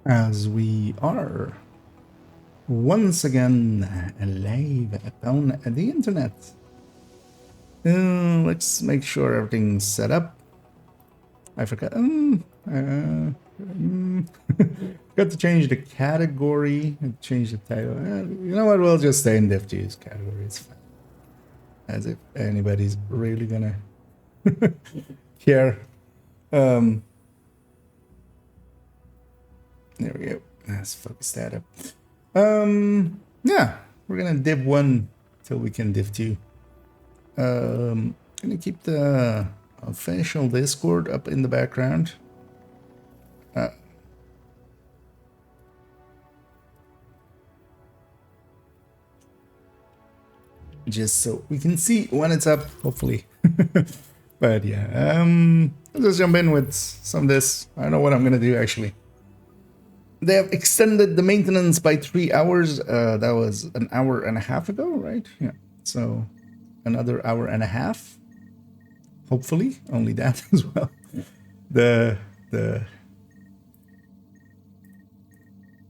as we are once again live upon the internet. Let's make sure everything's set up. I forgot. Got to change the category and change the title. You know what? We'll just stay in Div2's category. It's fine. As if anybody's really gonna care. There we go. Let's focus that up. Yeah, we're gonna div 1 till we can div 2. Gonna keep the official Discord up in the background. Just so we can see when it's up, hopefully. But yeah, let's just jump in with some of this. I don't know what I'm gonna do actually. They have extended the maintenance by 3 hours. That was an hour and a half ago, right? Yeah. So another hour and a half. Hopefully, only that as well.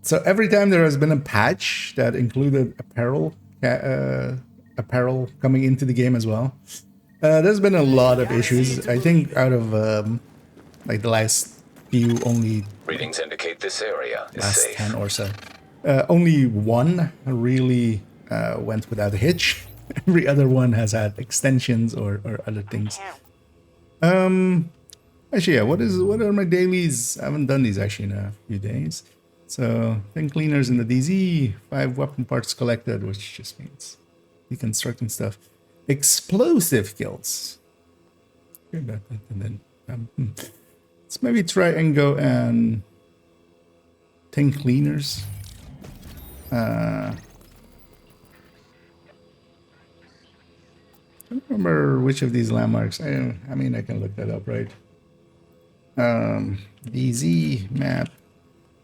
So every time there has been a patch that included apparel coming into the game as well. There's been a lot of issues. I think out of like the last few, only readings indicate this area is last safe. 10 or so. Only one really went without a hitch. Every other one has had extensions or other things. Actually, yeah. What are my dailies? I haven't done these actually in a few days. So, thing cleaners in the DZ, 5 weapon parts collected, which just means deconstructing stuff. Explosive kills. And then let's maybe try and go and thing cleaners. I don't remember which of these landmarks. I mean, I can look that up, right? DZ map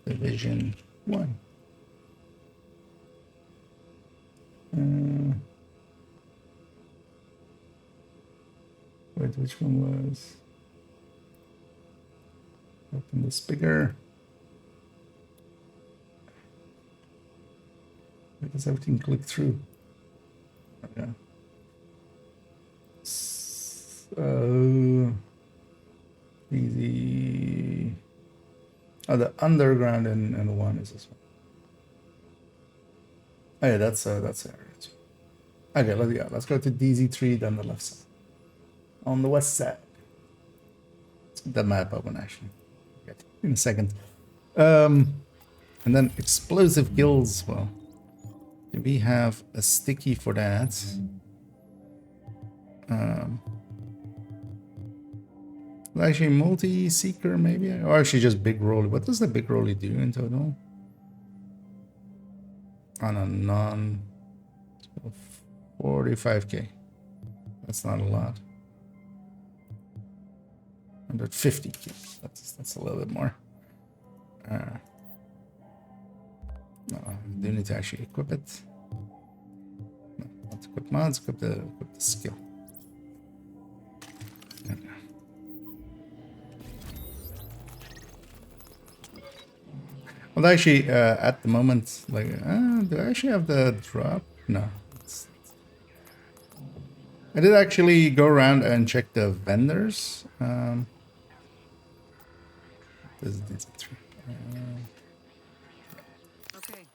division 1. Wait, which one was? Open this bigger. Why does everything click through? Yeah. So easy. Oh, the underground and one is this one. Oh yeah, that's area. Okay, let's go to DZ3 down the left side. On the west side. Let's get the map open actually. Okay, in a second. And then explosive kills. Well, do we have a sticky for that? Actually, multi-seeker maybe? Or actually just big rolly. What does the big rolly do in total? On a non... 45k. That's not a lot. 150k. That's a little bit more. No, I do need to actually equip it. No, not equip mods, equip the skill. Well, actually, at the moment, like, do I actually have the drop? No. I did actually go around and check the vendors. This is three. Okay.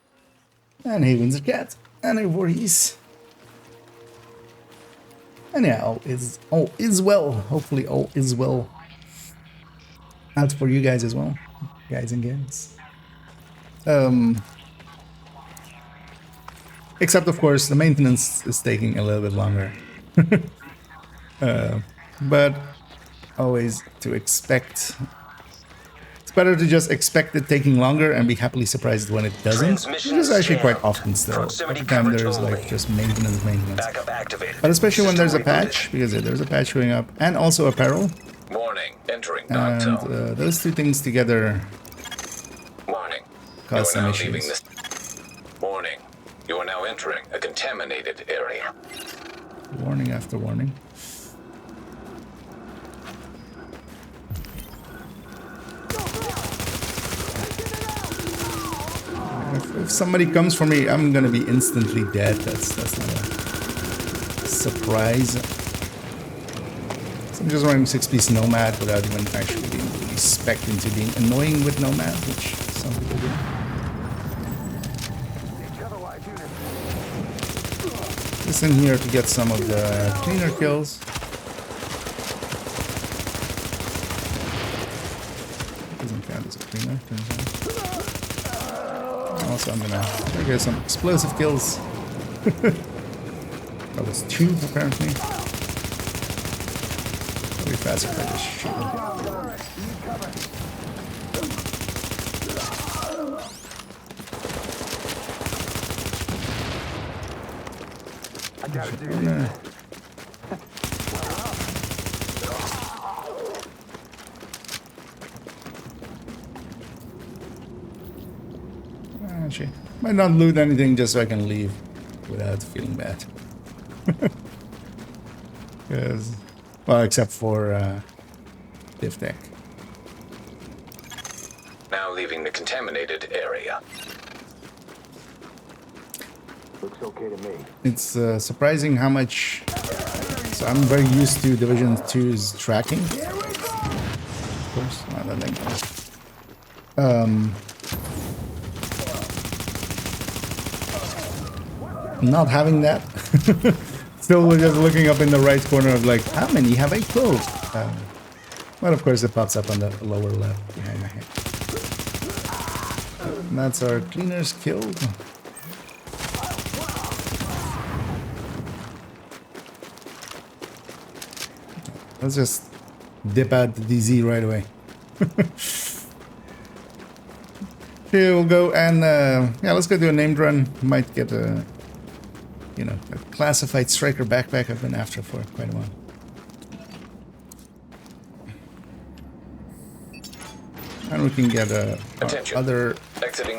And he wins a cat. And a Voorhees. And yeah, all is well. Hopefully all is well. Out for you guys as well. Guys and gals. Except of course the maintenance is taking a little bit longer. But always to expect. It's better to just expect it taking longer and be happily surprised when it doesn't. Which is actually quite often still. Every time there's like just maintenance. But especially when there's a patch, because there's a patch showing up, and also apparel. Warning, entering And zone. those two things together Warning, cause you are some now leaving issues. this. Warning, you are now entering a contaminated area. Warning after warning. if somebody comes for me, I'm gonna be instantly dead. That's not a surprise. So I'm just running 6-piece Nomad without even actually being really spec'd into being annoying with Nomad, which some people do. Just in here to get some of the cleaner kills. Doesn't count as a cleaner, turns out. Also, I'm gonna try to get some explosive kills. That was 2 apparently. Probably faster if I just shoot them. I gotta do this. Actually, might not loot anything just so I can leave without feeling bad. Because, well, except for diff deck. Now leaving the contaminated area. Looks okay to me. It's surprising how much. So I'm very used to Division 2's tracking. Of course, not that thing. Not having that. Still just looking up in the right corner of like, how many have I killed? But of course it pops up on the lower left behind my head. And that's our cleaners killed. Let's just dip out the DZ right away. Here we'll go and yeah, let's go do a named run. Might get a, you know, a classified striker backpack I've been after for quite a while. And we can get other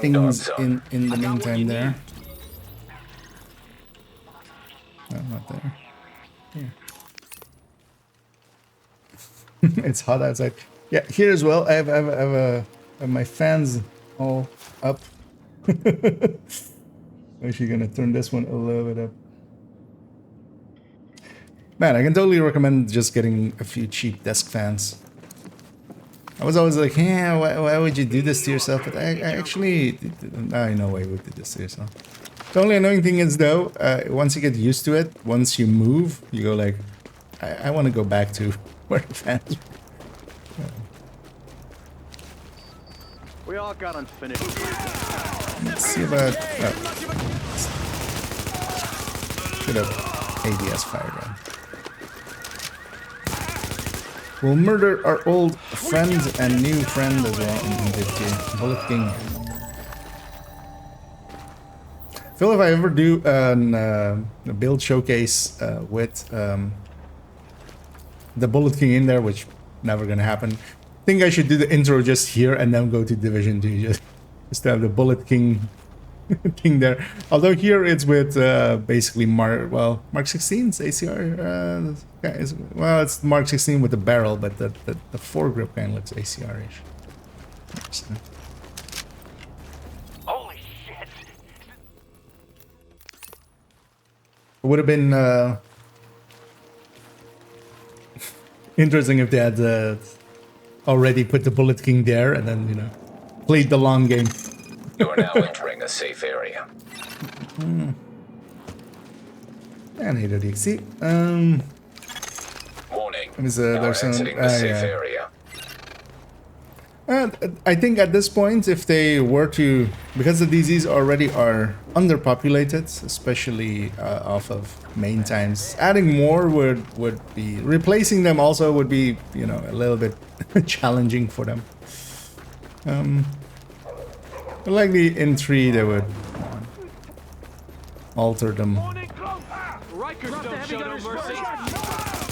things in the meantime there. No, not there. Here. It's hot outside. Yeah, here as well. I have my fans all up. Actually gonna turn this one a little bit up. Man, I can totally recommend just getting a few cheap desk fans. I was always like, yeah, why would you do this to yourself? But I actually, I know why you would do this to yourself. The only annoying thing is though, once you get used to it, once you move, you go like, I want to go back to where the fans were. We all got unfinished. Let's see about... should have ADS fired on. We'll murder our old friend and new friend as well in Div 2. Bullet King. I feel if I ever do a build showcase with the Bullet King in there, which never gonna happen, I think I should do the intro just here and then go to Division 2 just to have the Bullet King thing there. Although here it's with basically Mark 16's ACR. Yeah, well, it's Mark 16 with the barrel, but the foregrip kind of looks ACR-ish. Holy shit! It would have been interesting if they had already put the Bullet King there and then, you know, played the long game. You are now entering a safe area. And HDXC. Warning. There's Exiting the safe area. I think at this point, if they were to, because the DZs already are underpopulated, especially off of main times, adding more would be, replacing them also would be, you know, a little bit challenging for them. Likely in 3 they would alter them.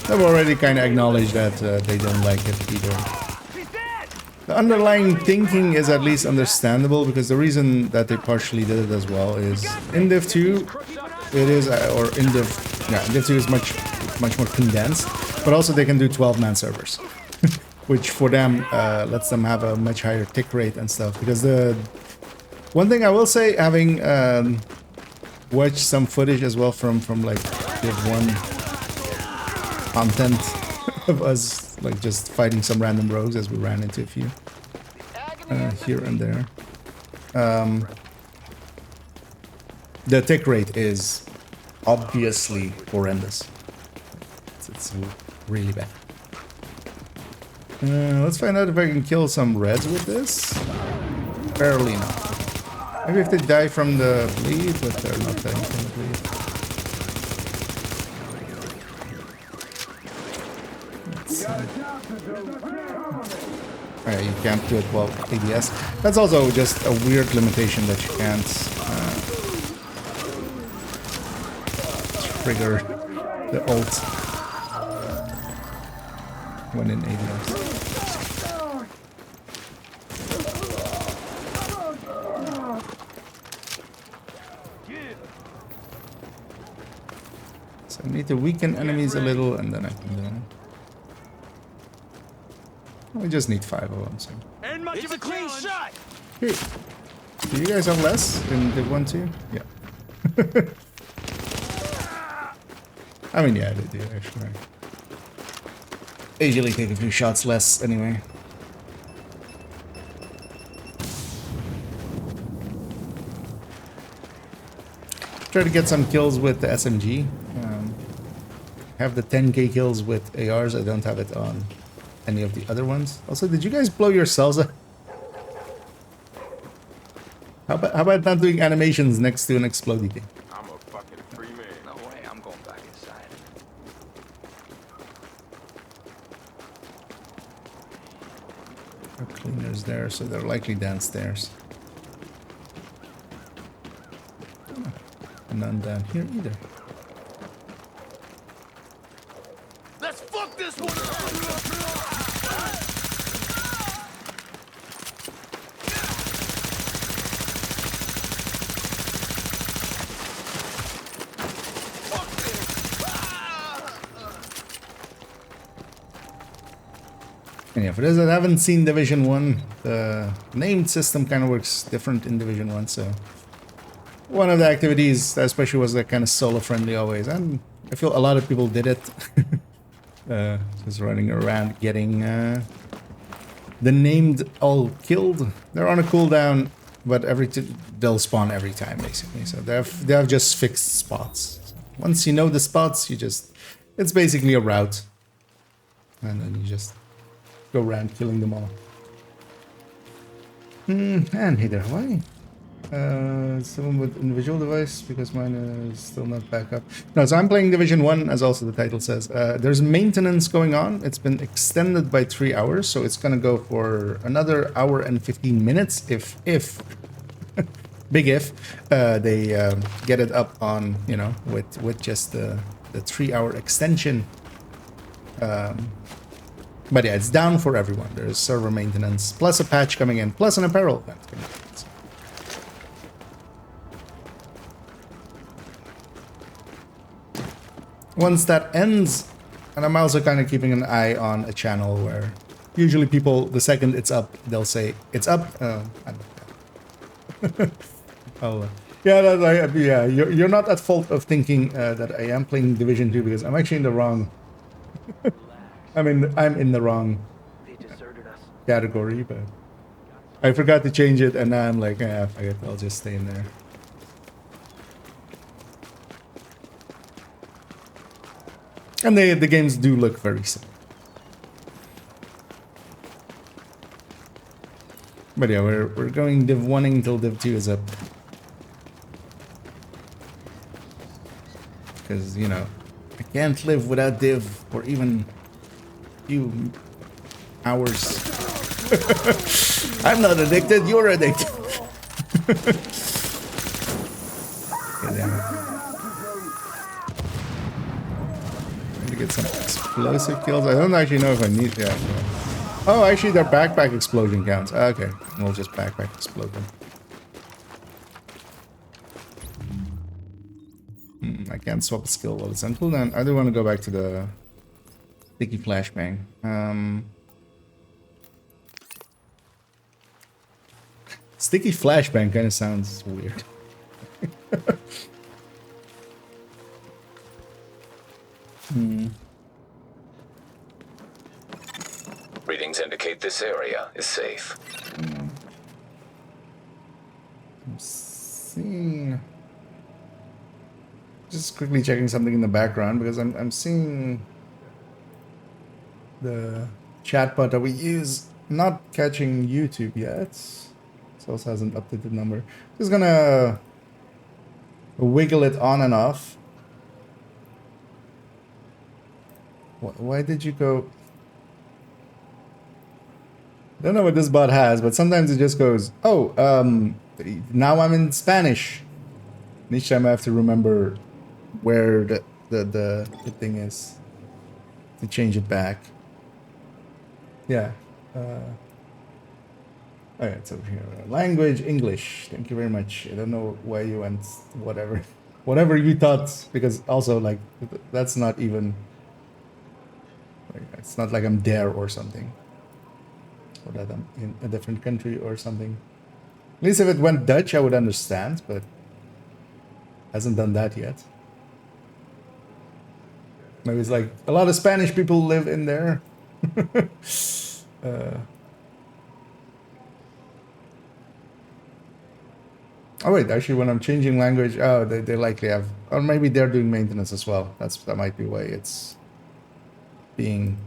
They've already kind of acknowledged that they don't like it either. The underlying thinking is at least understandable, because the reason that they partially did it as well is in Div 2 it is, or in Div 2 is much more condensed, but also they can do 12-man servers, which for them lets them have a much higher tick rate and stuff, because One thing I will say, having watched some footage as well from like Div 1 content of us like just fighting some random rogues, as we ran into a few here and there. The tick rate is obviously horrendous. It's really bad. Let's find out if I can kill some reds with this. Barely not. Maybe if they die from the bleed, but they're not dying from the bleed. You can't do it while ADS. That's also just a weird limitation that you can't trigger the ult when in ADS. So I need to weaken enemies a little and then I can do it. We just need 5 of them, so. Ain't much of a clean shot. Here. Do you guys have less in Div 1 too? Yeah. I mean, yeah, they do actually. I usually take a few shots less anyway. Try to get some kills with the SMG. Have the 10k kills with ARs. I don't have it on any of the other ones. Also, did you guys blow yourselves up? How about not doing animations next to an exploding thing? I'm a fucking free man. No way, I'm going back inside. There are cleaners there, so they're likely downstairs. None down here either. Let's fuck this one up. And yeah, for those that haven't seen Division 1, the named system kind of works different in Division 1, so one of the activities, especially, was like kind of solo friendly always, and I feel a lot of people did it. Just running around getting the named all killed. They're on a cooldown, but they'll spawn every time basically. So they have just fixed spots. So once you know the spots, it's basically a route, and then you just go around killing them all. And hither, why? Someone with individual device, because mine is still not back up. No, so I'm playing Division 1, as also the title says. There's maintenance going on. It's been extended by 3 hours, so it's gonna go for another hour and 15 minutes if big if they get it up on, you know, with just the 3-hour extension. But yeah, it's down for everyone. There's server maintenance, plus a patch coming in, plus an apparel event coming in. Once that ends, and I'm also kind of keeping an eye on a channel where usually people, the second it's up, they'll say, it's up. I don't know. Yeah, you're not at fault of thinking that I am playing Division 2, because I'm actually in the wrong... I'm in the wrong category, but I forgot to change it, and now I'm like, forget, I'll just stay in there. And the games do look very similar. But yeah, we're going Div 1 until Div 2 is up. Because, you know, I can't live without Div for even a few hours. I'm not addicted, you're addicted. Okay, damn it. Get some explosive kills. I don't actually know if I need that. Oh, actually, their backpack explosion counts. Okay, we'll just backpack explode them. I can't swap a skill while it's on cooldown. I do want to go back to the sticky flashbang. Sticky flashbang kind of sounds weird. Readings indicate this area is safe. I'm seeing... Just quickly checking something in the background because I'm seeing the chatbot that we use not catching YouTube yet. It also hasn't updated the number. Just gonna wiggle it on and off. Why did you go? I don't know what this bot has, but sometimes it just goes, oh, now I'm in Spanish. And each time I have to remember where the thing is to change it back. Yeah. Oh yeah, it's over here. Language, English. Thank you very much. I don't know why you went whatever. Whatever you thought, because also, like, that's not even... Like, it's not like I'm there or something. Or that I'm in a different country or something. At least if it went Dutch, I would understand, but... Hasn't done that yet. Maybe it's like, a lot of Spanish people live in there. Oh wait, actually when I'm changing language, oh, they likely have, or maybe they're doing maintenance as well. That might be why it's being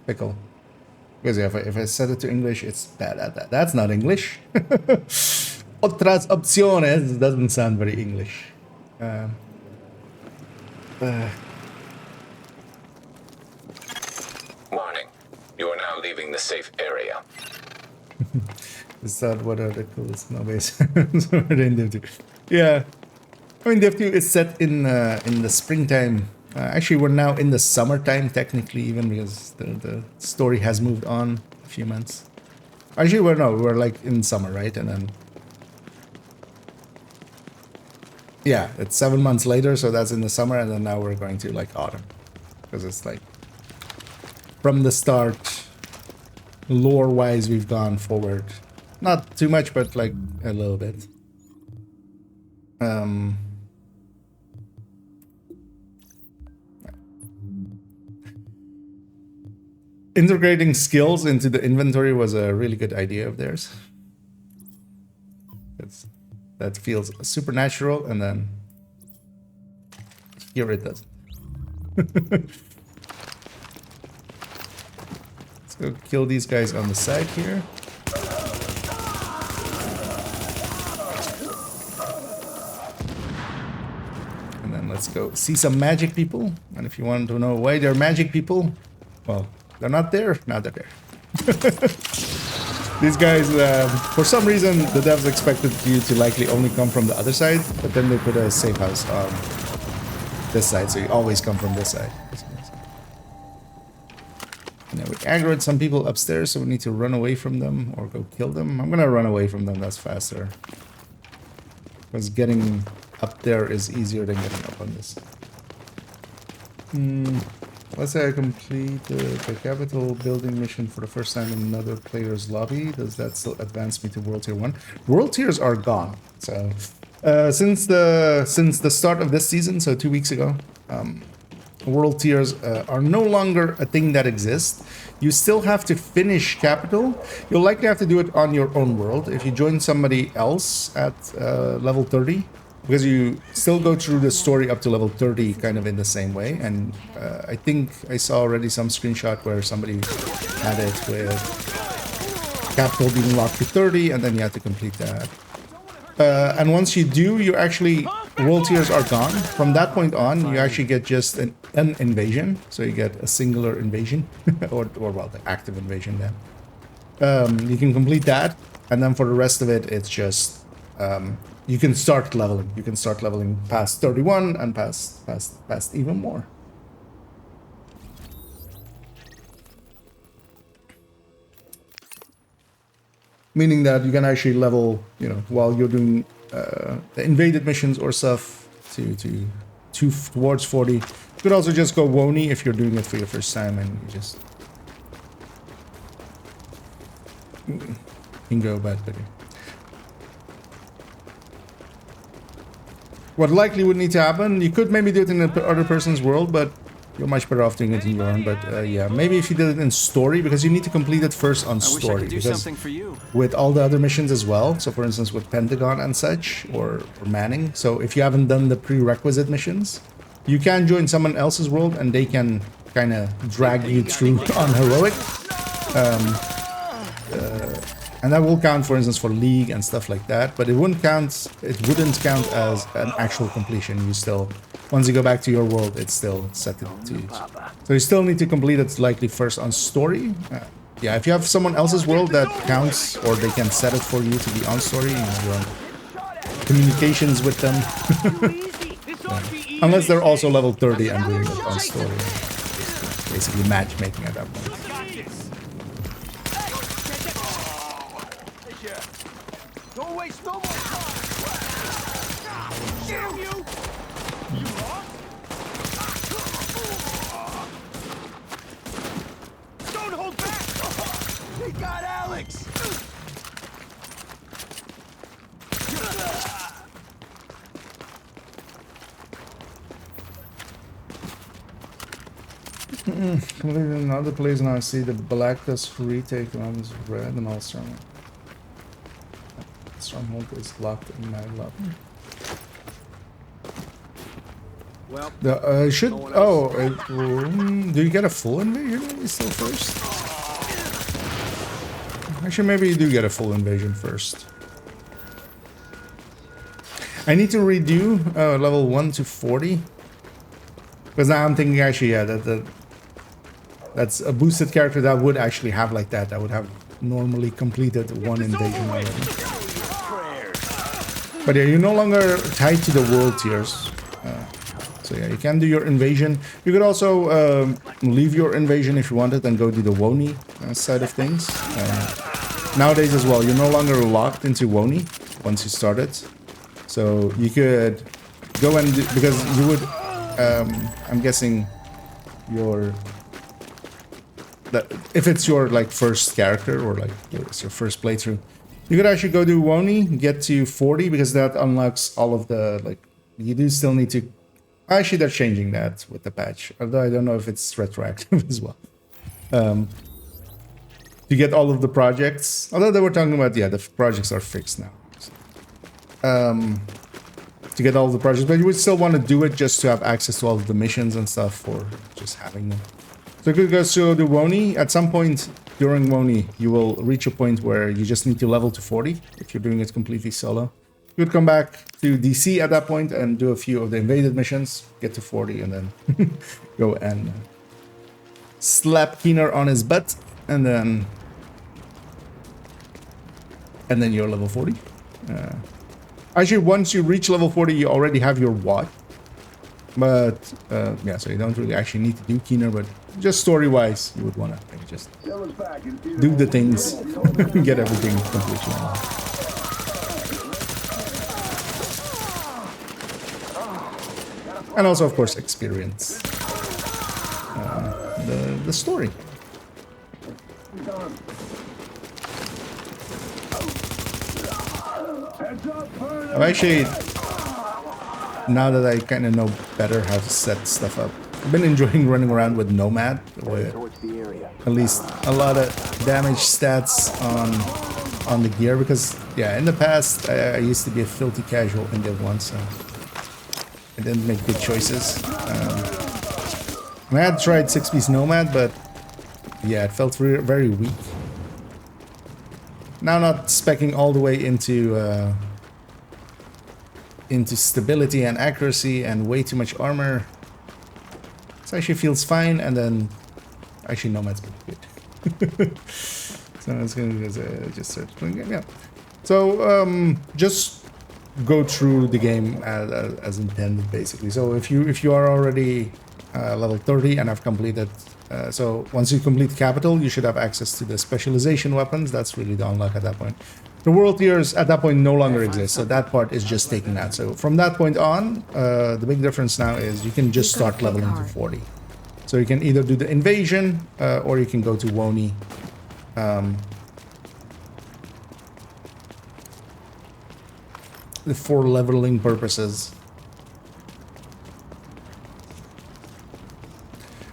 fickle. Because yeah, if I set it to English, it's bad at that. That's not English. Otras opciones doesn't sound very English. Warning. You are now leaving the safe area. Is that what are the coolest nowadays? Yeah, I mean Div 2 is set in the springtime. Actually, we're now in the summertime technically, even because the story has moved on a few months. Actually, we're like in summer, right? And then yeah, it's 7 months later, so that's in the summer, and then now we're going to like autumn, because it's like from the start, lore-wise, we've gone forward. Not too much, but like a little bit. Integrating skills into the inventory was a really good idea of theirs. That feels supernatural, and then here it doesn't. Let's go kill these guys on the side here. And then let's go see some magic people. And if you want to know why they're magic people, well, they're not there, now they're there. These guys, for some reason, the devs expected you to likely only come from the other side, but then they put a safe house on this side, so you always come from this side. And then we aggroed some people upstairs, so we need to run away from them or go kill them. I'm gonna run away from them, that's faster. Because getting up there is easier than getting up on this. Let's say I complete the Capitol building mission for the first time in another player's lobby. Does that still advance me to World Tier 1? World Tiers are gone. So, since the start of this season, so 2 weeks ago, World Tiers are no longer a thing that exists. You still have to finish Capital. You'll likely have to do it on your own world. If you join somebody else at level 30, because you still go through the story up to level 30 kind of in the same way. And I think I saw already some screenshot where somebody had it with Capital being locked to 30, and then you have to complete that. And once you do, you actually, world tiers are gone. From that point on, you actually get just an invasion. So you get a singular invasion, or well, the active invasion then. You can complete that, and then for the rest of it, it's just... you can start leveling. You can start leveling past 31 and past even more. Meaning that you can actually level, you know, while you're doing the invaded missions or stuff towards 40. You could also just go Woni if you're doing it for your first time, and you Bingo, bad pity. What likely would need to happen, you could maybe do it in the other person's world, but you're much better off doing it in your own. But yeah, maybe if you did it in story, because you need to complete it first on story. I wish I could do because something for you. with all the other missions as well, so for instance with Pentagon and such, or Manning, so if you haven't done the prerequisite missions, you can join someone else's world and they can kind of drag you through on heroic. And that will count, for instance, for League and stuff like that, but it wouldn't count as an actual completion. You still, once you go back to your world, it's still set to you. So you still need to complete it likely first on story. Yeah, if you have someone else's world, that counts, or they can set it for you to be on story. You know, your communications with them. Yeah. Unless they're also level 30 and doing it on story. Basically matchmaking at that point. Don't waste no more time. Damn you! You lost? Don't hold back! They got Alex! In other place now I see the Galactus retake runs red and all strong. Stronghold is locked in my lab. Well, The should do you get a full invasion still first? Actually, maybe you do get a full invasion first. I need to redo level 1 to 40 because now I'm thinking actually that's a boosted character that would actually have like that. That would have normally completed one invasion already. But yeah, you're no longer tied to the world tiers. So yeah, you can do your invasion. You could also leave your invasion if you wanted and go to the Woni side of things. Nowadays as well, you're no longer locked into Woni once you start it. So you could go and do, because you would, I'm guessing if it's your like first character or like it's your first playthrough, you could actually go to Woni, get to 40 because that unlocks all of the like. You do still need to. Actually, they're changing that with the patch, although I don't know if it's retroactive as well. To get all of the projects, although they were talking about the projects are fixed now. To get all of the projects, but you would still want to do it just to have access to all of the missions and stuff for just having them. So you could go to the Woni. At some point during Woni, you will reach a point where you just need to level to 40 if you're doing it completely solo. You would come back to DC at that point and do a few of the invaded missions, get to 40, and then go and slap Keener on his butt, and then you're level 40. Actually, once you reach level 40, you already have your WAD. But yeah, so you don't really actually need to do Keener, but just story-wise, you would want to just do the things, get everything completely unlocked. And also, of course, experience the story. I've actually, now that I kind of know better how to set stuff up, I've been enjoying running around with Nomad, with at least a lot of damage stats on the gear, because yeah, in the past I used to be a filthy casual in Div 1, so I didn't make good choices. I had tried 6-piece Nomad, but yeah, it felt very weak. Now not speccing all the way into stability and accuracy and way too much armor. It actually feels fine, and then actually Nomad's pretty good. So it's gonna just start playing game. Yeah. So just go through the game as intended, basically. So if you are already level 30 and have completed, so once you complete Capital, you should have access to the specialization weapons. That's really the unlock at that point. The world tiers at that point no longer exist, so that part is just taken out. So from that point on, the big difference now is you can just start leveling to 40. So you can either do the invasion, or you can go to Woni. for leveling purposes.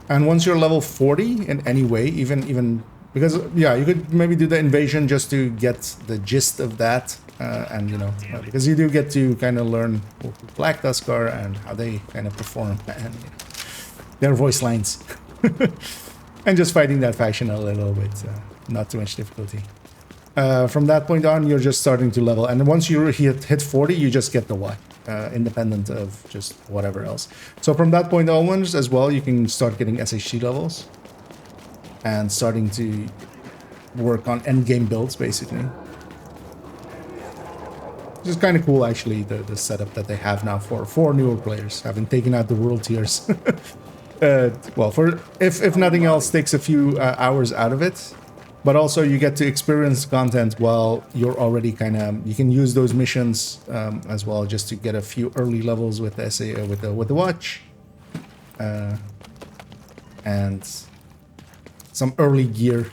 And once you're level 40 in any way, even because yeah, you could maybe do the invasion just to get the gist of that, and you know, because you do get to kind of learn who Black Tusk are and how they kind of perform and you know, their voice lines, and just fighting that faction a little bit, not too much difficulty. From that point on, you're just starting to level, and once you hit 40, you just get the Y. Independent of just whatever else. So from that point onwards as well, you can start getting SHC levels and starting to work on endgame builds, basically. Which is kind of cool, actually, the setup that they have now for newer players, having taken out the world tiers. Well, for if nothing else, takes a few hours out of it. But also you get to experience content while you're already kind of, you can use those missions as well, just to get a few early levels with the SA, with the watch, and some early gear.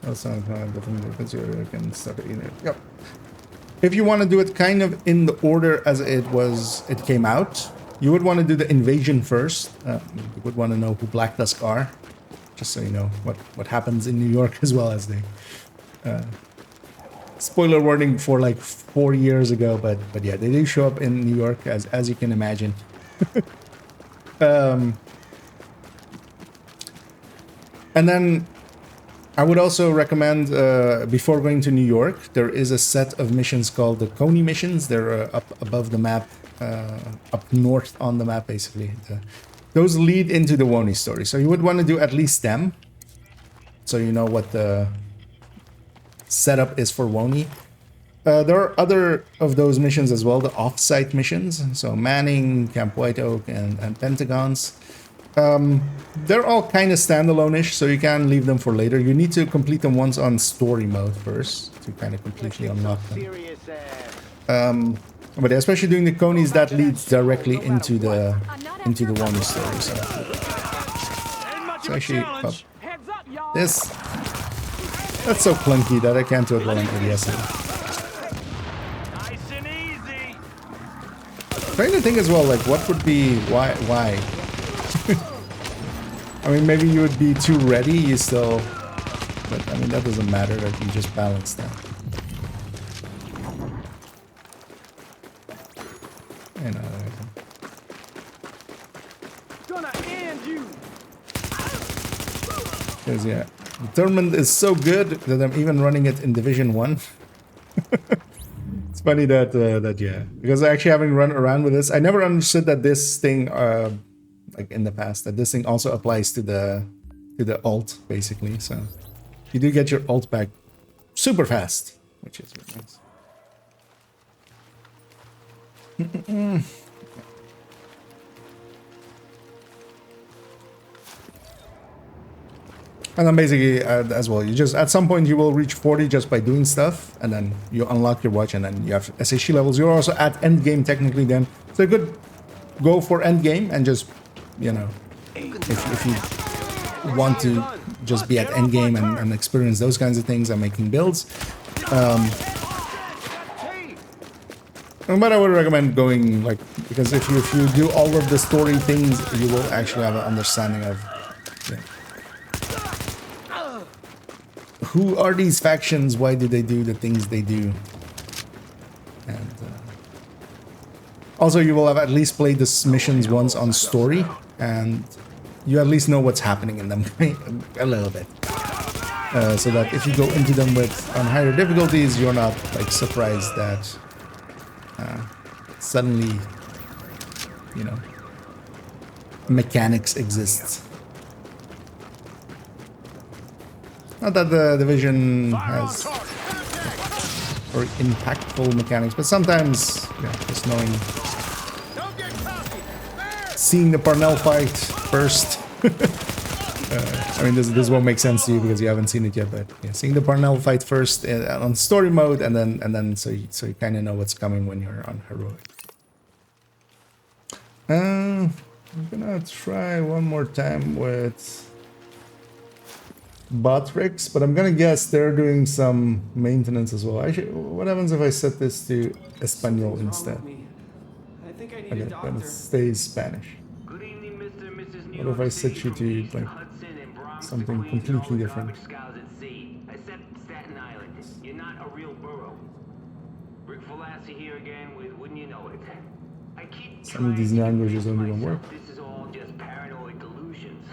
Also, definitely consider you can start it in it. Yep. If you want to do it kind of in the order as it came out, you would want to do the invasion first. You would want to know who Black Tusk are, just so you know what happens in New York as well as they. Spoiler warning for like 4 years ago, but yeah, they do show up in New York as you can imagine. And then I would also recommend, before going to New York, there is a set of missions called the Coney missions. They're up above the map, up north on the map, basically. Those lead into the Wony story. So you would want to do at least them, so you know what the setup is for Wony. There are other of those missions as well, the off-site missions. So Manning, Camp White Oak, and Pentagons. They're all kind of standalone-ish, so you can leave them for later. You need to complete them once on story mode first to kind of completely unlock them. But especially doing the Conies, that leads directly into the Wony story. So actually, that's so clunky that I can't do it while I'm ADSing. Trying to think as well, like what would be why? I mean, maybe you would be too ready, you still... But, I mean, that doesn't matter, like, you just balance that. I know. Gonna end you! Because, yeah, Determined is so good that I'm even running it in Division 1. It's funny that, yeah. Because actually having run around with this, I never understood that this thing... like in the past, that this thing also applies to the alt, basically. So you do get your alt back super fast, which is really nice. And then basically as well, you just at some point you will reach 40 just by doing stuff, and then you unlock your watch, and then you have SHC levels. You're also at end game technically then, so you could go for end game and just, you know, if you want to just be at endgame and experience those kinds of things and making builds. But I would recommend going, like, because if you do all of the story things, you will actually have an understanding of, yeah, who are these factions, why do they do the things they do. And also you will have at least played the missions once on story, and you at least know what's happening in them a little bit, so that if you go into them on higher difficulties, you're not like surprised that suddenly, you know, mechanics exist. Not that the Division has very impactful mechanics, but sometimes, yeah, just knowing. Seeing the Parnell fight first. I mean, this won't make sense to you because you haven't seen it yet, but yeah, seeing the Parnell fight first on story mode, and then so you kind of know what's coming when you're on heroic. I'm gonna try one more time with bot rigs, but I'm gonna guess they're doing some maintenance as well. Actually, what happens if I set this to Espanol instead? I think I need Okay, a then it doctor. stays Spanish. Good evening, Mr. and Mrs. New What if York I City set you from to East like Hudson and Bronx to something Queens and all completely the different? garbage scows at sea. Except Staten Island. You're not a real borough. Rick Falassi here again with Wouldn't You Know It. I keep Some of trying these to languages convince don't even work. myself this is all just paranoid delusions.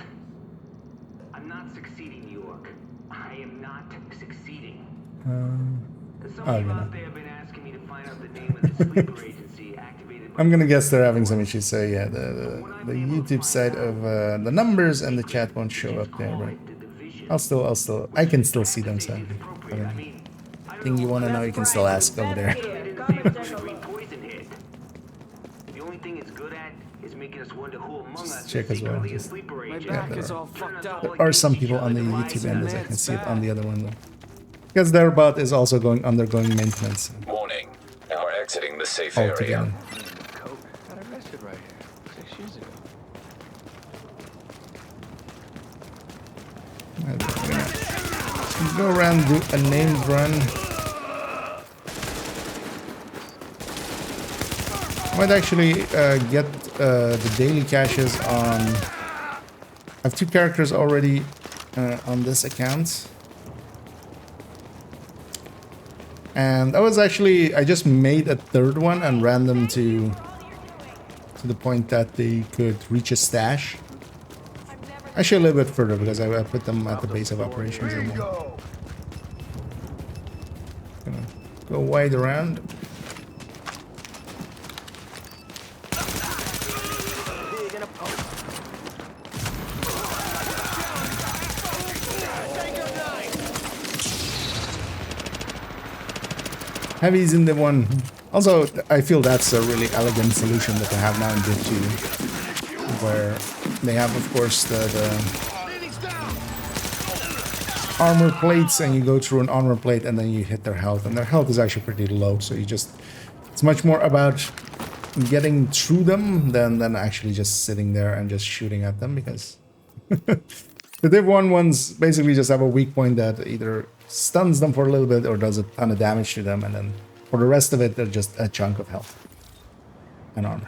I'm not succeeding, New York. I am not succeeding. Some of you out there have been asking me to find out the name of the sleeper agency activated by I'm gonna guess they're having some issues. So yeah, the YouTube side of the numbers and the chat won't show up there, but I can still see them. So anything you want to know, you can still ask over there. The only thing it's good at is making us wonder who among us Check is as well. secretly a Just, sleeper My agent. back is all fucked up. there are some people on the YouTube end, as I can see it on the other one though, because their bot is also undergoing maintenance Warning. Now we're exiting the safe area. altogether. Coke. Got arrested right here 6 years ago. Go around, do a named run. Might actually get the daily caches on. I have 2 characters already on this account. And I just made a 3rd one and ran them to the point that they could reach a stash. Actually a little bit further because I put them at the base of operations and then gonna go wide around. Heavy's in the one. Also, I feel that's a really elegant solution that they have now in Div 2, where they have, of course, the armor plates, and you go through an armor plate, and then you hit their health, and their health is actually pretty low. So it's much more about getting through them than actually just sitting there and just shooting at them, because the Div 1 ones basically just have a weak point that either stuns them for a little bit or does a ton of damage to them, and then for the rest of it, they're just a chunk of health and armor.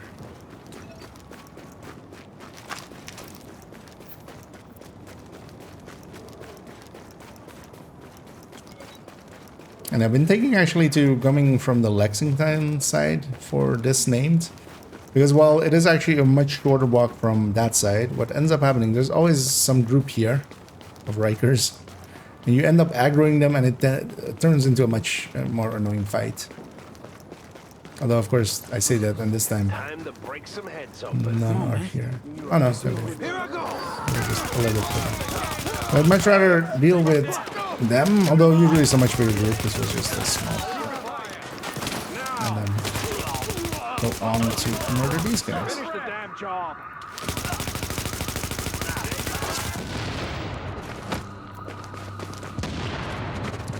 And I've been thinking actually to coming from the Lexington side for this named, because while it is actually a much shorter walk from that side, what ends up happening, there's always some group here of Rikers, and you end up aggroing them, and it turns into a much more annoying fight. Although, of course, I say that, and this time Time to break some heads open. none are here. Oh no, they're Here I go. just a little bit further. I'd much rather deal with them, although usually it's a much bigger group. This was just a small. And then go on to murder these guys. Finish the damn job.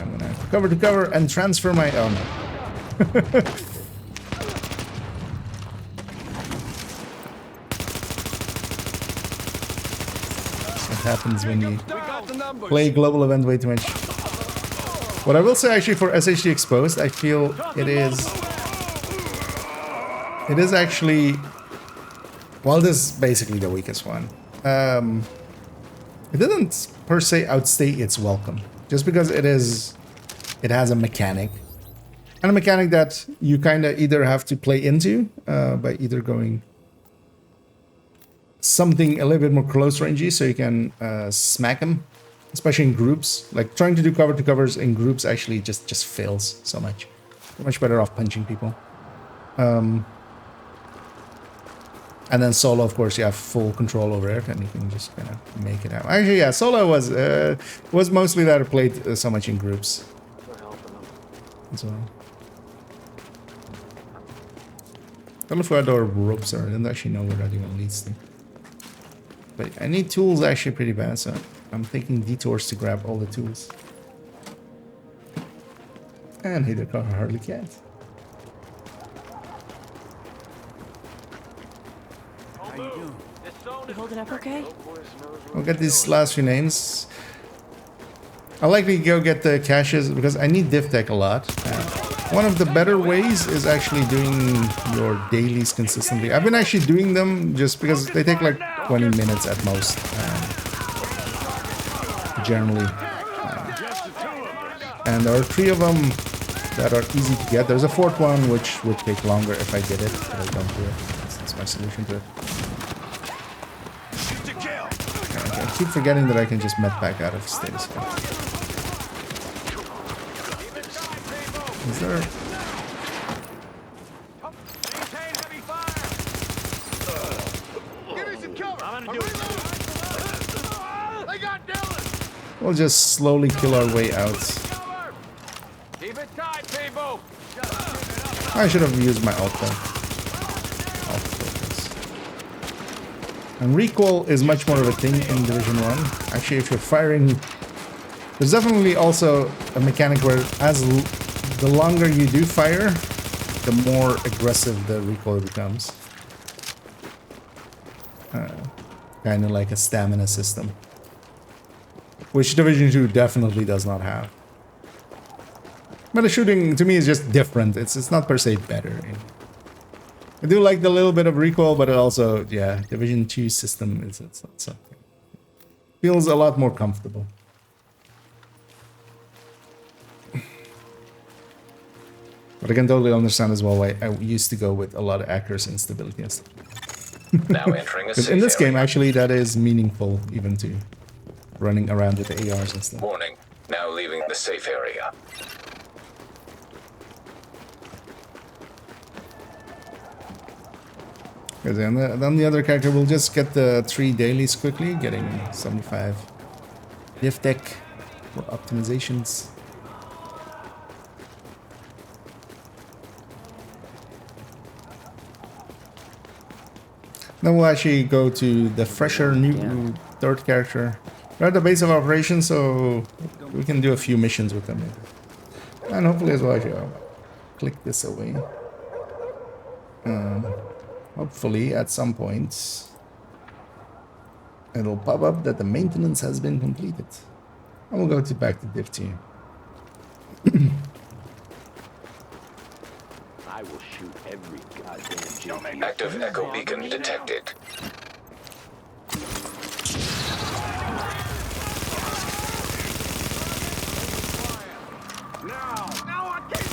I'm gonna have cover to cover and transfer my. Oh no. What happens when you play global event way too much? What I will say actually for SHD Exposed, I feel it is actually, well, this is basically the weakest one. It didn't per se outstay its welcome, just because it has a mechanic, and a mechanic that you kind of either have to play into by either going something a little bit more close rangey, so you can smack them, especially in groups. Like trying to do cover to covers in groups actually just fails so much. You're much better off punching people. And then solo, of course, you have full control over it, and you can just kind of make it happen. Actually, yeah, solo was mostly that I played so much in groups as well. I don't know if where the ropes are. I don't actually know where that even leads to. But I need tools actually pretty bad, so I'm taking detours to grab all the tools. And hey, the car hardly can't. You holding up okay? We'll get these last few names. I like to go get the caches because I need div tech a lot. One of the better ways is actually doing your dailies consistently. I've been actually doing them just because they take like 20 minutes at most. Generally. And there are 3 of them that are easy to get. There's a 4th one which would take longer if I get it, but I don't do it. That's my solution to it. Okay, I keep forgetting that I can just med back out of status. Is there... We'll just slowly kill our way out. Keep it tight, people. I should have used my ult though. And recoil is much more of a thing in Division 1. Actually, if you're firing... There's definitely also a mechanic where the longer you do fire, the more aggressive the recoil becomes. Kind of like a stamina system. Which Division 2 definitely does not have. But the shooting, to me, is just different. It's not per se better. I do like the little bit of recoil, but it also, yeah, Division 2 system is it's something. Feels a lot more comfortable. But I can totally understand as well why I used to go with a lot of accuracy and stability and stuff. Now entering a Because safe in this game, area. actually, that is meaningful, even to running around with the ARs and stuff. Warning. Now leaving the safe area. Because then the other character will just get the 3 dailies quickly, getting 75 div tech for optimizations. Then we'll actually go to the fresher new 3rd character. They're at the base of operations, so we can do a few missions with them. And hopefully as well, I'll click this away. Hopefully at some point it'll pop up that the maintenance has been completed. And we'll go back to Div 2. I will shoot every goddamn G. Active echo beacon detected. Now I can't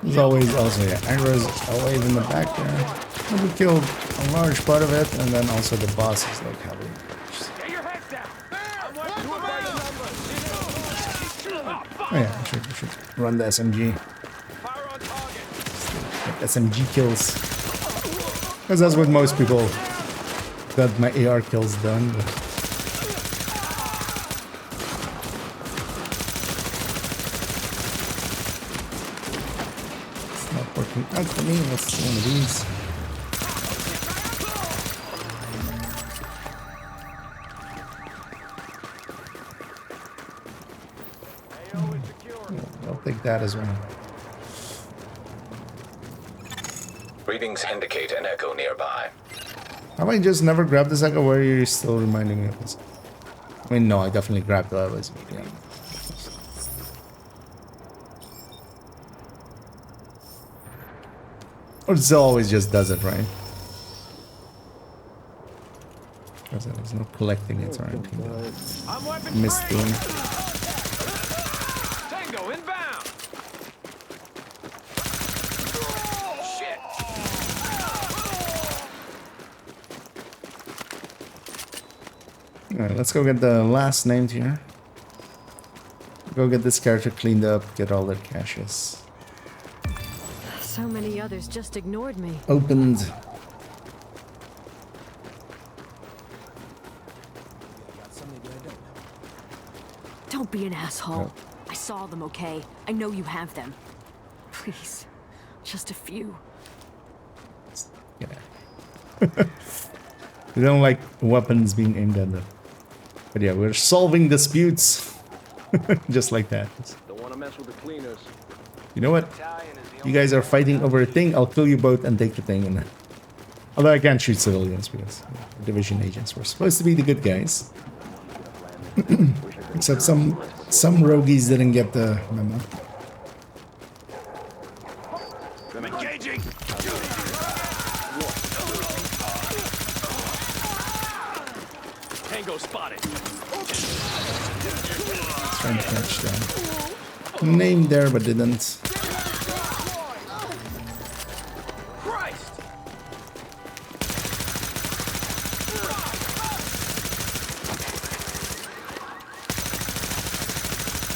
There's always also, yeah, aggro's always in the back there. And we killed a large part of it, and then also the boss is like heavily. Get your heads down. Oh yeah, I should run the SMG. Fire on target. Get SMG kills. Because that's what most people got my AR kills done. But it's not working out for me. Let's do one of these. I'll take that as well. Readings indicate an echo nearby. Have I just never grabbed this echo? Why are you still reminding me of this? I mean, no, I definitely grabbed the others. Yeah. Or it always just does it, right? Because there's no collecting it or anything. I'm weapon Missed free. doing. Tango inbound. Shit. Alright, let's go get the last named here. Go get this character cleaned up, get all their caches. So many others just ignored me. Opened. Don't be an asshole. No. I saw them, okay? I know you have them. Please, just a few. Yeah. We don't like weapons being aimed at them. But yeah, we're solving disputes. Just like that. Don't want to mess with the cleaners. You know what? You guys are fighting over a thing, I'll kill you both and take the thing, and Although I can't shoot civilians because division agents were supposed to be the good guys. Except some roguies didn't get the memo. I'm engaging. Tango spotted. Trying to catch that. Name there, but didn't. Christ!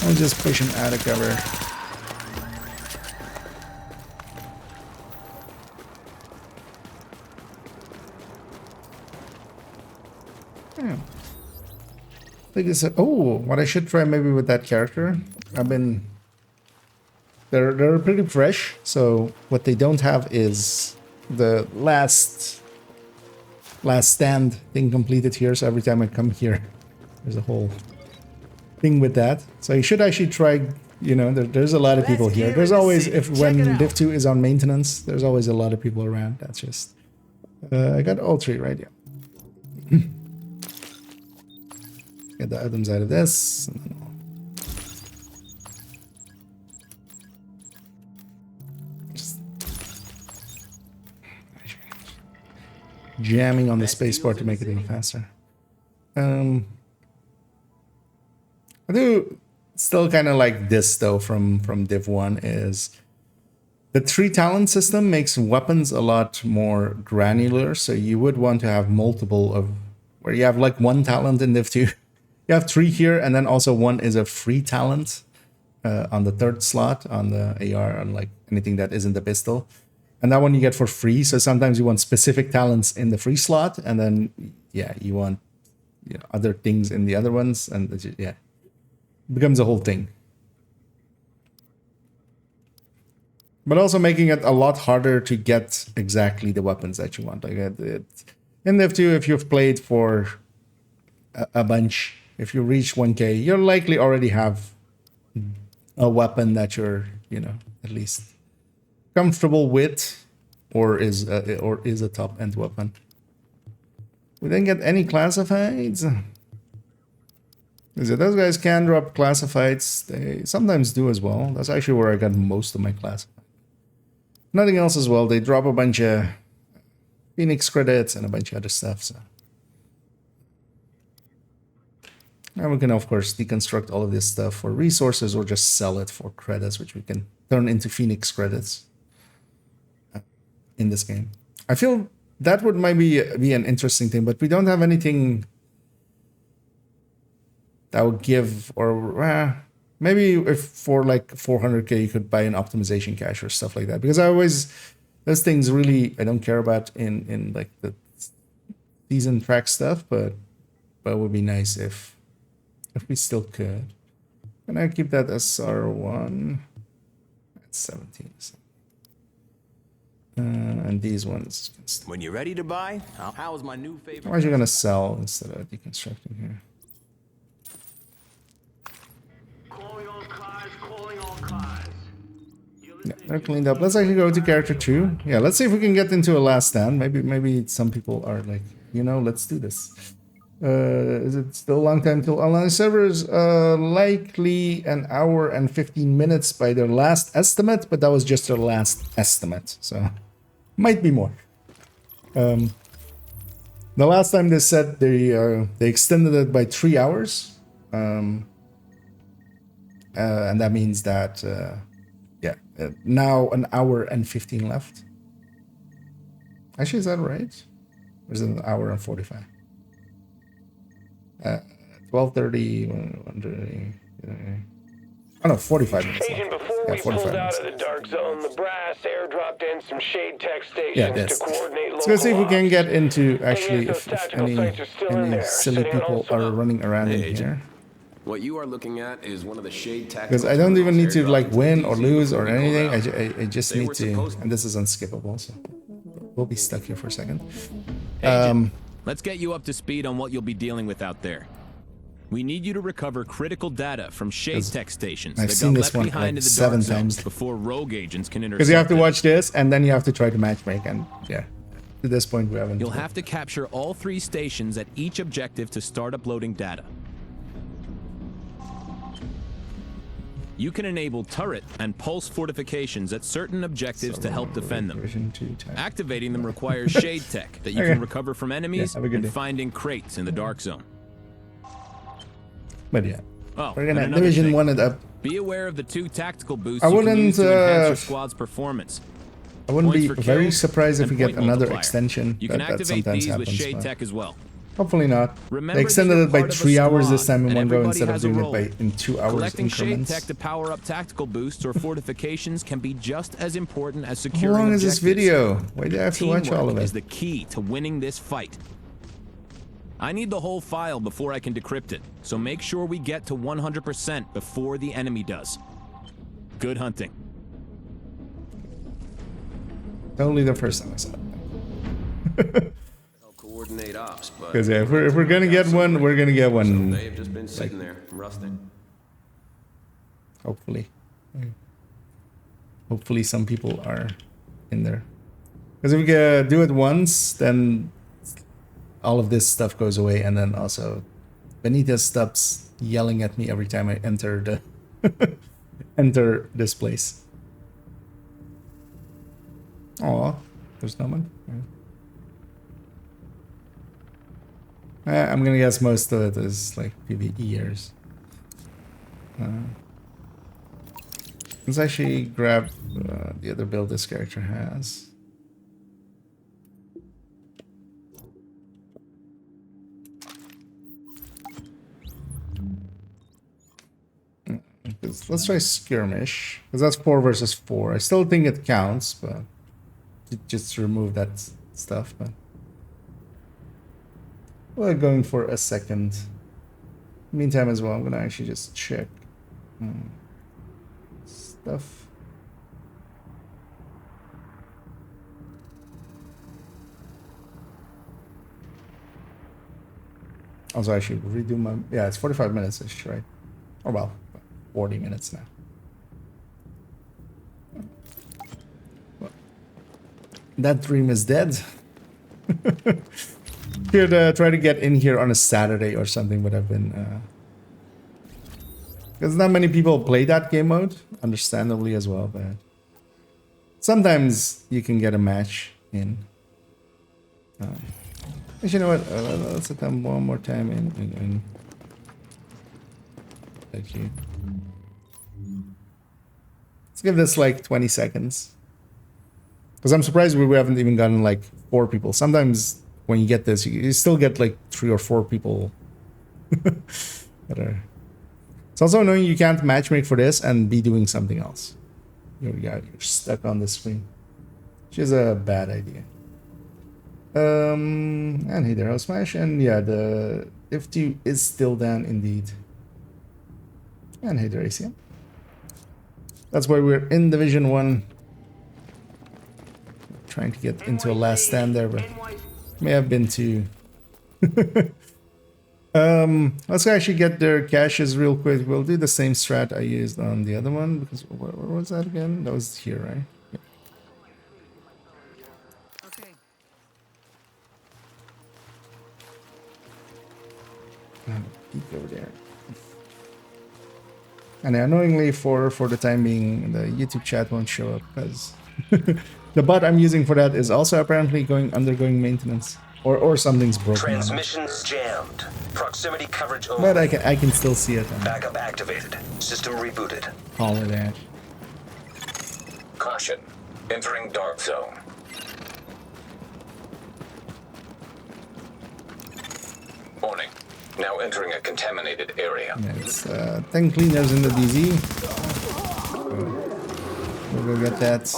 I'll just push him out of cover. Yeah. Like I said, oh, what I should try maybe with that character. They're pretty fresh. So what they don't have is the last stand thing completed here. So every time I come here, there's a whole thing with that. So you should actually try. You know, there's a lot of people here. There's always when Div 2 is on maintenance, there's always a lot of people around. That's just I got all three right here. Get the items out of this. Just jamming on the spacebar to make it even faster. I do still kind of like this though from Div 1 is the 3 talent system makes weapons a lot more granular. So you would want to have multiple of where you have like 1 talent in Div 2. You have 3 here, and then also 1 is a free talent on the 3rd slot on the AR, on like anything that isn't the pistol. And that one you get for free. So sometimes you want specific talents in the free slot, and then yeah, you want other things in the other ones, and yeah, it becomes a whole thing. But also making it a lot harder to get exactly the weapons that you want. Like in Div 2, if you've played for a bunch, if you reach 1K, you'll likely already have a weapon that you're, at least comfortable with, or is a top end weapon. We didn't get any classifieds. Is it those guys can drop classifieds? They sometimes do as well. That's actually where I got most of my classifieds. Nothing else as well. They drop a bunch of Phoenix credits and a bunch of other stuff. So. And we can, of course, deconstruct all of this stuff for resources or just sell it for credits, which we can turn into Phoenix credits in this game. I feel that would maybe be an interesting thing, but we don't have anything that would give, or maybe if for like 400k you could buy an optimization cache or stuff like that. Because those things really I don't care about in like the season track stuff, but it would be nice if we still could. Can I keep that SR1 at 17? And these ones. When you're ready to buy, how's my new favorite? Why are you gonna sell instead of deconstructing here? Calling all cars, calling all cars. Yeah, they're cleaned up. Let's actually go to character 2. Yeah, let's see if we can get into a last stand. Maybe some people are like, let's do this. Is it still a long time till online servers? Likely an hour and 15 minutes by their last estimate, but that was just their last estimate, so might be more. The last time they said they extended it by 3 hours, and that means that now an hour and 15 left. Actually, is that right? Or is it an hour and 45? 12:30. Oh no, 45 minutes. Agent, before we pulled out of the dark zone, the brass airdropped in some shade tech stations to coordinate local. Let's go see if we can get into actually Those if tactical any sites are still in there, silly sitting on people old are swamp. running around in Agent. here. What you are looking at is one of the shade tactical. Because I don't even need to like airdrops win or DZ lose or before we go anything. out. I just They need were to, supposed- and this is unskippable. So we'll be stuck here for a second. Agent, let's get you up to speed on what you'll be dealing with out there. We need you to recover critical data from shade tech stations I've that seen got this left one behind like in the 7 dark zone times. before rogue agents can intercept Because you have to it. watch this and then you have to try to matchmake, and yeah, to this point, we haven't. You'll have to capture all 3 stations at each objective to start uploading data. You can enable turret and pulse fortifications at certain objectives to help defend them. Activating them requires shade tech that you can recover from enemies and find in crates in the dark zone. But yeah, Oh, we're gonna and another Division thing. 1 it up. Be aware of the 2 tactical boosts I you can use to wouldn't, enhance your squad's performance. I wouldn't Points be for very kills surprised if and we get point another multiplier. extension. You can that activate sometimes these happens, with shade but tech as well. hopefully not. Remember They extended that you're it by part of a 3 hours this squad, time in and one go everybody instead of has a doing it role. by in 2 hours Collecting shade increments. tech to power up tactical boosts or fortifications can be just as important as How securing long is this objectives. video? Why do I have to watch all of Teamwork is it? the key to winning this fight. I need the whole file before I can decrypt it, so make sure we get to 100% before the enemy does. Good hunting. Only the first time I saw it. Help coordinate ops, but Because yeah, if we're gonna get one, we're gonna get one. they've just been sitting there, rusting. Hopefully. Hopefully some people are in there. Because if we do it once, then all of this stuff goes away, and then also Benitez stops yelling at me every time I enter the enter this place. Aw, there's no one. I'm gonna guess most of it is like PvEers. Let's actually grab the other build this character has. Let's try skirmish, because that's 4 versus 4. I still think it counts, but just remove that stuff. But we're going for a second. Meantime, as well, I'm gonna actually just check stuff. Also, I should redo my. Yeah, it's 45 minutes ish, right? Or well, 40 minutes now. That dream is dead. Should try to get in here on a Saturday or something, but I've been because not many people play that game mode, understandably as well. But sometimes you can get a match in. Actually, you know what? Let's attempt one more time in. Thank you. Let's give this like 20 seconds. Because I'm surprised we haven't even gotten like 4 people. Sometimes when you get this, you still get like 3 or 4 people. that are... It's also annoying you can't matchmake for this and be doing something else. You're stuck on the screen. Which is a bad idea. And hey there, I'll smash. And yeah, the If2 is still down indeed. And hey there, ACM. That's why we're in Division 1. Trying to get into a last stand there, but may have been too. Let's actually get their caches real quick. We'll do the same strat I used on the other one, because where was that again? That was here, right? Yeah. Peek over there. And annoyingly, for the time being, the YouTube chat won't show up because the bot I'm using for that is also apparently undergoing maintenance, or something's broken. Transmissions jammed. Proximity coverage over. But I can still see it. Backup activated. System rebooted. Call it that. Caution. Entering dark zone. Warning. Now entering a contaminated area. Yeah, it's 10 cleaners in the DZ. We'll go get that.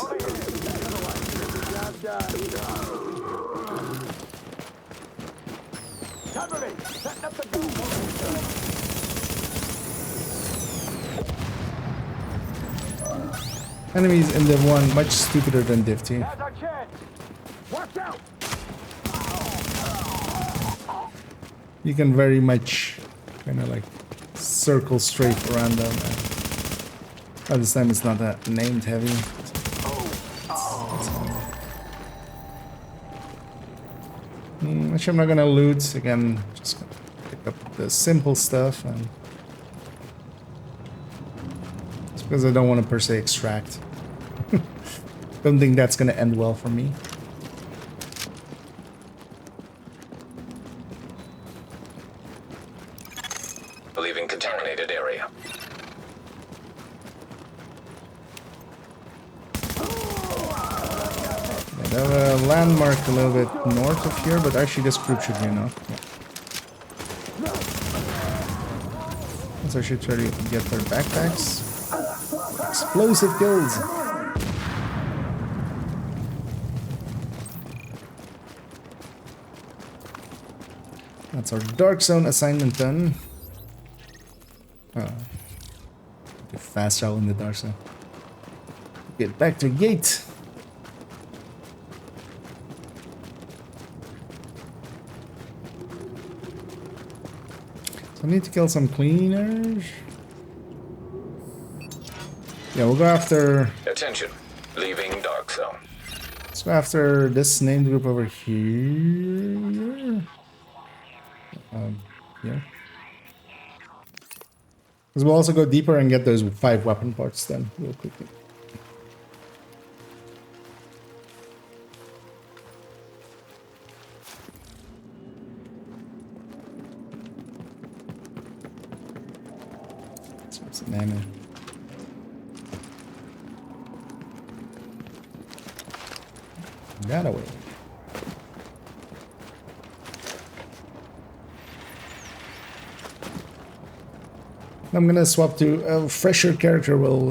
Enemies in Div 1 much stupider than Div 2. You can very much kind of like circle straight around them. By this time it's not that named heavy. Actually, I'm not gonna loot again. Just gonna pick up the simple stuff, and it's because I don't want to per se extract. Don't think that's gonna end well for me. Leaving contaminated area. I have a landmark a little bit north of here, but actually this group should be enough. Yeah. So I should try to get their backpacks. Explosive kills! That's our Dark Zone assignment done. Fast travel in the Dark Zone. Get back to gate. I need to kill some cleaners. Yeah, we'll go after... Attention. Leaving Dark Zone. Let's go after this named group over here. Yeah. Because we'll also go deeper and get those 5 weapon parts done real quickly. Some ammo. That away. I'm gonna swap to a fresher character. Will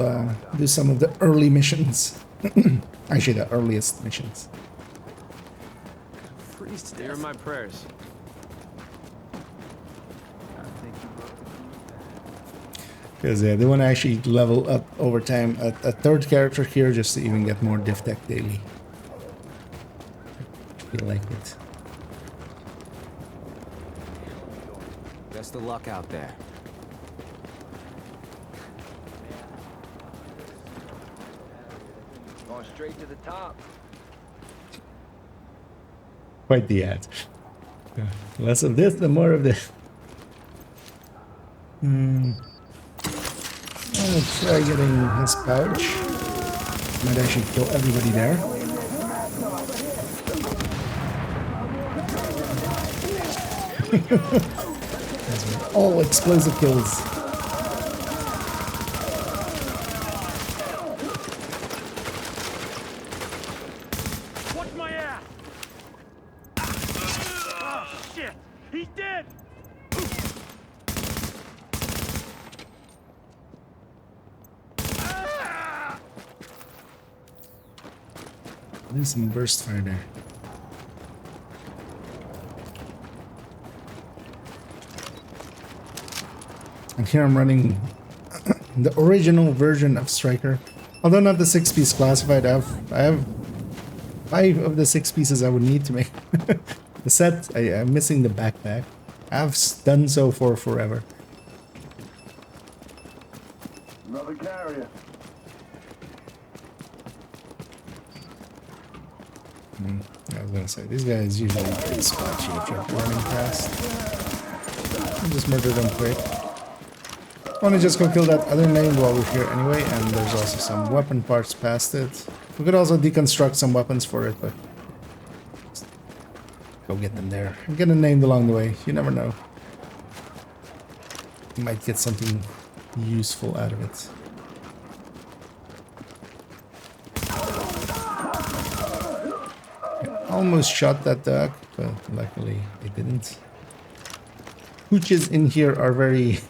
do some of the early missions. Actually, the earliest missions. Hear my prayers. Because they want to actually level up over time a third character here just to even get more diff tech daily. I feel like it. Best of luck out there. Going straight to the top. Quite the ad. Less of this, the more of this. I'll try getting his pouch. Might actually kill everybody there. All explosive kills. Watch my ass! Oh shit! He's dead! There's some burst fire there. And here I'm running the original version of Striker. Although not the 6-piece classified, I have 5 of the 6 pieces I would need to make the set. I'm missing the backpack. I've done so for forever. Another carrier. I was gonna say, these guys usually pretty spotty if you're running past. I'll just murder them quick. I wanna just go kill that other name while we're here anyway, and there's also some weapon parts past it. We could also deconstruct some weapons for it, but go get them there. And get a name along the way, you never know. You might get something useful out of it. Almost shot that duck, but luckily I didn't. Hooches in here are very...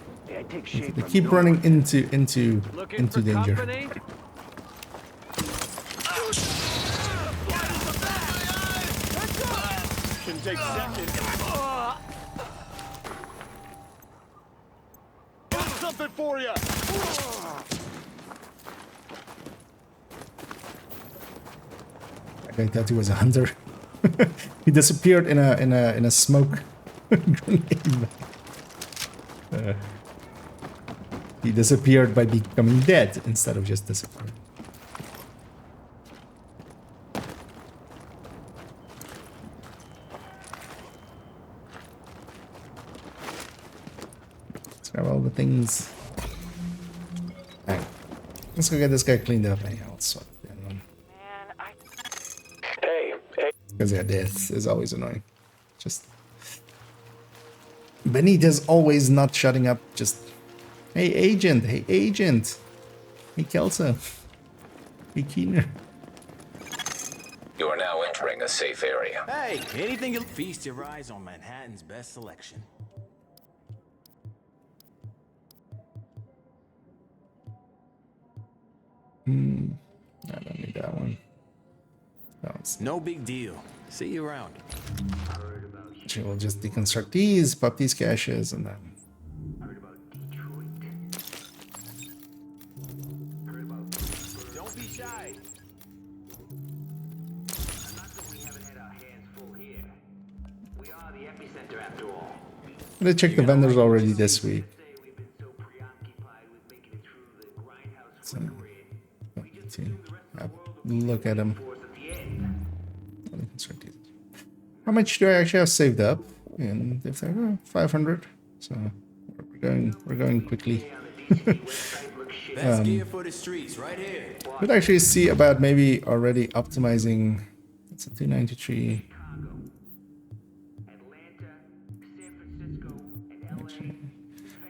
They keep running into danger. Can take seconds. Got something for you. I thought he was a hunter. He disappeared in a smoke grenade. He disappeared by becoming dead instead of just disappearing. Grab all the things. Alright. Let's go get this guy cleaned up. Anyhow, let's swap the other one. Hey. Because yeah, this is always annoying. Just Benita's always not shutting up. Just, hey agent, hey Kelsa, hey Keener. You are now entering a safe area. Hey, anything you'll feast your eyes on Manhattan's best selection. I don't need that one. No big deal. See you around. We'll just deconstruct these, pop these caches, and then. Don't be shy. I'm gonna check the vendors already this week. So, look at them. How much do I actually have saved up? And if they're 500, so we're going quickly. Best gear for the streets, right here. Could actually see about maybe already optimizing. That's a 293.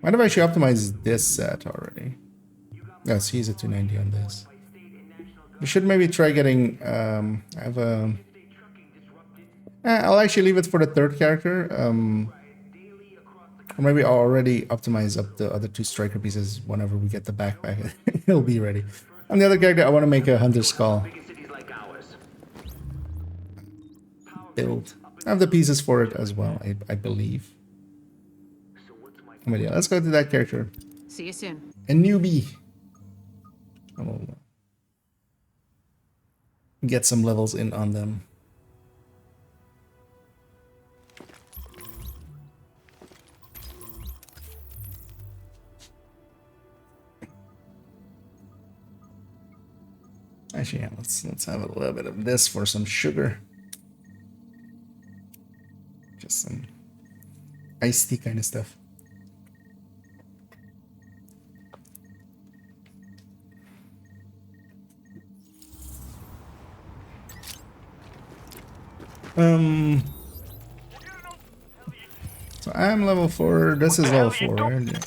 Might have actually optimized this set already. Yes, he's a 290 on this. We should maybe try getting. I have a. I'll actually leave it for the third character. Or maybe I'll already optimize up the other two striker pieces whenever we get the backpack. It'll be ready. On the other character, I want to make a Hunter's Skull build. I have the pieces for it as well, I believe. But yeah, let's go to that character. See you soon. A newbie. I'll get some levels in on them. Actually, yeah, let's have a little bit of this for some sugar. Just some iced tea kind of stuff. So I'm level 4. This is level 4, right? Yeah.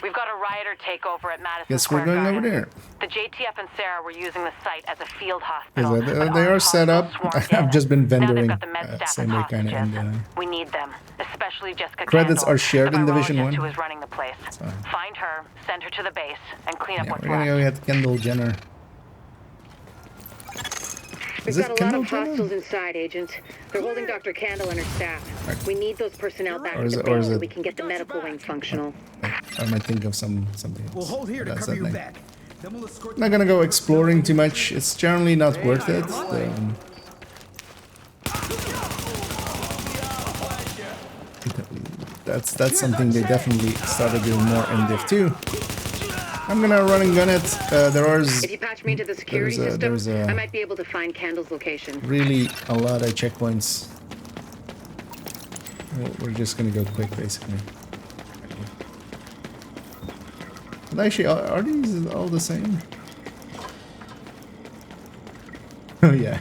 We've got a rioter takeover at Madison Guess Square we're going Garden. over there. The JTF and Sarah were using the site as a field hospital. They are set up. I've just been vendoring same way kind of. We need them, especially Jessica. Credits Candle, are shared the in Division virologist 1. who is running the place. So, Find her, send her to the base, and clean up yeah, what's we're gonna left. go get Kendall Jenner. We've got a lot of hostiles inside, Agent. They're holding Dr. Candle and her staff. Right. We need those personnel back Or at is the it- base or is so it- we can get the medical wing functional. I might think of something else. We'll hold here to That's cover that your thing. back. Then we'll escort I'm not gonna go exploring too much. It's generally not worth it. That's something they definitely started doing more in Div 2. I'm gonna run and gun it. If you patch me into the security system, I might be able to find Candle's location. Really a lot of checkpoints. We're just gonna go quick, basically. But actually, are these all the same? Oh yeah.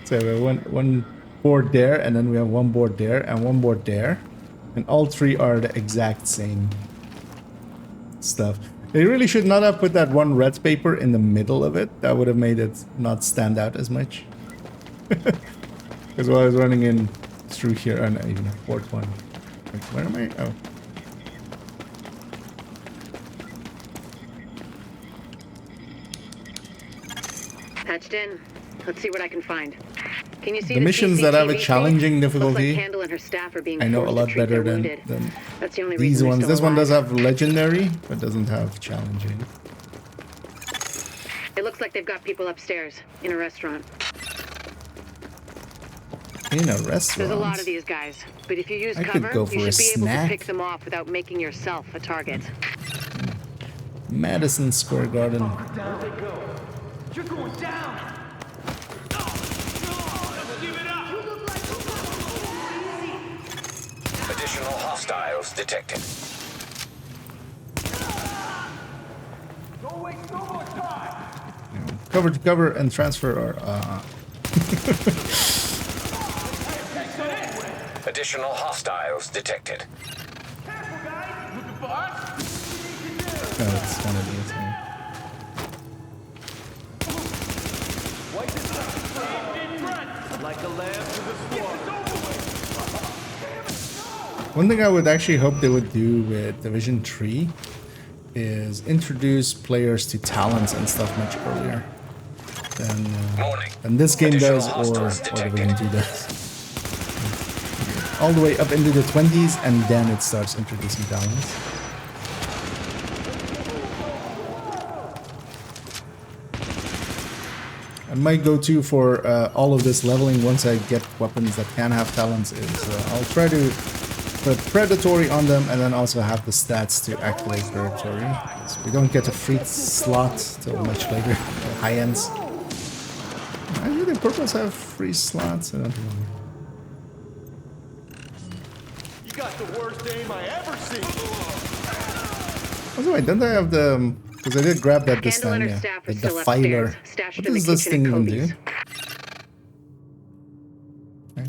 So we have one board there, and then we have one board there, and one board there, and all three are the exact same stuff. They really should not have put that one red paper in the middle of it. That would have made it not stand out as much. Because while I was running in through here, and even a fourth one. Wait, where am I? Oh. Patched in. Let's see what I can find. Can you see The missions that have a CCTV challenging feed? Looks difficulty, like Candle and her staff are being I know a forced to lot treat better their than wounded. That's the only these reason they're ones. still This one does alive. have legendary, but doesn't have challenging. It looks like they've got people upstairs in a restaurant. In a restaurant? There's a lot of these guys, but if you use I could cover, go for you a should be able to snack. pick them off without making yourself a target. Madison Square Garden. Down they go. You're going down. Additional hostiles detected. cover to cover and transfer are... Additional hostiles detected. Oh, it's one of these. Like a lamb to the slaughter. One thing I would actually hope they would do with Division 3 is introduce players to talents and stuff much earlier than this game does or Division 2 does. All the way up into the 20s and then it starts introducing talents. And my go-to for all of this leveling once I get weapons that can have talents is I'll try to put predatory on them and then also have the stats to activate predatory. So we don't get a free slot till much later. High ends. Actually, the purples have free slots. I don't know. You got the worst aim I ever seen. Also, wait, don't I have the... Because I did grab that this time, yeah. The defiler. What does this thing even do? Okay.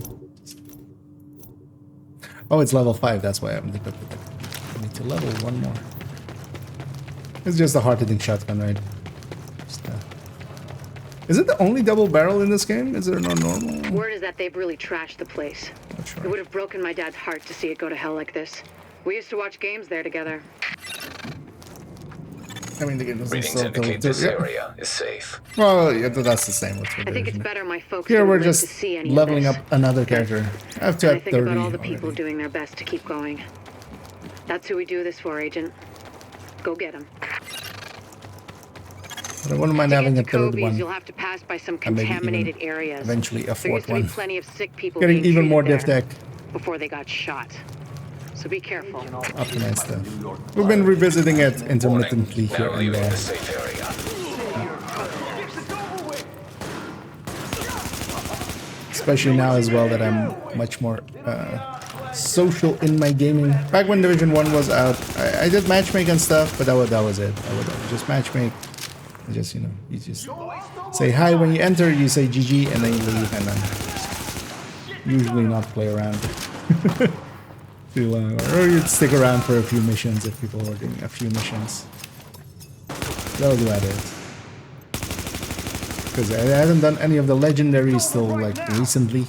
Oh, it's level 5, that's why I haven't equipped it. I need to level one more. It's just a hard-hitting shotgun, right? Is it the only double barrel in this game? Is there no normal? Word is that they've really trashed the place. Sure. It would have broken my dad's heart to see it go to hell like this. We used to watch games there together. I mean, the game doesn't Readings indicate this area is safe. Well, yeah, that's the same with I think it's better my folks here didn't we're live just to see any leveling of up this. another character. I have to And I have think 30 about all the already. people doing their best to keep going. That's who we do this for, Agent. Go get them. But I wouldn't mind having a third one. You'll have to pass by some And maybe contaminated even areas. eventually a There fourth used to be one. plenty of sick people Getting being even more treated div there tech. before they got shot. So be careful. Optimized stuff. We've been revisiting it intermittently here and there. Especially now as well that I'm much more social in my gaming. Back when Division 1 was out, I did matchmake and stuff, but that was it. I would just matchmake. Just, you know, you just say hi when you enter, you say GG, and then you leave, and then usually not play around too long. Or you'd stick around for a few missions if people were doing a few missions. That was about it. Because I haven't done any of the legendaries till like recently.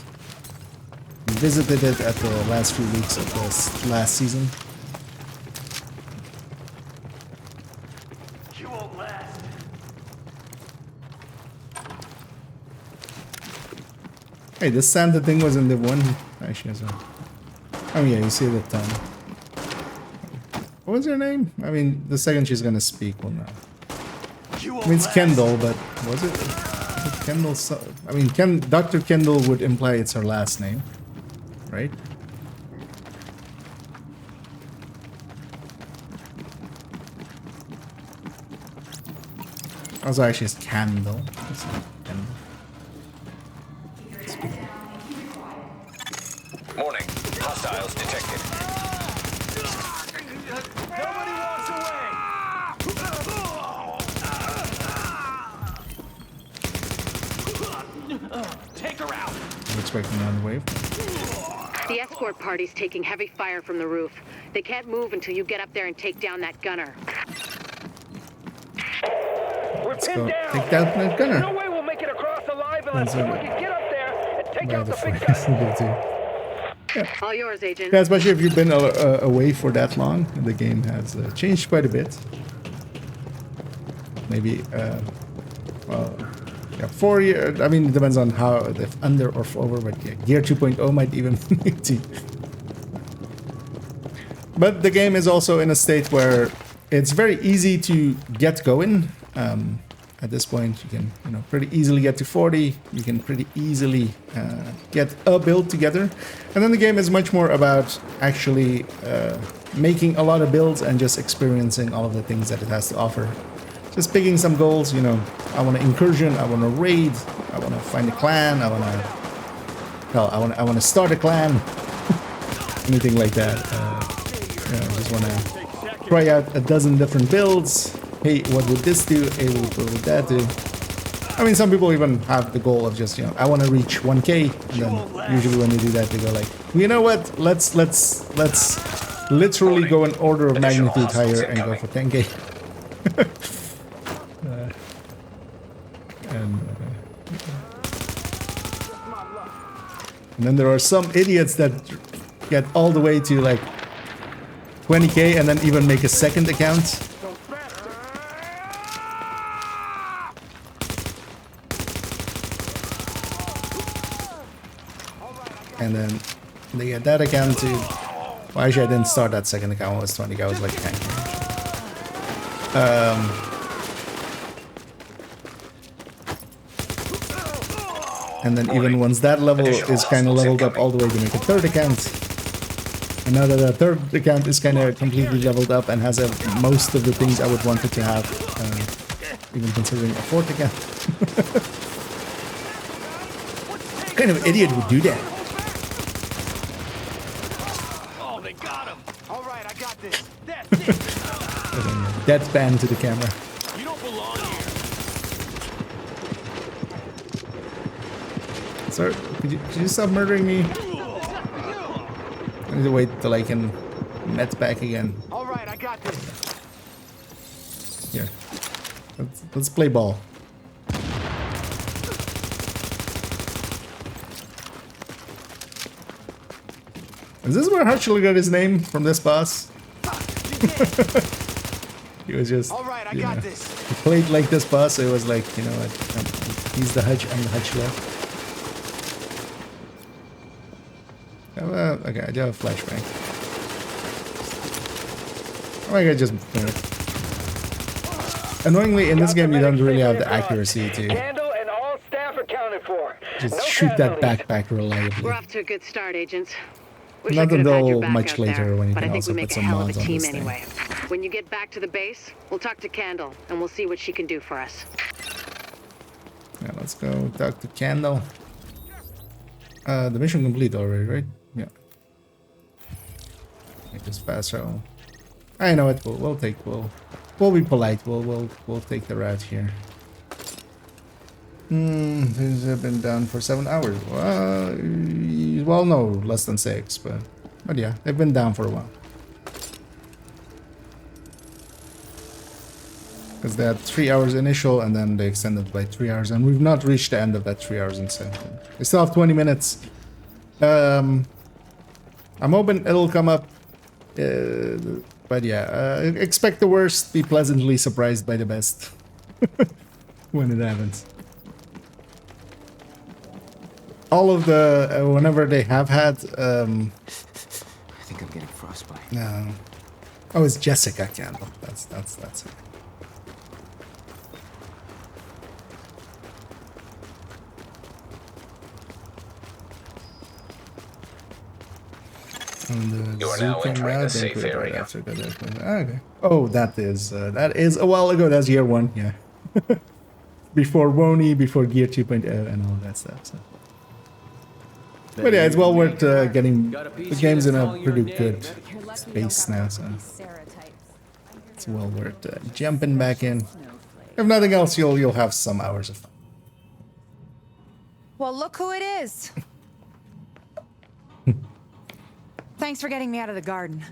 Visited it at the last few weeks of this last season. You won't last. Hey, this Santa thing was in the one. Actually, as well. Oh yeah, you see it at 10. What was her name? I mean, the second she's gonna speak, well, no. I mean, it's Kendall, but was it Kendall? I mean, Dr. Kendall would imply it's her last name, right? Also, actually, it's Candle. It's not Kendall. Warning. Hostiles detected. Nobody walks away. Take her out. I'm expecting another wave. The escort party's taking heavy fire from the roof. They can't move until you get up there and take down that gunner. Let's go take down that gunner. No way we'll make it across alive unless That's someone can get up there and take out the big guy. All yours, Agent. Yeah, especially if you've been away for that long. The game has changed quite a bit. Maybe, well, yeah, 4 years. I mean, it depends on how, if under or over, but yeah, Gear 2.0 might even make it. But the game is also in a state where it's very easy to get going. At this point, you can, you know, pretty easily get to 40. You can pretty easily get a build together, and then the game is much more about actually making a lot of builds and just experiencing all of the things that it has to offer. Just picking some goals, you know. I want to incursion. I want to raid. I want to find a clan. I want to, hell, I want to start a clan. Anything like that. You know, I just want to try out a dozen different builds. Hey, what would this do? Hey, what would that do? I mean, some people even have the goal of just, you know, I want to reach 1K, and then usually when they do that, they go like, you know what? Let's literally go an order of magnitude higher and go for 10K. And then there are some idiots that get all the way to like 20K and then even make a second account. And then they get that account to... Well, actually, I didn't start that second account when I was 20K. I was like 10K. And then even once that level is kind of leveled up all the way to make a third account. And now that the third account is kind of completely leveled up and has most of the things I would want it to have, even considering a fourth account. What kind of idiot would do that? Oh, they got him. All right, I got this. Deadpan to the camera. You don't belong here. Sir, could you stop murdering me? I need to wait till I can met back again. All right, I got this. Here, let's play ball. Is this where Herschel got his name from this boss? He was just, all right, I got this. He played like this boss, so it was like, you know what, he's the Hutch, I'm the Hutchler. Okay, I do have a flashbang. Oh my god, just... Annoyingly, in this game, you don't really have the accuracy to Candle and all staff accounted for. just shoot that backpack reliably. We're off to a good start, agents. Wish I Not could have had your until back much out later there, when you but can I think also we put make a some hell of a mods on team this thing. anyway. When you get back to the base, we'll talk to Candle, and we'll see what she can do for us. Yeah, let's go talk to Candle. The mission complete already, right? Yeah. Make this faster. I know it. We'll be polite. We'll take the route here. Things have been down for 7 hours. Well, no, less than 6, but yeah, they've been down for a while. Because they had 3 hours initial, and then they extended by 3 hours, and we've not reached the end of that 3 hours and 7. They still have 20 minutes. I'm hoping it'll come up, but yeah, expect the worst, be pleasantly surprised by the best when it happens. All of the whenever they have had I think I'm getting frostbite. no. Oh, it's Jessica Candle. That's it. You are now entering a safe area. Okay. Oh, that is a while ago. That's year 1. Yeah. Before Wony, before Gear 2.0, and all that stuff. So. But yeah, it's well worth getting the game's in a pretty good space now, so it's well worth jumping back in. If nothing else, you'll have some hours of fun. Well, look who it is. Thanks for getting me out of the garden.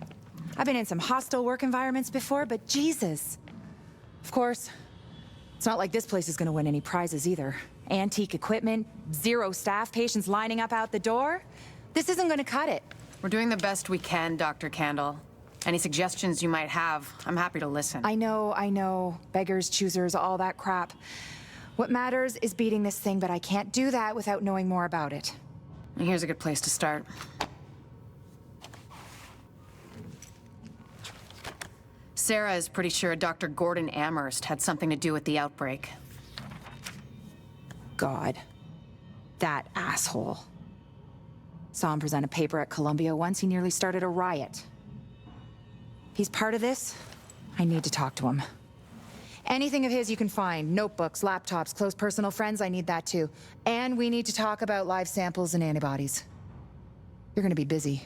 I've been in some hostile work environments before, but Jesus. Of course, it's not like this place is gonna win any prizes either. Antique equipment, 0 staff, patients lining up out the door. This isn't gonna cut it. We're doing the best we can, Dr. Candle. Any suggestions you might have, I'm happy to listen. I know. Beggars, choosers, all that crap. What matters is beating this thing, but I can't do that without knowing more about it. Here's a good place to start. Sarah is pretty sure Dr. Gordon Amherst had something to do with the outbreak. God. That asshole. Saw him present a paper at Columbia once. He nearly started a riot. He's part of this. I need to talk to him. Anything of his you can find. Notebooks, laptops, close personal friends, I need that too. And we need to talk about live samples and antibodies. You're gonna be busy.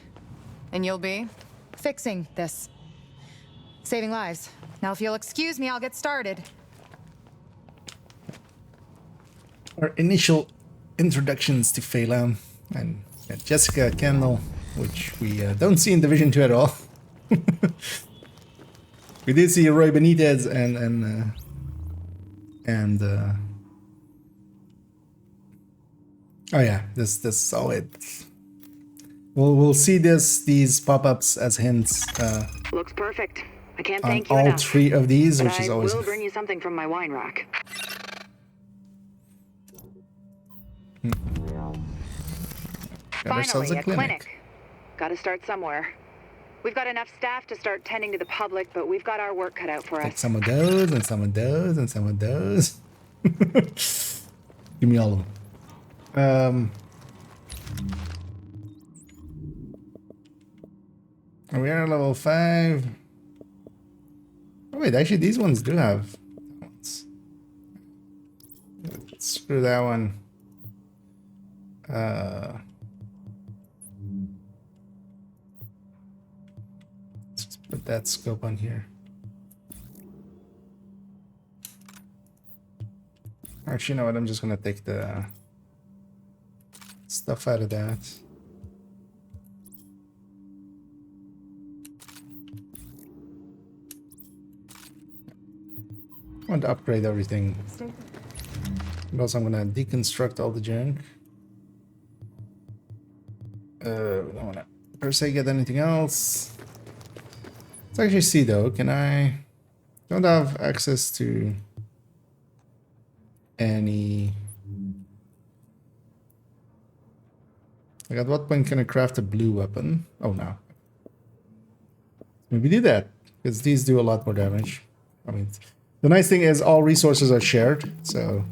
And you'll be? Fixing this. Saving lives. Now if you'll excuse me, I'll get started. our initial introductions to Phelan and Jessica Kendall, which we don't see in Division 2 at all. We did see Roy Benitez and oh yeah, this all it. We'll see these pop-ups as hints. Looks perfect. I can't on thank you all enough. 3 of these, But which is always. I will bring you something from my wine rack. Finally, a clinic. Gotta start somewhere. We've got enough staff to start tending to the public, but we've got our work cut out for Take us. some of those and some of those and some of those. Give me all of them. We are level 5. Oh wait, actually these ones do have ones. Screw that one. Let's put that scope on here. Actually, you know what? I'm just gonna take the stuff out of that. I want to upgrade everything. And also, I'm gonna deconstruct all the junk. We don't wanna per se get anything else. Let's actually see though. Can I? Don't have access to any. Like at what point can I craft a blue weapon? Oh no. Maybe do that because these do a lot more damage. I mean, the nice thing is all resources are shared, so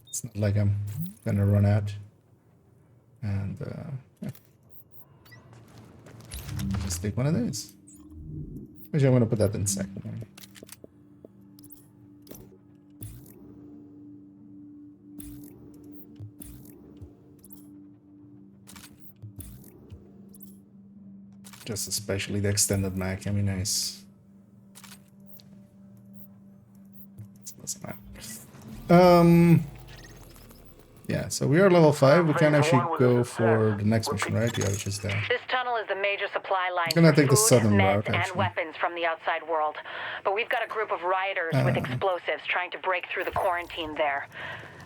it's not like I'm gonna run out. And yeah. Just take one of these. Actually, I'm gonna put that in second. Just especially the extended mag can be nice. Yeah, so we are level 5. We can actually go for the next mission, right? Yeah, which is there. This tunnel is the major supply line I'm gonna for take the food, southern meds, route, and actually. weapons from the outside world. But we've got a group of rioters with explosives trying to break through the quarantine there.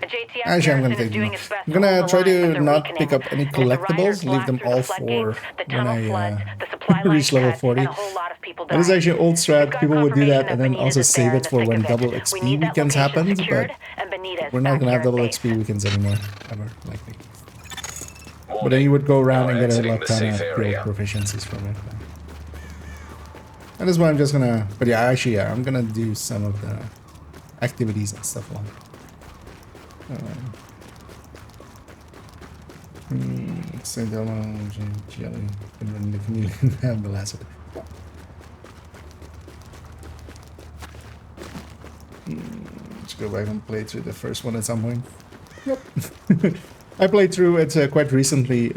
A JTF Actually, I'm gonna garrison is take doing them. its best I'm gonna hold try the line, to but they're not weakening. pick up any And if the rioters collectibles. Leave blast them through all the for floodgates, the when tunnel I floods, the supply line reach level cuts, 40. and a whole lot of people That is die. actually an old We've strat. got People would do that confirmation and then Benitez also is save there it in the for thick when of it. double We XP need that weekends location happens, secured, but and Benitez we're not back gonna here have at double base. XP weekends anymore, ever, likely. But then you would go around and get a exiting lot the ton safe of area. build proficiencies from it. That is why I'm just gonna. But yeah, actually, yeah, I'm gonna do some of the activities and stuff along. Say jelly in the community have the last of it. Let's go back and play through the first one at some point. Yep. I played through it quite recently.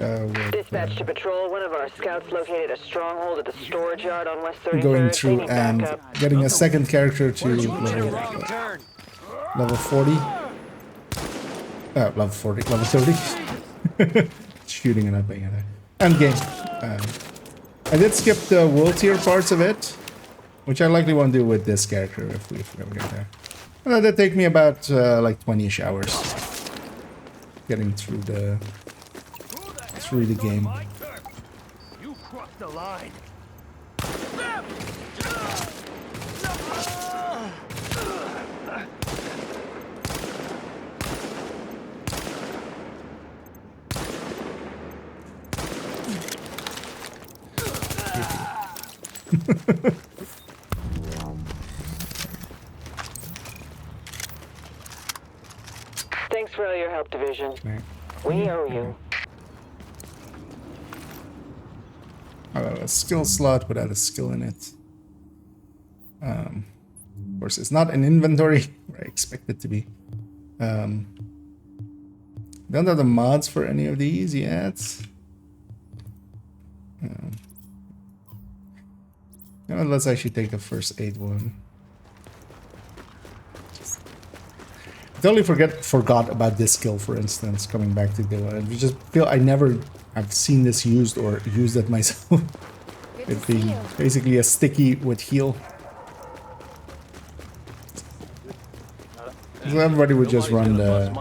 Dispatch to patrol. One of our scouts located a stronghold at the storage yard on West 33rd. Going They through need and backup. getting a second character to level 40. Level 40, level 30. Shooting and not being there. End game. I did skip the world tier parts of it, which I likely won't do with this character if we ever get there. That'd take me about like 20-ish hours getting through the game. You crossed the line. Thanks for all your help, Division. We owe you. A skill slot without a skill in it. Of course, it's not an inventory where I expect it to be. Don't have the mods for any of these yet. Let's actually take the first aid one. I totally forgot about this skill, for instance, coming back to the one. I just feel I've seen this used or used it myself. It being basically a sticky with heal. So everybody would just run the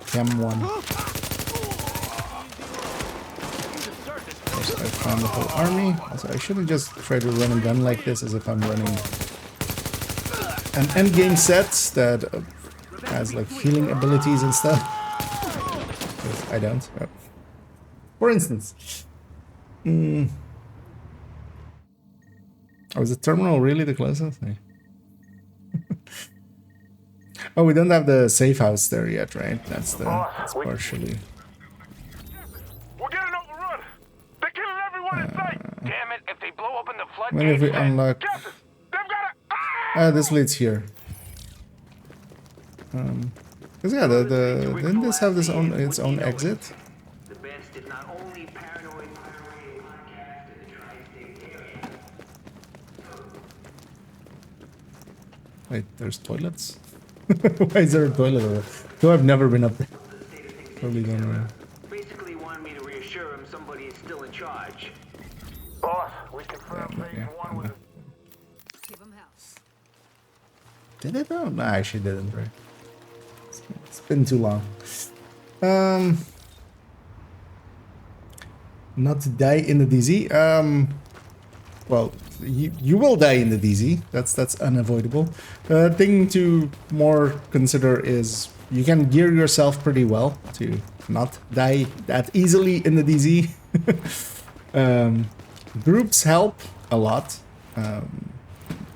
chem one. I found the whole army. Also, I shouldn't just try to run and gun like this as if I'm running an endgame set that has like healing abilities and stuff. I don't. For instance. Oh, is the terminal really the closest? Oh, we don't have the safe house there yet, right? That's partially. We're getting overrun. They're killing everyone in sight. Damn it! If they blow open the floodgates, when if we unlock? This leads here. Cause yeah, didn't this have its own exit? The best, if not only paranoid pirate podcast in the tri-state area. Wait, there's toilets? Why is there a toilet over there? No, I've never been up there. Probably don't know. Basically wanted me to reassure him somebody is still in charge. Boss, we confirmed phase 1 was... Give him house. Did it though? No, I actually didn't, right? It's been too long. Not to die in the DZ. Well, you will die in the DZ. That's unavoidable. The thing to more consider is you can gear yourself pretty well to not die that easily in the DZ. Groups help a lot.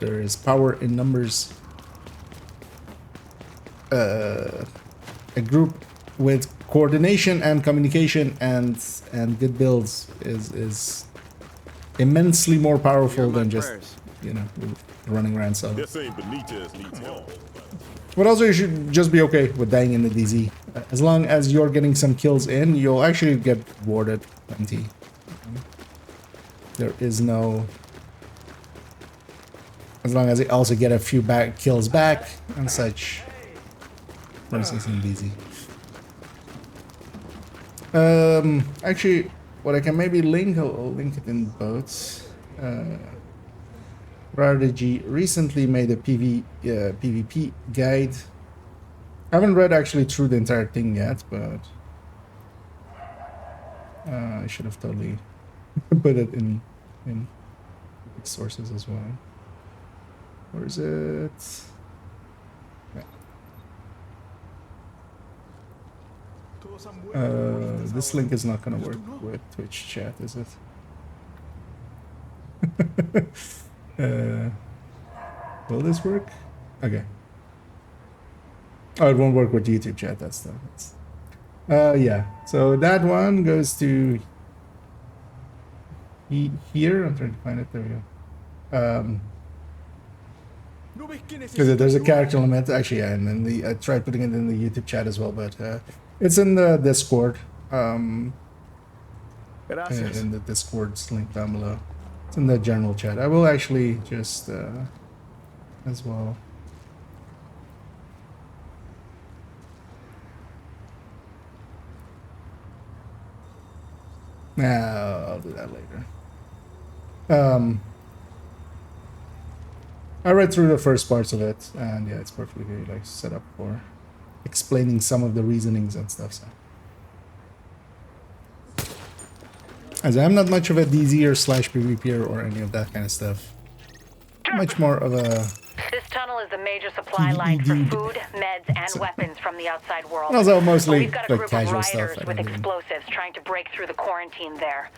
There is power in numbers. A group with coordination and communication and good builds is immensely more powerful than just, you know, running around solo. But also you should just be okay with dying in the DZ. As long as you're getting some kills in, you'll actually get rewarded plenty. There is no... As long as you also get a few kills back and such. For instance in DZ. Actually, what I can maybe link, I'll link it in both. Prodigy recently made a PvP guide. I haven't read actually through the entire thing yet, but I should have totally put it in sources as well. Where is it? This link is not gonna work with Twitch chat, is it? Will this work? Okay. Oh, it won't work with YouTube chat. That's yeah. So that one goes to here. I'm trying to find it. There we go. Because there's a character limit actually, yeah, and then I tried putting it in the YouTube chat as well, but it's in the Discord. In the Discord's link down below. It's in the general chat. I will actually just as well. I'll do that later. I read through the first parts of it, and yeah, it's perfectly like set up for explaining some of the reasonings and stuff. So, as I'm not much of a DZer / PvPer or any of that kind of stuff, much more of a. This tunnel is a major supply line for food, meds, and weapons from the outside world. Also, mostly we've got a like group casual of stuff. rioters with explosives trying to break through the quarantine there.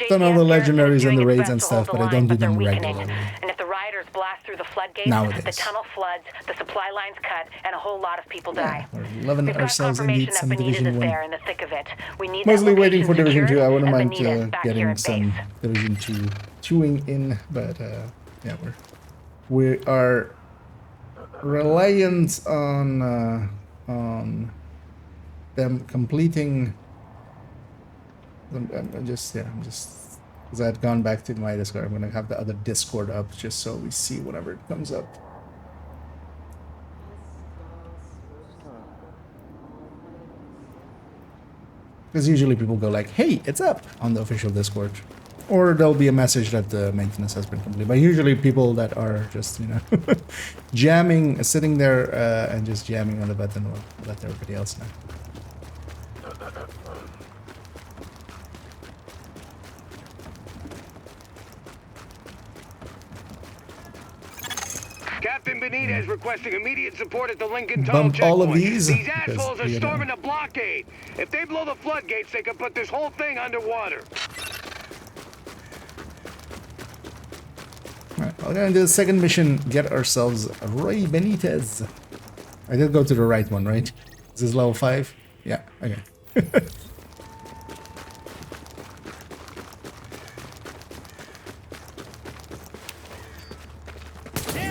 Don't know the legendaries and the raids and stuff, but I don't do them regularly. And if the rioters blast through the floodgates, nowadays, the tunnel floods, the supply lines cut, and a whole lot of people die. We're loving ourselves indeed some Division 1. There in the thick of it. We need mostly waiting for Division 2. I wouldn't mind getting some Division 2 chewing in, but yeah, we are reliant on them completing. I'm just Because I had gone back to my Discord. I'm gonna have the other Discord up just so we see whenever it comes up. Because usually people go like, "Hey, it's up" on the official Discord, or there'll be a message that the maintenance has been completed. But usually people that are just, you know, jamming, sitting there and just jamming on the button will let everybody else know. Captain Benitez requesting immediate support at the Lincoln Tunnel Bump all of these. These assholes are storming the blockade. If they blow the floodgates, they can put this whole thing underwater. Alright, we're gonna do the second mission, get ourselves Roy Benitez. I did go to the right one, right? This is level 5? Yeah, okay.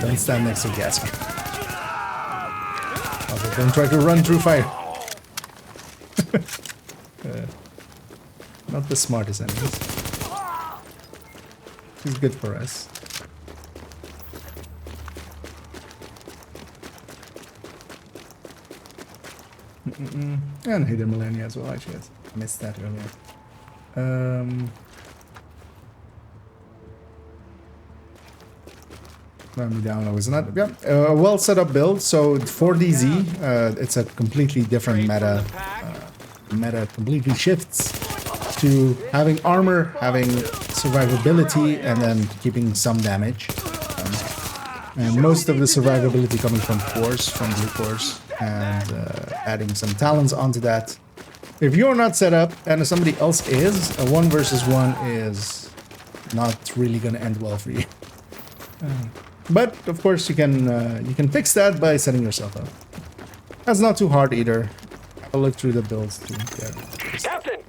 Don't stand next to gas. Also, don't try to run through fire. Not the smartest enemies. Which is good for us. And Hidden Millennia as well, actually. I missed that earlier. Let me download, isn't that? Yeah, a well set up build. So for DZ, it's a completely different meta. Meta completely shifts to having armor, having survivability, and then keeping some damage. And most of the survivability coming from cores, from blue cores, and adding some talents onto that. If you're not set up and somebody else is, a 1 versus 1 is not really going to end well for you. But of course you can fix that by setting yourself up. That's not too hard either. I'll look through the builds too. Yeah. Captain,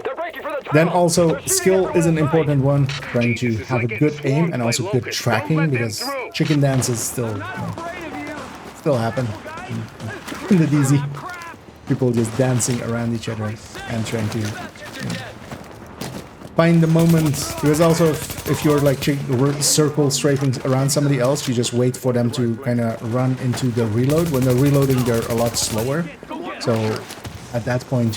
they're breaking for the tunnel. Then also skill is an important one. Trying to have a good aim and also good tracking, because chicken dances still happen in the DZ. People just dancing around each other and trying to find the moment. Because also if you're like circle strafing around somebody else, you just wait for them to kind of run into the reload. When they're reloading, they're a lot slower. So at that point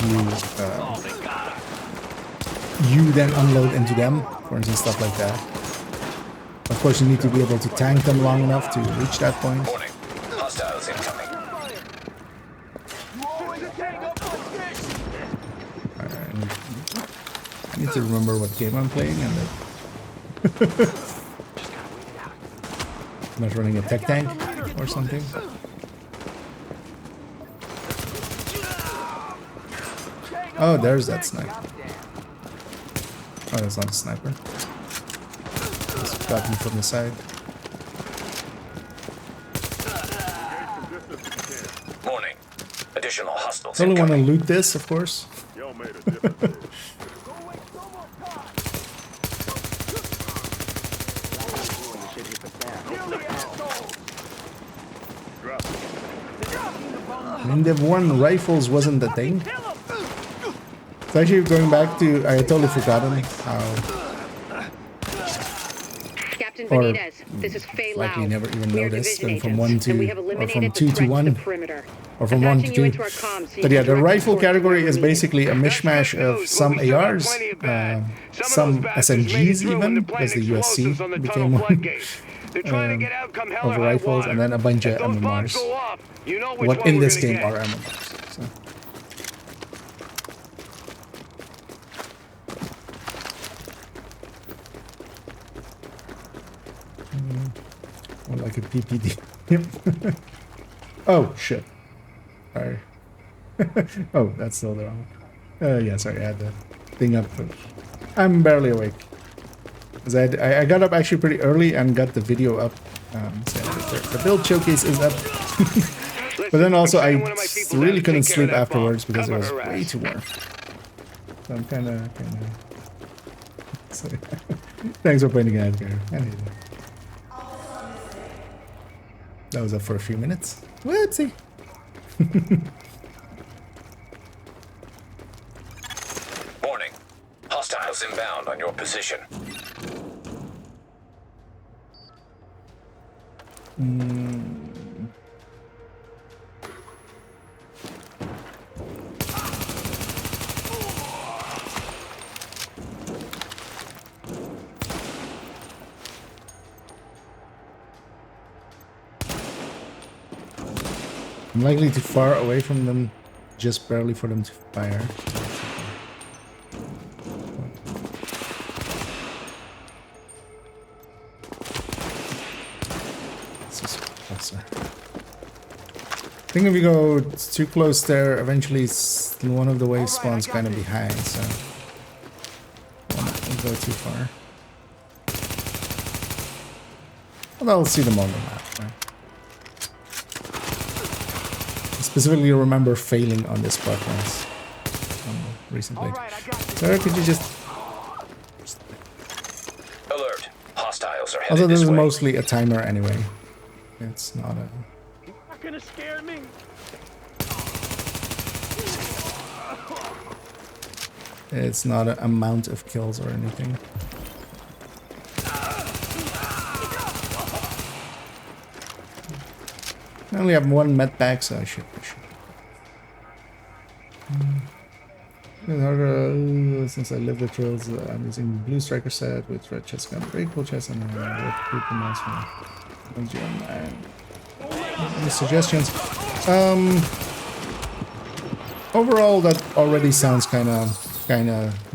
you then unload into them, for instance, stuff like that. Of course, you need to be able to tank them long enough to reach that point. Hostiles incoming. I need to remember what game I'm playing and I'm not running a tech tank or something. Oh, there's that sniper. Oh, that's not a sniper. Just got me from the side. Warning. Additional hostiles I only want to incoming. loot this, of course. I mean, the one rifles wasn't the thing. It's actually going back to, I totally forgotten how. Captain Benitez, this is Faye Lau. Likely never even We are noticed. division Going from agents, 1 and we to, have or eliminated from the 2 to threat to 1, the perimeter. or from I'm 1 to patching 2. you into our comms so you But yeah, can the direct rifle reports category wherever is we need. basically a mishmash of some ARs, some SMGs even, because the UFC became one of rifles, and then a bunch of MMRs. What in this game are MMRs? So. Or like a PPD. Yep. Oh shit. Sorry. Oh, that's still the wrong one. Yeah, sorry, I had the thing up. I'm barely awake. Because I got up actually pretty early and got the video up. So the build showcase is up. But then also I really couldn't sleep afterwards because it was way too warm. So I'm kind of sorry. Thanks for pointing out here. That was up for a few minutes. Whoopsie. Warning. Hostiles inbound on your position. I'm likely too far away from them, just barely for them to fire. This is closer. I think if you go too close there, eventually one of the wave spawns kind of behind, so don't go too far. Well, I'll see them on the map, right? Specifically remember failing on this part once recently. Sarah, could you just... Alert. Hostiles are headed Also, this this is way. mostly a timer anyway. It's not a... You're not gonna scare me. It's not an amount of kills or anything. I only have one med pack, so I should push. Since I live the trails, I'm using blue striker set with red chest gun, very cool chest, and red group mouse one. Any suggestions? Overall, that already sounds kind of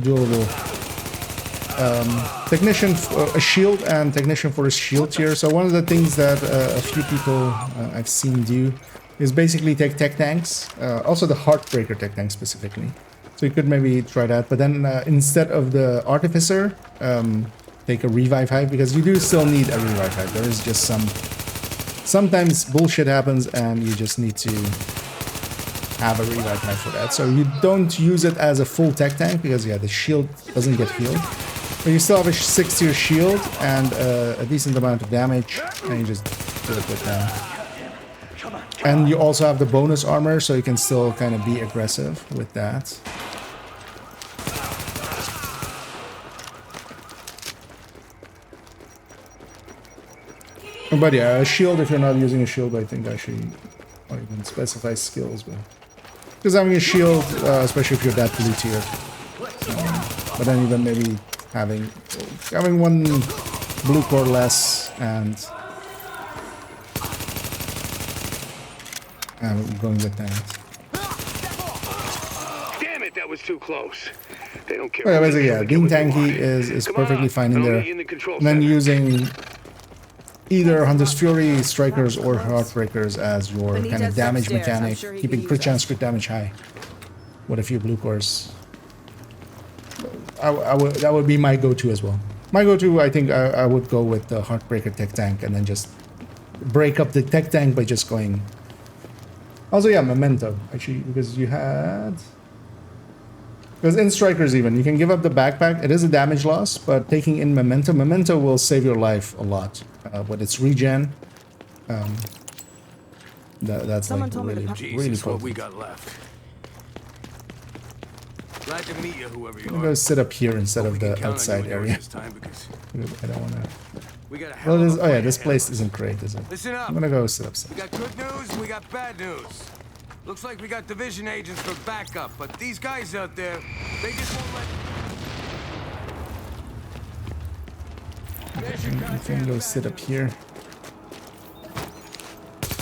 doable. Technician, a shield and technician for a shield tier. So one of the things that a few people I've seen do is basically take tech tanks, also the Heartbreaker tech tank specifically. So you could maybe try that, but then instead of the Artificer, take a Revive Hive, because you do still need a Revive Hive. There is just sometimes bullshit happens and you just need to have a Revive Hive for that. So you don't use it as a full tech tank, because yeah, the shield doesn't get healed. But you still have a 6-tier shield and a decent amount of damage, and you just do it with that. And you also have the bonus armor, so you can still kind of be aggressive with that. But yeah, a shield, if you're not using a shield, I think actually, or even specify skills, but because having a shield, especially if you're that blue tier, but then even maybe having one blue core less and going with that. Damn it, that was too close. They don't care. Well, basically, yeah, being tanky is perfectly fine in there. And then using either Hunter's Fury, Strikers, or Heartbreakers as your kind of damage mechanic, keeping crit chance, crit damage high with a few blue cores. That would be my go-to as well. My go-to, I think I would go with the Heartbreaker tech tank and then just break up the tech tank by just going... Also, yeah, Memento, actually, because you had... Because in Strikers even, you can give up the backpack. It is a damage loss, but taking in Memento will save your life a lot. With its regen, that's like really Jesus, what potent. we got left. Glad to meet you, whoever you I'm gonna sit up here instead of the outside area. I don't wanna... Well, oh yeah, this place isn't great, is it? Listen up. I'm gonna go sit upside. We got good news and we got bad news. Looks like we got division agents for backup, but these guys out there, they just won't let... I can go sit up here.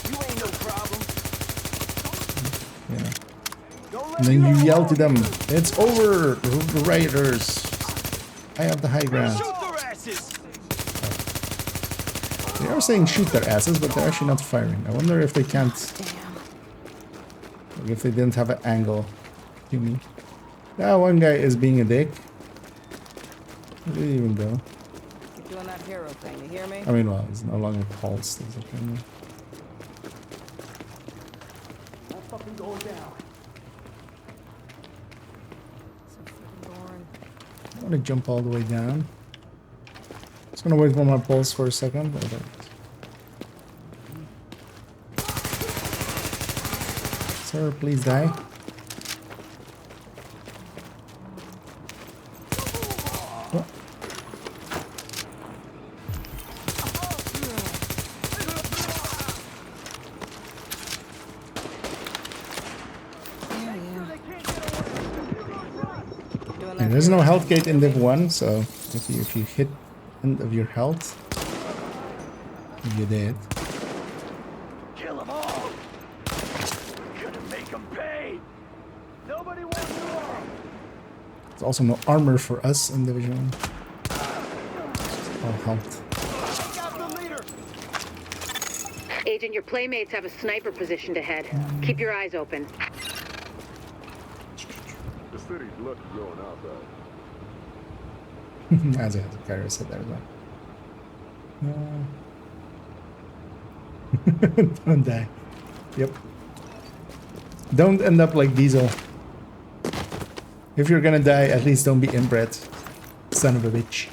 You ain't no problem. Yeah. And then you yell to them, "It's over, rioters! I have the high ground." They are saying shoot their asses, but they're actually not firing. I wonder if they can't... Like if they didn't have an angle to me. That one guy is being a dick. Where did he even go? Keep doing that hero thing, you hear me? I mean, well, it's no longer pulsed. Is it kind of... I'm fucking going down. I want to jump all the way down. Just gonna wait for my pulse for a second. But sir, please die. Oh. Yeah, there's no health gate in Div 1, so if you hit end of your health, you did. Kill them all. Gonna make them pay. Nobody wants to war. There's also no armor for us in Division 1. All health. Agent, your playmates have a sniper positioned ahead. Keep your eyes open. The city's lucky going outside. As a carrier said that as well. Don't die. Yep. Don't end up like Diesel. If you're gonna die, at least don't be inbred. Son of a bitch.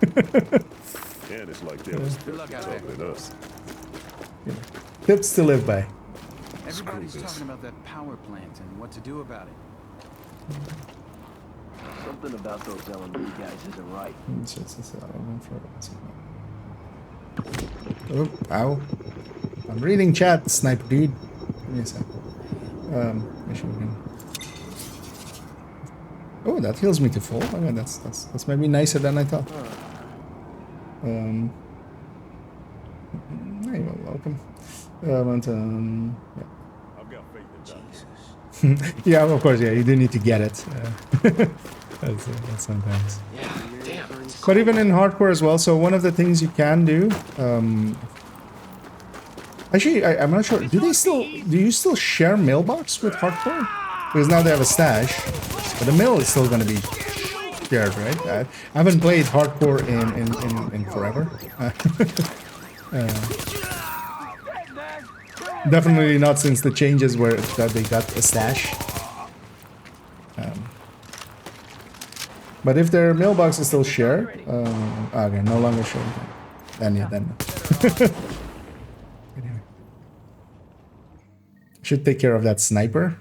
And it's like that was something us. Tips to live by. Everybody's talking about that power plant and what to do about it. Something about those LMB guys isn't right. Oh, ow. I'm reading chat, sniper dude. Give me a sec. Oh, that heals me to full. I mean, that's maybe nicer than I thought. Hey, well, welcome. Yeah. I've got faith in Jesus. Yeah, of course, yeah, you do need to get it. That's sometimes. Yeah, damn. But even in hardcore as well, so one of the things you can do, actually, I'm not sure, do you still share mailbox with hardcore? Because now they have a stash, but the mail is still going to be shared, right? I haven't played hardcore in forever. Definitely not since the changes where that they got a stash. But if their mailbox is still shared, okay, no longer shared. Then yeah, then. Anyway. Should take care of that sniper.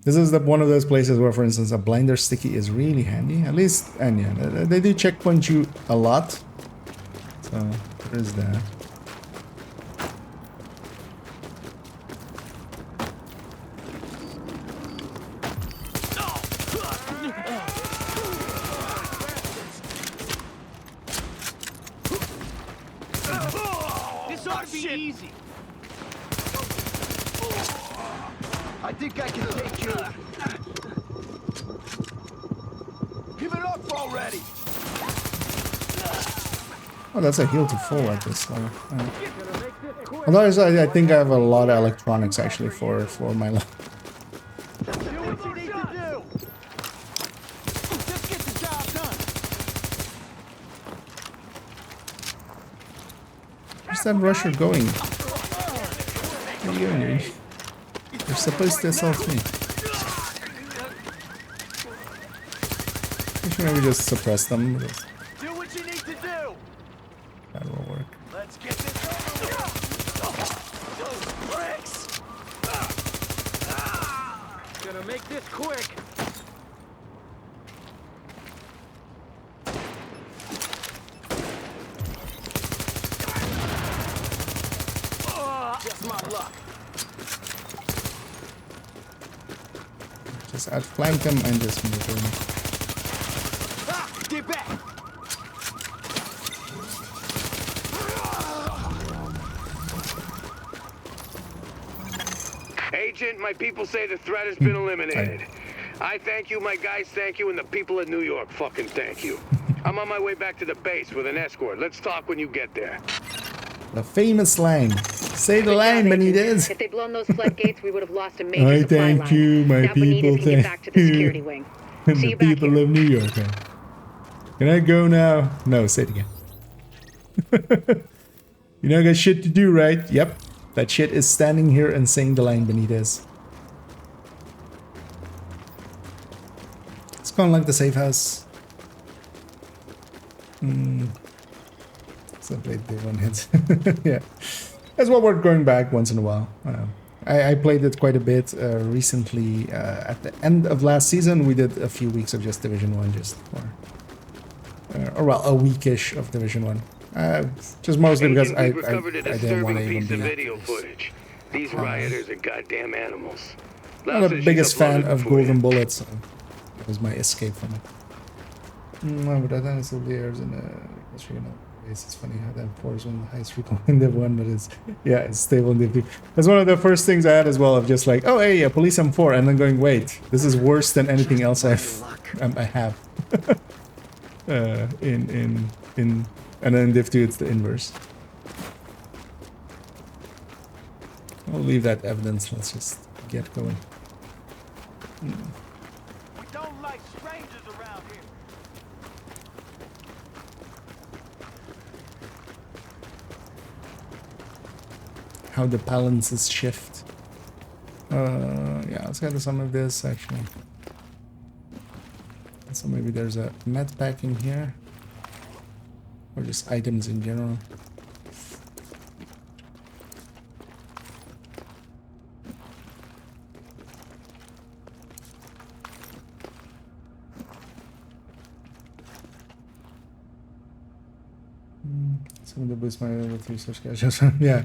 This is one of those places where, for instance, a blinder sticky is really handy. At least, and yeah, they do checkpoint you a lot. So there is that. This ought to be easy. I think I can take you. Give it up already. Oh, that's a heal to full at this level. Although I think I have a lot of electronics actually for my life. Do what you need to do. Just get the job done. Where's that rusher going? Where are you going, dude? You're supposed to assault me. I should maybe just suppress them. Do what you need to do. That will work. Let's get this over with. Those bricks. Gonna make this quick. Just my luck. Just outflank them and just move in. Get back. Agent, my people say the threat has been eliminated. I thank you, my guys thank you, and the people of New York fucking thank you. I'm on my way back to the base with an escort. Let's talk when you get there. The famous line. Say the line, Benitez. If they'd blown those floodgates, we would have lost a major I supply thank line. you, my now people. Benitez can get back to the security wing. And See the you back people here. of New York. Can I go now? No, say it again. You know, I got shit to do, right? Yep. That shit is standing here and saying the line, Benitez. It's kind of like the safe house. So they one hit. Yeah. That's what we're going back once in a while. I played it quite a bit recently. At the end of last season, we did a few weeks of just Division 1, just for... or well, a weekish of Division 1. Just mostly because I didn't want to even be... Video footage. These rioters are goddamn animals. I'm not the biggest fan of golden bullets. So That was my escape from it. No, but I think it's still there in a it's funny how that force one the highest frequent in Div 1, but it's stable in Div 2. That's one of the first things I had as well, of just like, oh hey, police M4, and then going, wait, this is worse than anything else I have. And then in Div 2 it's the inverse. I'll leave that evidence, let's just get going. We don't like strangers around here. How the balances shift. Yeah, let's get to some of this actually. So maybe there's a med pack in here, or just items in general. Some of the boost my level 3 search caches. Yeah,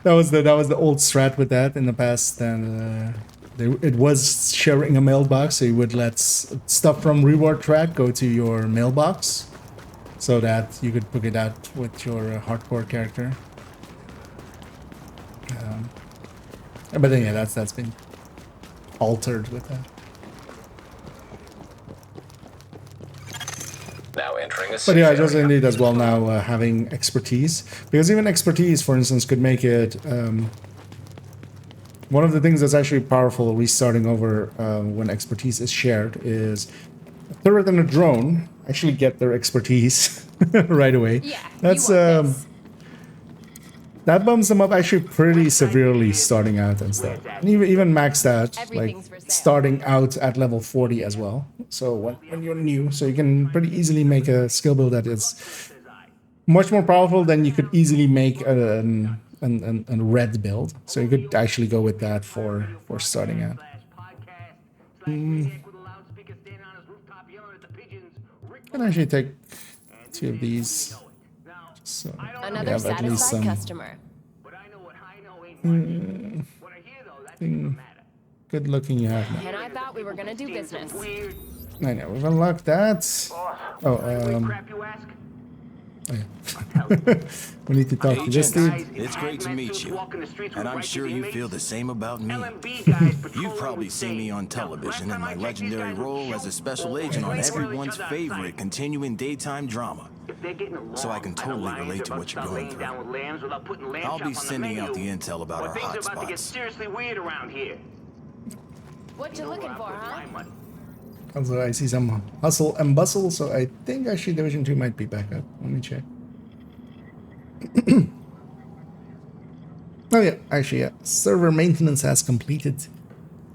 that was the old strat with that in the past, and it was sharing a mailbox, so you would let stuff from reward track go to your mailbox, so that you could book it out with your hardcore character. But then yeah, that's been altered with that. Now entering a But yeah, just indeed as well now having expertise, because even expertise, for instance, could make it one of the things that's actually powerful restarting over when expertise is shared is a turret and a drone actually get their expertise right away. Yeah, that's that bumps them up actually pretty severely starting out and stuff. And even maxed out, like starting out at level 40 as well. So when you're new, so you can pretty easily make a skill build that is much more powerful than you could easily make a red build. So you could actually go with that for starting out. Can actually take 2 of these. So Another satisfied customer. Good looking you have now. And I thought we were gonna do business. I know, we've unlocked that. Oh, we need to talk to this dude. It's great to meet you, and I'm sure you feel the same about me. You've probably seen me on television in my legendary role as a special agent on everyone's favorite continuing daytime drama. So I can totally relate to what you're going through. I'll be sending out the intel about our hotspots. What you looking for, huh? Also, I see some hustle and bustle, so I think actually Division 2 might be back up. Let me check. Oh yeah, actually yeah. Server maintenance has completed.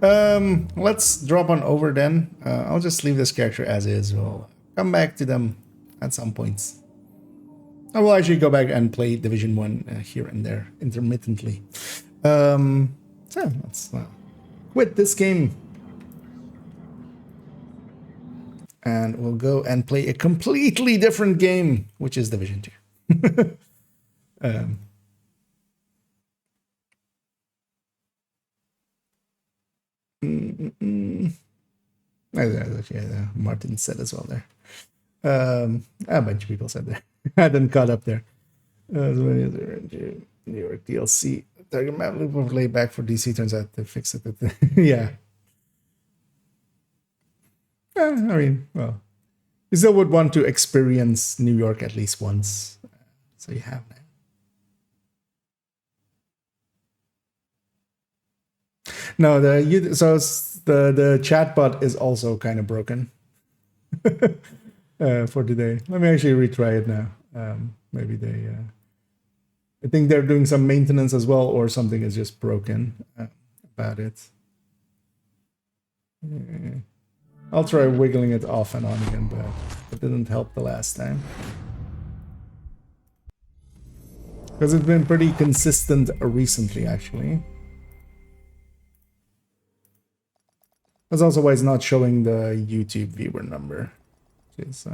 Let's drop on over then. I'll just leave this character as is. We'll come back to them at some points. I will actually go back and play Division 1 here and there intermittently. So let's quit this game. And we'll go and play a completely different game, which is Division 2. Yeah, Martin said as well there. A bunch of people said there. I hadn't caught up there. New York DLC. Target map loop overlay back for DC. Turns out they fixed it. Yeah. I mean, well, you still would want to experience New York at least once. So you have that. No, the chatbot is also kind of broken for today. Let me actually retry it now. Maybe they, I think they're doing some maintenance as well, or something is just broken about it. I'll try wiggling it off and on again, but it didn't help the last time. Because it's been pretty consistent recently, actually. That's also why it's not showing the YouTube viewer number. Which is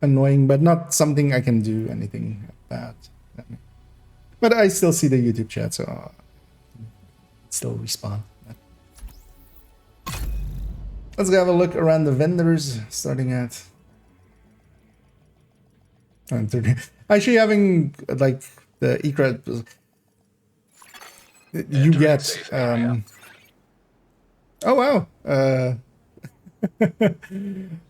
annoying, but not something I can do anything about. But I still see the YouTube chat, so I'll still respond. Let's go have a look around the vendors, starting at 30. Actually, having like the e-cred, you get. Oh wow!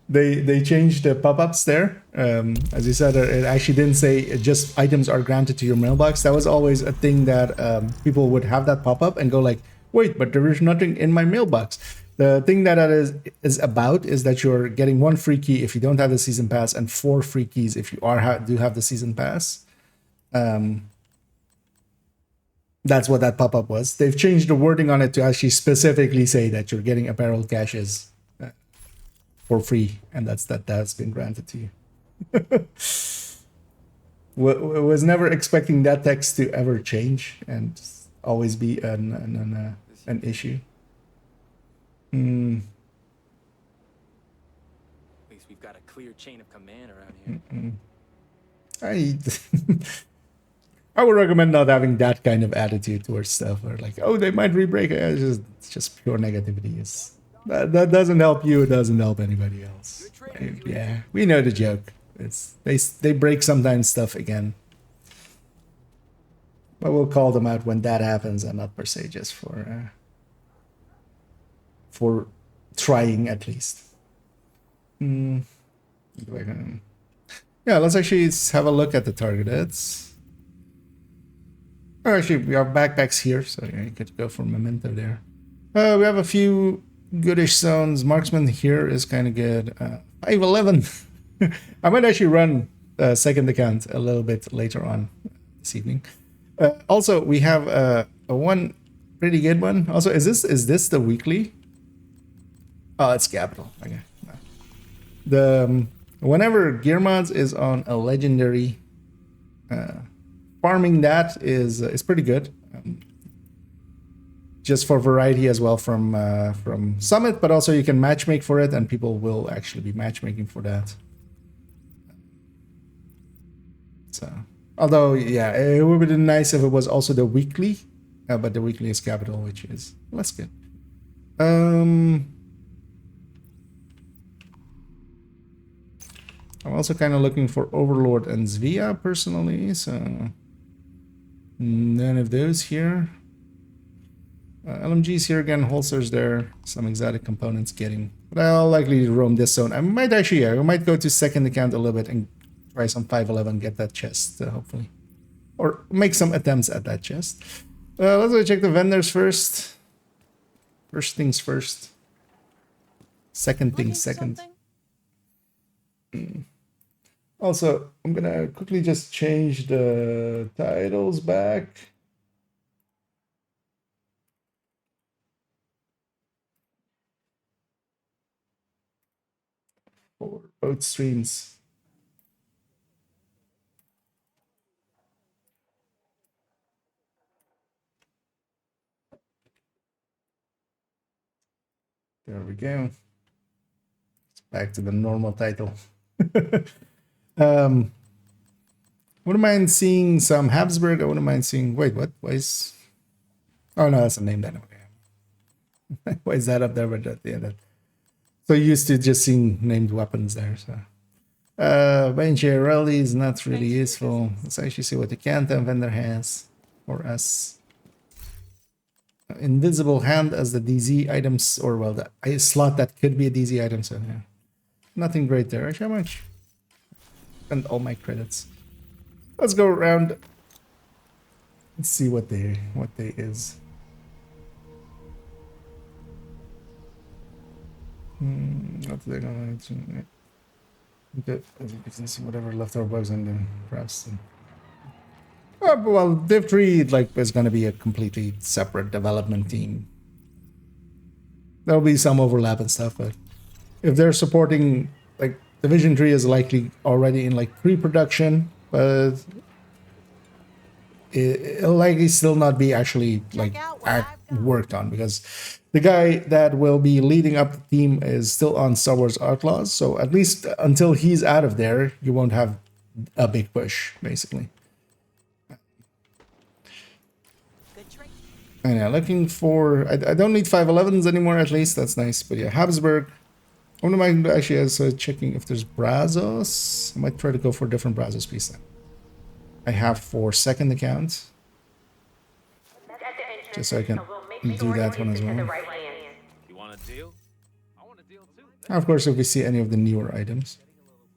They changed the pop-ups there. As you said, it actually didn't say just items are granted to your mailbox. That was always a thing that people would have that pop-up and go like, wait, but there is nothing in my mailbox. The thing that is about is that you're getting 1 free key if you don't have the season pass, and 4 free keys if you do have the season pass. That's what that pop-up was. They've changed the wording on it to actually specifically say that you're getting apparel caches for free, and that's been granted to you. Was never expecting that text to ever change and always be an issue. At least we've got a clear chain of command around here. I would recommend not having that kind of attitude towards stuff, or like, oh, they might re-break it. It's just pure negativity. That doesn't help you. It doesn't help anybody else. Yeah, we know the joke. They break sometimes stuff again, but we'll call them out when that happens, and not per se just for trying at least. Yeah, let's actually have a look at the targeted. Oh, actually, we have backpacks here, so you could go for memento there. We have a few goodish zones. Marksman here is kind of good. 511. I might actually run a second account a little bit later on this evening. Also, we have a one pretty good one. Also, is this the weekly? Oh, it's capital. Okay. Whenever Gear Mods is on a legendary, farming that is pretty good. Just for variety as well from Summit, but also you can matchmake for it, and people will actually be matchmaking for that. So, although yeah, it would be nice if it was also the weekly, but the weekly is capital, which is less good. I'm also kind of looking for Overlord and Zvia personally, so none of those here. LMGs here again, holsters there, some exotic components getting, but I'll likely roam this zone. I might actually, I might go to second account a little bit and try some 511, get that chest, hopefully. Or make some attempts at that chest. Let's go check the vendors first. First things first. Second things second. Also, I'm gonna quickly just change the titles back. For both streams. There we go. It's back to the normal title. Wouldn't mind seeing some Habsburg. I wouldn't mind seeing. Wait, what? Why is? Oh no, that's a name then. Okay. Why is that up there? But yeah, that. So used to just seeing named weapons there. So, Benji Rally is not really useful. Let's actually see what the Canton vendor has for us. Invisible hand as the DZ items, or well, the slot that could be a DZ item. So yeah, nothing great there. Actually, how much? And all my credits. Let's go around. Let's see what they is. What they're going to get as you can see whatever leftover bugs and then perhaps. Well, Div 3 is going to be a completely separate development team. There'll be some overlap and stuff, but if they're supporting Division 3 is likely already in pre-production, but it'll likely still not be actually worked on, because the guy that will be leading up the team is still on Star Wars Outlaws. So at least until he's out of there, you won't have a big push, basically. And yeah, looking for... I don't need 511s anymore, at least. That's nice. But yeah, Habsburg. I wouldn't mind actually as checking if there's Brazos. I might try to go for a different Brazos piece then. I have for second account. Just so I can do that one as well. You want a deal? I want a deal too. Of course, if we see any of the newer items.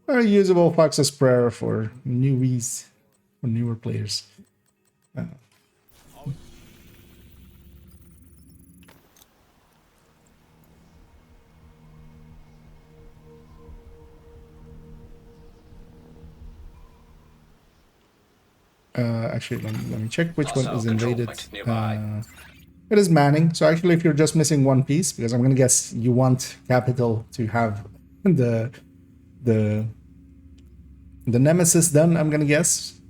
A usable Fox's Prayer for newies, for newer players. Actually, let me check which one is invaded. It is Manning. So actually, if you're just missing one piece, because I'm gonna guess you want Capital to have the Nemesis done. I'm gonna guess.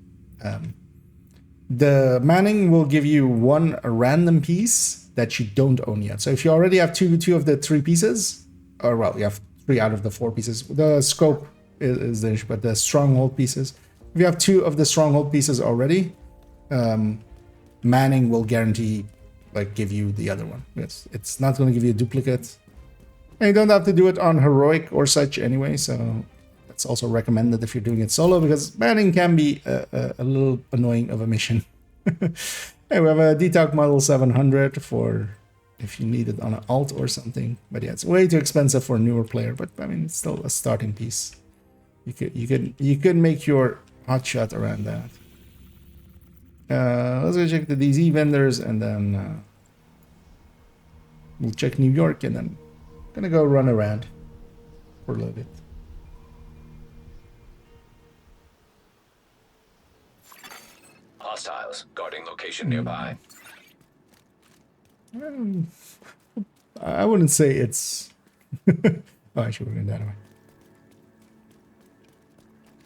The Manning will give you one random piece that you don't own yet. So if you already have two of the 3 pieces, or well, you have 3 out of the 4 pieces. The scope is the issue, but the stronghold pieces. If you have 2 of the stronghold pieces already, Manning will guarantee, like, give you the other one. Yes, it's not going to give you a duplicate. And you don't have to do it on heroic or such anyway, so it's also recommended if you're doing it solo, because Manning can be a little annoying of a mission. Hey, we have a Detox Model 700 for if you need it on an alt or something. But yeah, it's way too expensive for a newer player, but I mean, it's still a starting piece. You could make your hotshot around that. Let's go check the DZ vendors, and then we'll check New York, and then gonna go run around for a little bit. Hostiles guarding location nearby. I wouldn't say it's... oh, actually, we're going that way.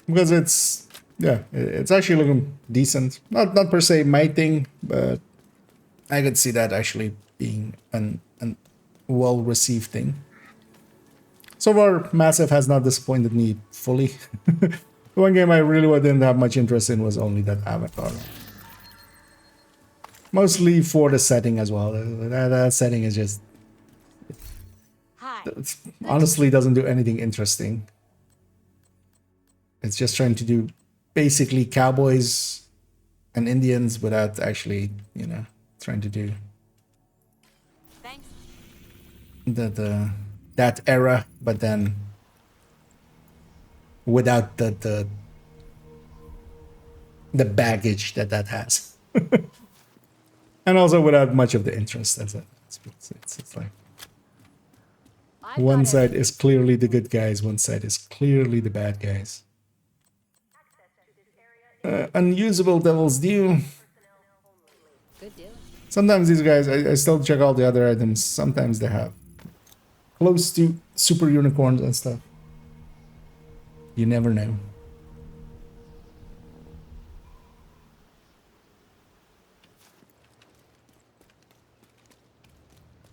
Because it's... yeah, it's actually looking decent. Not per se my thing, but I could see that actually being an well-received thing. So far, Massive has not disappointed me fully. The one game I really didn't have much interest in was only that Avatar. Mostly for the setting as well. That setting is just... it honestly doesn't do anything interesting. It's just trying to do basically cowboys and Indians without actually, you know, trying to do that era, but then without the baggage that has. And also without much of the interest. That's it. It's like one side is clearly the good guys, one side is clearly the bad guys. Unusable Devil's Due. Sometimes these guys, I still check all the other items. Sometimes they have close to super unicorns and stuff. You never know.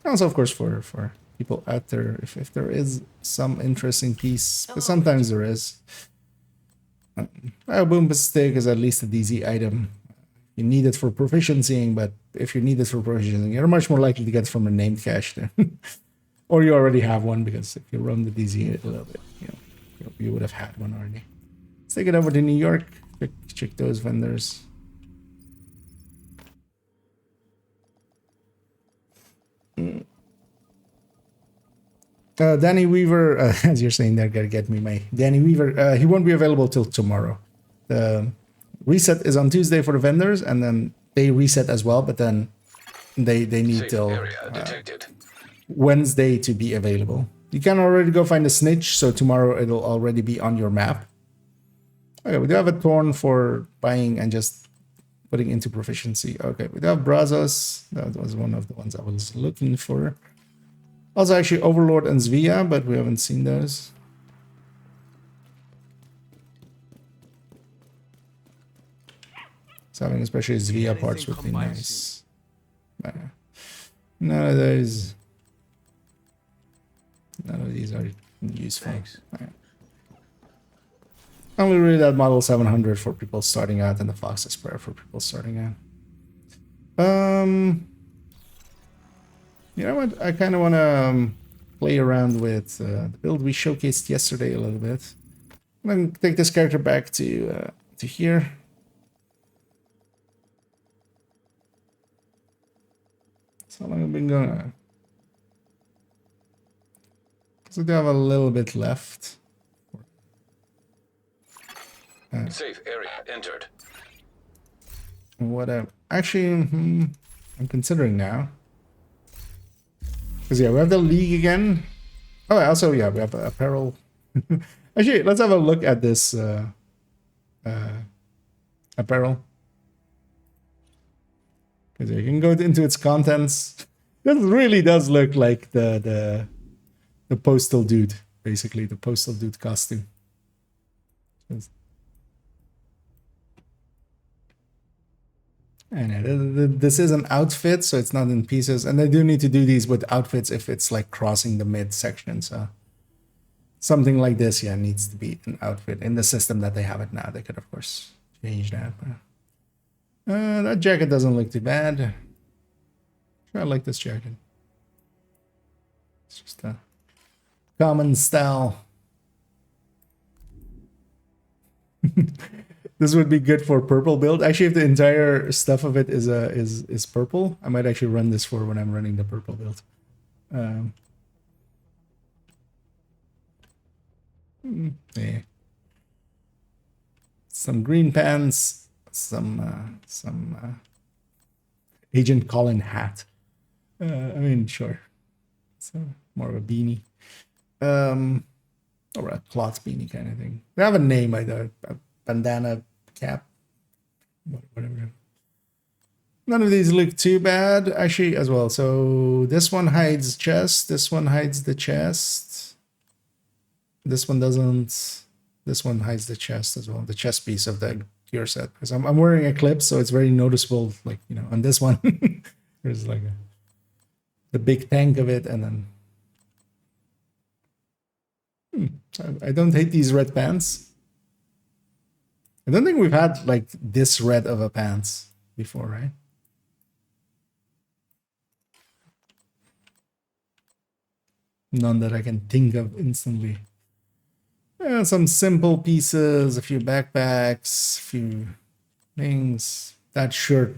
Also, of course, for people out there, if there is some interesting piece, but sometimes there is. Boom Stick is at least a DZ item. You need it for proficiencying, but if you need it for proficiencying, you're much more likely to get from a named cache then. Or you already have one, because if you run the DZ a little bit, you know, you would have had one already. Let's take it over to New York. Check those vendors. Danny Weaver, as you're saying there, gotta get me my Danny Weaver. He won't be available till tomorrow. The reset is on Tuesday for the vendors, and then they reset as well, but then they need till Wednesday to be available. You can already go find a snitch, so tomorrow it'll already be on your map. Okay, we do have a Thorn for buying and just putting into proficiency. Okay, we do have Brazos. That was one of the ones I was looking for. Also, actually, Overlord and Zvia, but we haven't seen those. So having especially Zvia parts would be nice. None of those. None of these are useful. Right. Only really that Model 700 for people starting out and the Fox's Prayer for people starting out. You know what? I kind of want to play around with the build we showcased yesterday a little bit. I'm going to take this character back to here. So long I've been going. So they have a little bit left. Safe area entered. What actually, I'm considering now. Because, yeah, we have the League again. Oh, also, yeah, we have apparel. Actually, let's have a look at this apparel. Because you can go into its contents. This really does look like the postal dude, basically, the postal dude costume. And this is an outfit, so it's not in pieces. And they do need to do these with outfits if it's like crossing the mid section. So something like this, yeah, needs to be an outfit in the system that they have it now. They could, of course, change that. That jacket doesn't look too bad. I like this jacket. It's just a common style. This would be good for purple build. Actually, if the entire stuff of it is purple, I might actually run this for when I'm running the purple build. Yeah. Some green pants, some Agent Colin hat. I mean, sure. So more of a beanie, or a cloth beanie kind of thing. They have a name, either a bandana cap, whatever. None of these look too bad, actually, as well. So this one hides chest. This one hides the chest. This one doesn't. This one hides the chest as well. The chest piece of the gear set. Because I'm wearing a clip, so it's very noticeable. Like, you know, on this one, there's like the big tank of it, and then. I don't hate these red pants. I don't think we've had like this red of a pants before, right? None that I can think of instantly. Some simple pieces, a few backpacks, a few things. That shirt.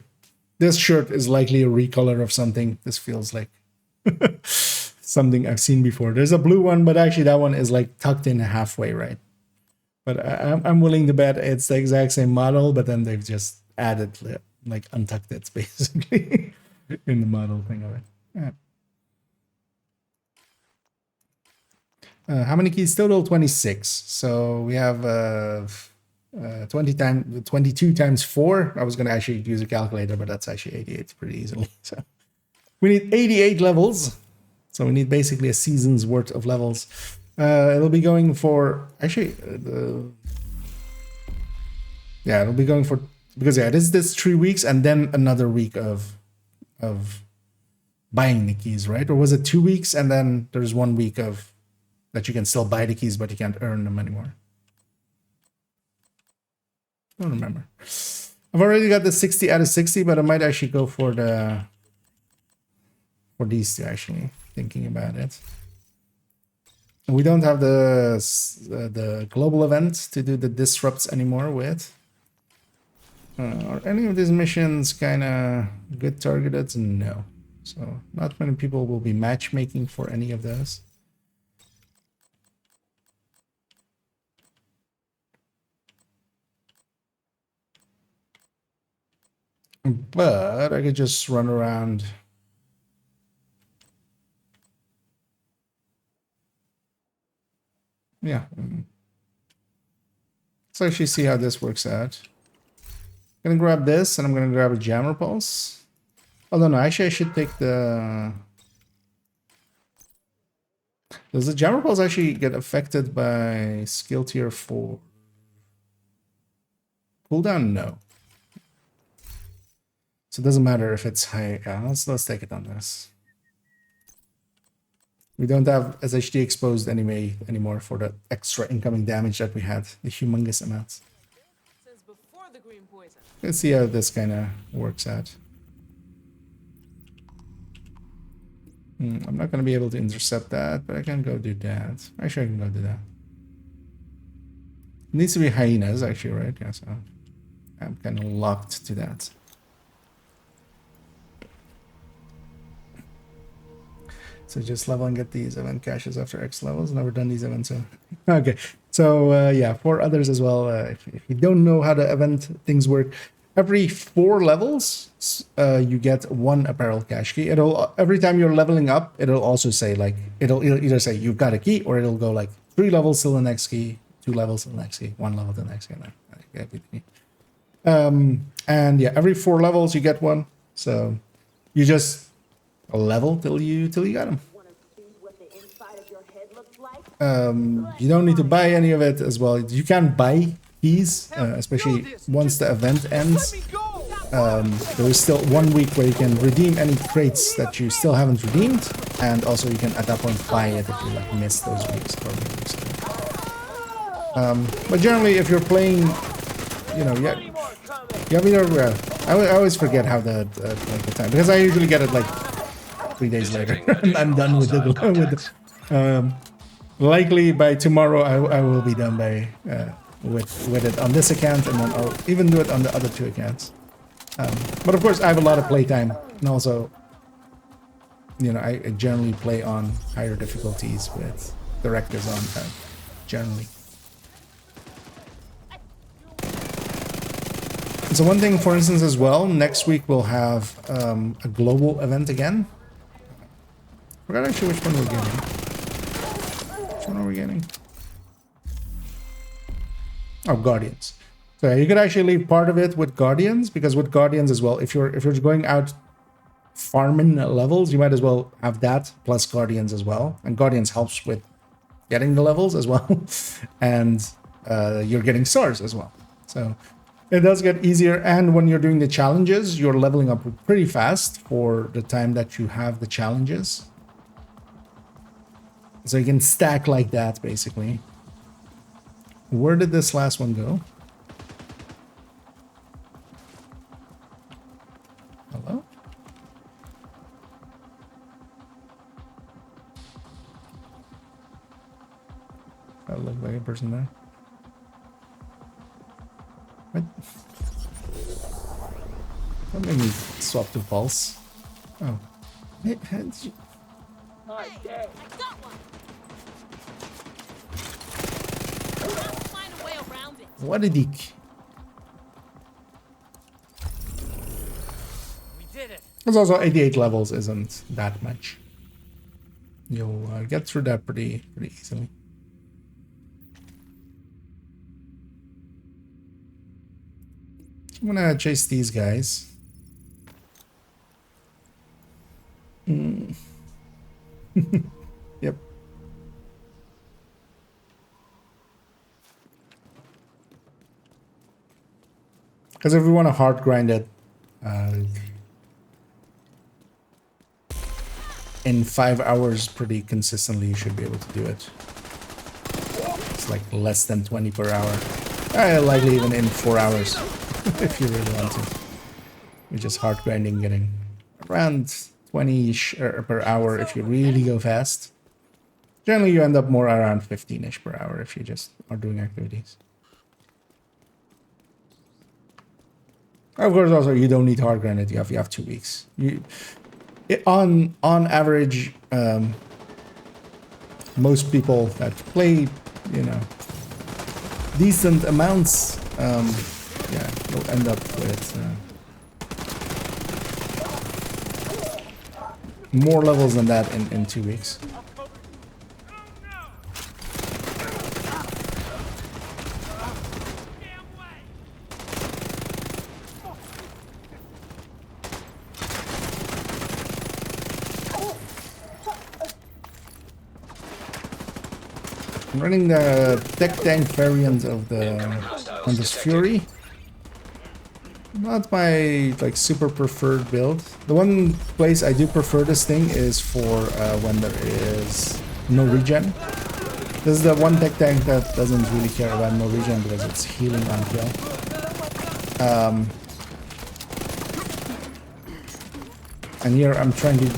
This shirt is likely a recolor of something. This feels like something I've seen before. There's a blue one, but actually that one is like tucked in halfway, right? But I'm willing to bet it's the exact same model, but then they've just added like untucked it basically in the model thing of it. Yeah. How many keys total? 26. So we have 22 times 4. I was going to actually use a calculator, but that's actually 88 pretty easily. So we need 88 levels. So we need basically a season's worth of levels. It'll be going for actually it'll be going for, because yeah, this 3 weeks and then another week of buying the keys, right? Or was it 2 weeks and then there's 1 week of that you can still buy the keys but you can't earn them anymore? I don't remember. I've already got the 60 out of 60, but I might actually go for these two, actually, thinking about it. We don't have the global event to do the disrupts anymore with. Are any of these missions kind of good targeted? No. So not many people will be matchmaking for any of those. But I could just run around. Yeah. Let's actually see how this works out. I'm gonna grab this and I'm gonna grab a jammer pulse. Oh no, actually I should take the... Does the jammer pulse actually get affected by skill tier 4? Cooldown? No. So it doesn't matter if it's high. Yeah, let's take it on this. We don't have SHD exposed anymore for the extra incoming damage that we had, the humongous amounts. Let's see how this kind of works out. I'm not going to be able to intercept that, but I can go do that. Actually, I can go do that. It needs to be hyenas, actually, right? Yeah, so I'm kind of locked to that. So just level and get these event caches after X levels. Never done these events, so okay. So yeah, for others as well. If you don't know how the event things work, every 4 levels, you get 1 apparel cache key. It'll every time you're leveling up, it'll also say like it'll either say you've got a key, or it'll go like 3 levels till the next key, 2 levels till the next key, 1 level to the next key, and everything. And yeah, every 4 levels you get 1. So you just level till you got them. You don't need to buy any of it as well. You can buy keys, especially once the event ends. There is still 1 week where you can redeem any crates that you still haven't redeemed, and also you can at that point buy it if you like miss those weeks or weeks. But generally, if you're playing, you know, you have either. I always forget how the time, because I usually get it like 3 days later. I'm done with the. Likely by tomorrow, I will be done by with it on this account, and then I'll even do it on the other 2 accounts. But of course, I have a lot of playtime, and also, you know, I generally play on higher difficulties with directors on generally. So one thing, for instance, as well, next week we'll have a global event again. Forgot actually which one we're getting. Which one are we getting? Oh, Guardians. So yeah, you could actually leave part of it with Guardians, because with Guardians as well, if you're going out farming levels, you might as well have that plus Guardians as well. And Guardians helps with getting the levels as well, and you're getting stars as well. So it does get easier, and when you're doing the challenges, you're leveling up pretty fast for the time that you have the challenges. So you can stack like that, basically. Where did this last one go? Hello? That looked like a person there. What? That made me swap to pulse. Oh. Hey, I got one. Find a way around it. What a dick. We did it. There's also 88 levels isn't that much. You'll get through that pretty easily. I'm gonna chase these guys. Yep. Because if we want to hard grind it in 5 hours pretty consistently, you should be able to do it. It's like less than 20 per hour. Likely even in 4 hours if you really want to. You're just hard grinding, getting around 20-ish per hour if you really go fast. Generally, you end up more around 15-ish per hour if you just are doing activities. Of course, also, you don't need hard grind it. You have 2 weeks. On average, most people that play, you know, decent amounts, yeah, you'll end up with more levels than that in 2 weeks. I'm running the tech tank variant of the Hunter's Fury. Not my like super preferred build. The one place I do prefer this thing is for when there is no regen. This is the one tech tank that doesn't really care about no regen because it's healing on kill. And here I'm trying to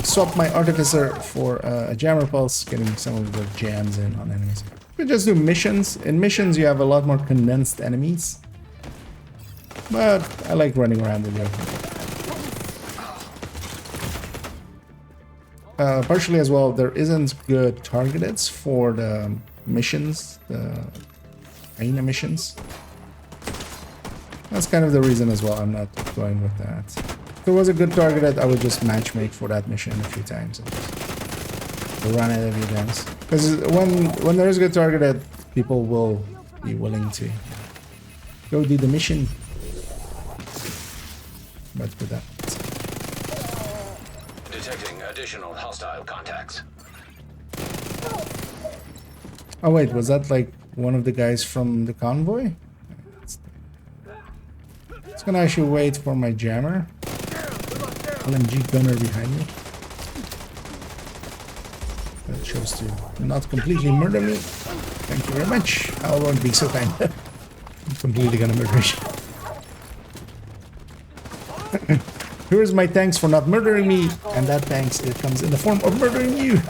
swap my Artificer for a Jammer Pulse, getting some of the jams in on enemies. You can just do missions. In missions, you have a lot more condensed enemies. But I like running around with you. Partially as well, there isn't good targeteds for the missions, the arena missions. That's kind of the reason as well I'm not going with that. If there was a good targeted, I would just matchmake for that mission a few times. Run it a few times. Because when there's a good targeted, people will be willing to go do the mission. But with that. Detecting additional hostile contacts. Oh wait, was that like one of the guys from the convoy? It's gonna actually wait for my jammer. LMG gunner behind me. That shows to not completely murder me. Thank you very much. I won't be so kind. I'm completely gonna murder you. Here's my thanks for not murdering me, and that thanks, it comes in the form of murdering you.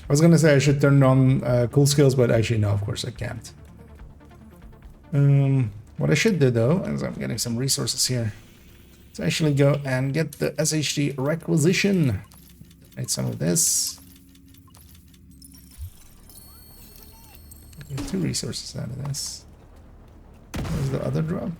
I was gonna say I should turn on cool skills, but actually no, of course I can't. What I should do though, as I'm getting some resources here, is actually go and get the SHD requisition. Make some of this. Get 2 resources out of this. Where's the other drop?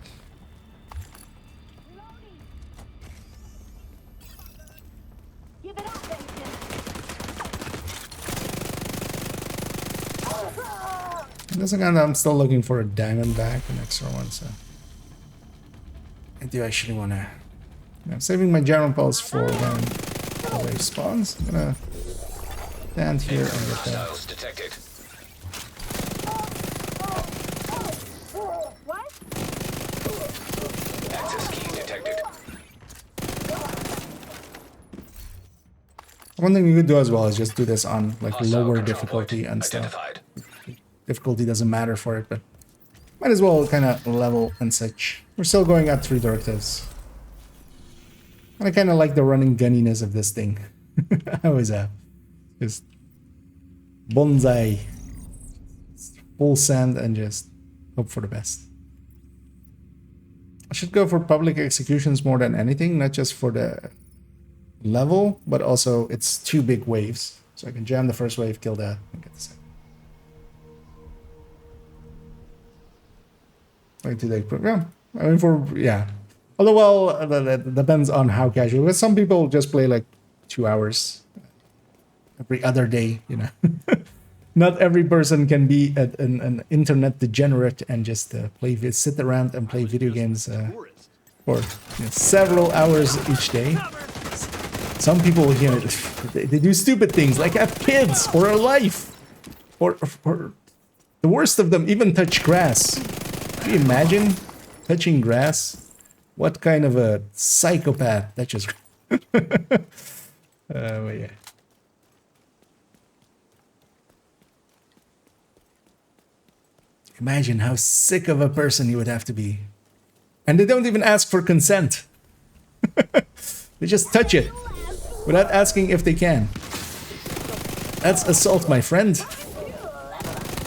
This again, I'm still looking for a diamond back, an extra one, so I do actually want to. I'm saving my Jammer Pulse for when the wave spawns. I'm gonna stand here and get that. Detected. Access key detected. One thing you could do as well is just do this on like lower difficulty and stuff. Difficulty doesn't matter for it, but might as well kind of level and such. We're still going at 3 directives. And I kind of like the running gunniness of this thing. I always have. Just bonsai. Full send and just hope for the best. I should go for public executions more than anything, not just for the level, but also it's 2 big waves. So I can jam the first wave, kill that, and get the second. Like 2-day program. I mean, yeah. Although, well, that depends on how casual. Because some people just play like 2 hours every other day, you know. Not every person can be an internet degenerate and just sit around and play video games for several hours each day. Some people, you know, they do stupid things like have kids or a life, or the worst of them even touch grass. Can you imagine touching grass? What kind of a psychopath touches grass? Well, yeah. Imagine how sick of a person you would have to be. And they don't even ask for consent. They just touch it without asking if they can. That's assault, my friend.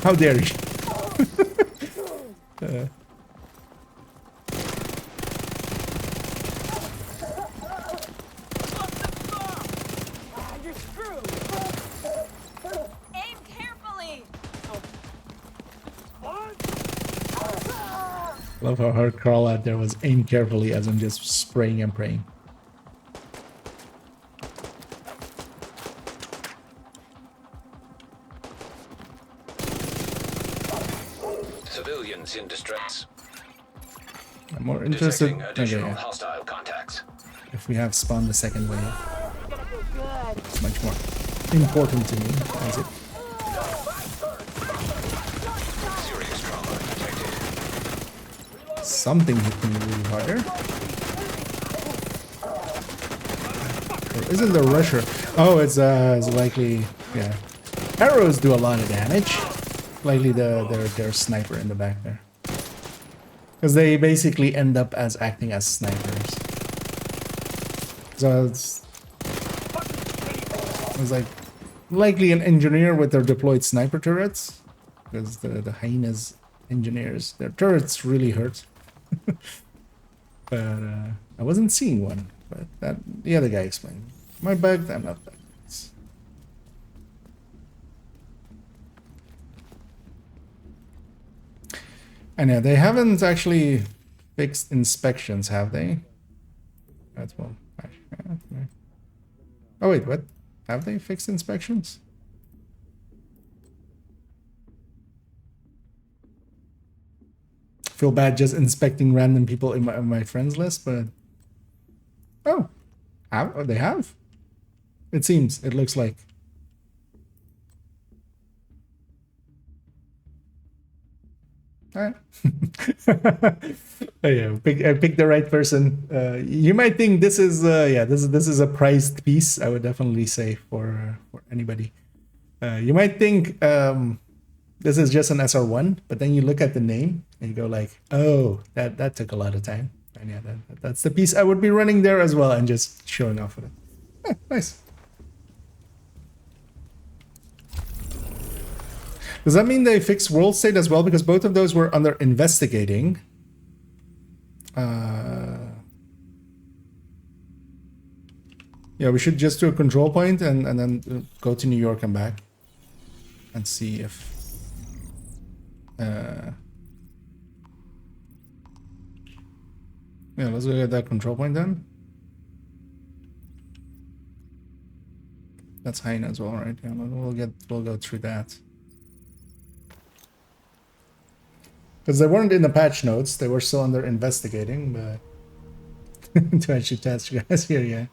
How dare you? Aim carefully. Love how her crawl out there was aim carefully as I'm just spraying and praying. Civilians in distress. I'm more interested. Additional hostile contacts. If we have spawned the second wave, it's much more important to me, is it? Serious trauma detected. Something hit me really harder. Or isn't the rusher? Oh, it's likely, yeah. Arrows do a lot of damage. likely their sniper in the back there. Because they basically end up as acting as snipers. So it's like likely an engineer with their deployed sniper turrets. Because the hyenas engineers, their turrets really hurt. But I wasn't seeing one. But that the other guy explained. Am I bugged? I'm not bugged. And yeah, they haven't actually fixed inspections, have they? That's well. Oh wait, what? Have they fixed inspections? Feel bad just inspecting random people in my friends list, but oh, they have. It seems. It looks like. Alright. Oh, yeah, I picked the right person. You might think this is yeah, this is a prized piece. I would definitely say for anybody. You might think this is just an SR1, but then you look at the name and you go like, oh, that took a lot of time. And yeah, that's the piece I would be running there as well and just showing off with it. Nice. Does that mean they fixed World State as well? Because both of those were under investigating. Yeah, we should just do a control point and then go to New York and back. And see if... yeah, let's go get that control point then. That's Heine as well, right? Yeah, we'll go through that. Because they weren't in the patch notes, they were still under investigating, but to actually test you guys here, yeah.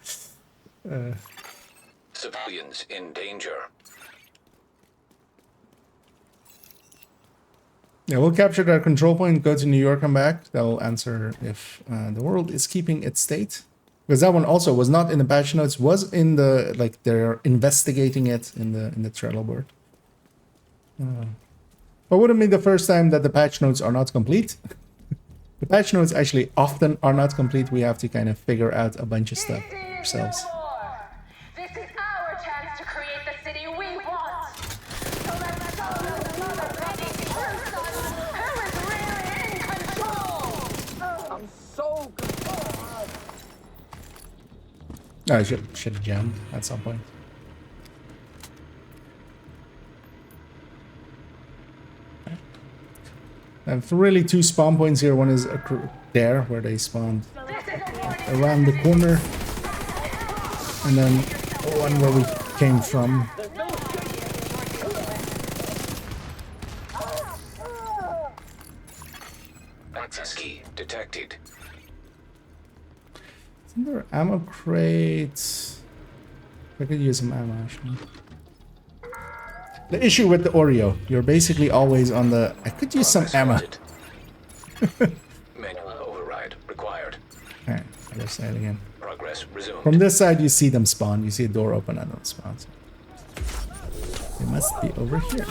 Civilians in danger. Yeah, we'll capture that control point, go to New York and back. That will answer if the world is keeping its state. Because that one also was not in the patch notes, was in the, like, they're investigating it in the Trello board. But wouldn't be the first time that the patch notes are not complete. The patch notes actually often are not complete. We have to kind of figure out a bunch of stuff ourselves. This is our chance to create the city we want. So let's show the mother Betty person who is really in control. I'm so confused. No, I should have jammed at some point. I have really two spawn points here. One is there, where they spawned around the corner. And then one where we came from. Access key detected. Isn't there ammo crates? I could use some ammo actually. The issue with the Oreo, you're basically always on the... I could use some ammo. Manual override required. Alright, other side again. Progress resumed. From this side, you see them spawn. You see a door open and them spawn. So they must be over here.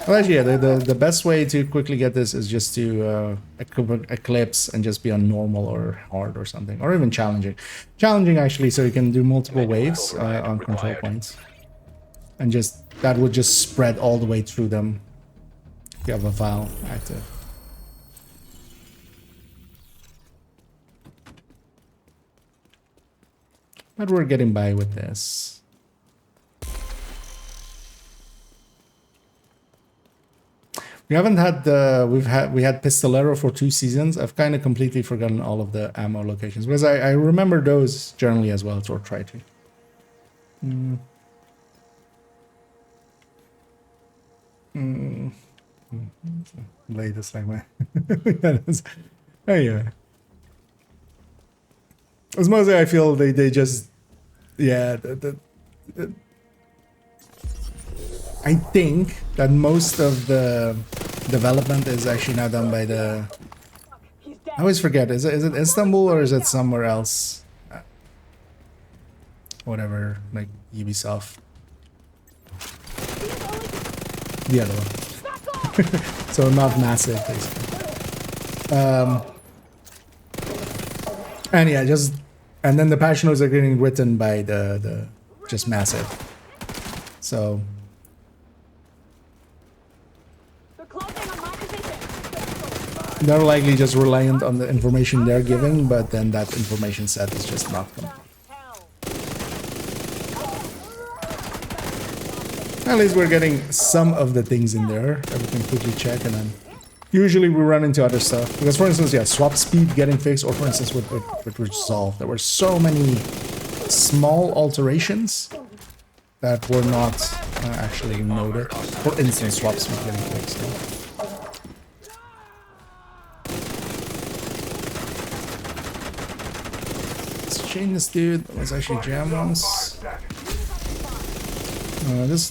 Well, actually, yeah, the best way to quickly get this is just to eclipse and just be on normal or hard or something, or even challenging. Challenging, actually, so you can do multiple waves on control points. And just, that would just spread all the way through them. If you have a vial active. But we're getting by with this. We haven't had the we had Pistolero for 2 seasons. I've kind of completely forgotten all of the ammo locations because I remember those generally as well, or try to. Latest like my anyway. As mostly I feel they just I think that most of the development is actually now done by the... I always forget, is it Istanbul or is it somewhere else? whatever, like Ubisoft. The other one. So not massive, basically. And yeah, and then the patch notes are getting written by the just massive. So they're likely just reliant on the information they're giving, but then that information set is just not complete. At least we're getting some of the things in there that we can quickly check, and then usually we run into other stuff. Because for instance, yeah, swap speed getting fixed, or for instance with Resolve, there were so many small alterations that were not actually noted. For instance, swap speed getting fixed. Let's chain this dude. Let's actually jam once.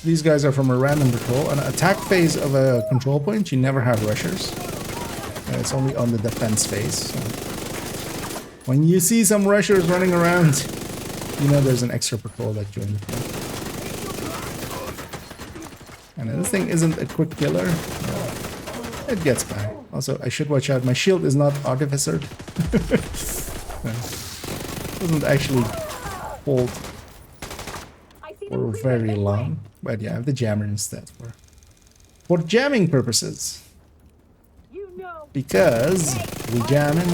These guys are from a random patrol. An attack phase of a control point, you never have rushers. It's only on the defense phase. So when you see some rushers running around, you know there's an extra patrol that joined the fight. And this thing isn't a quick killer. It gets by. Also, I should watch out. My shield is not artificered. Doesn't actually hold for very long, but yeah, I have the jammer instead for jamming purposes. Because we jamming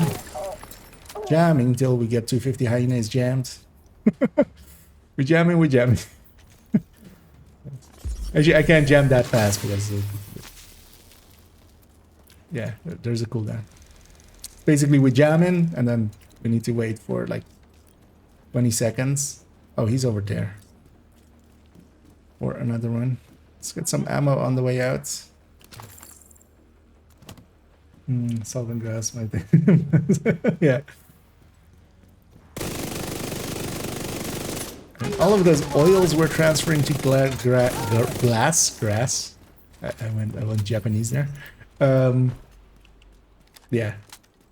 till we get 250 hyenas jammed. we jamming. Actually, I can't jam that fast because yeah, there's a cooldown. Basically, we jamming and then we need to wait for like 20 seconds. Oh, he's over there. Or another one. Let's get some ammo on the way out. Solvent grass, my thing. Yeah. And all of those oils we're transferring to grass. I went Japanese there. Yeah.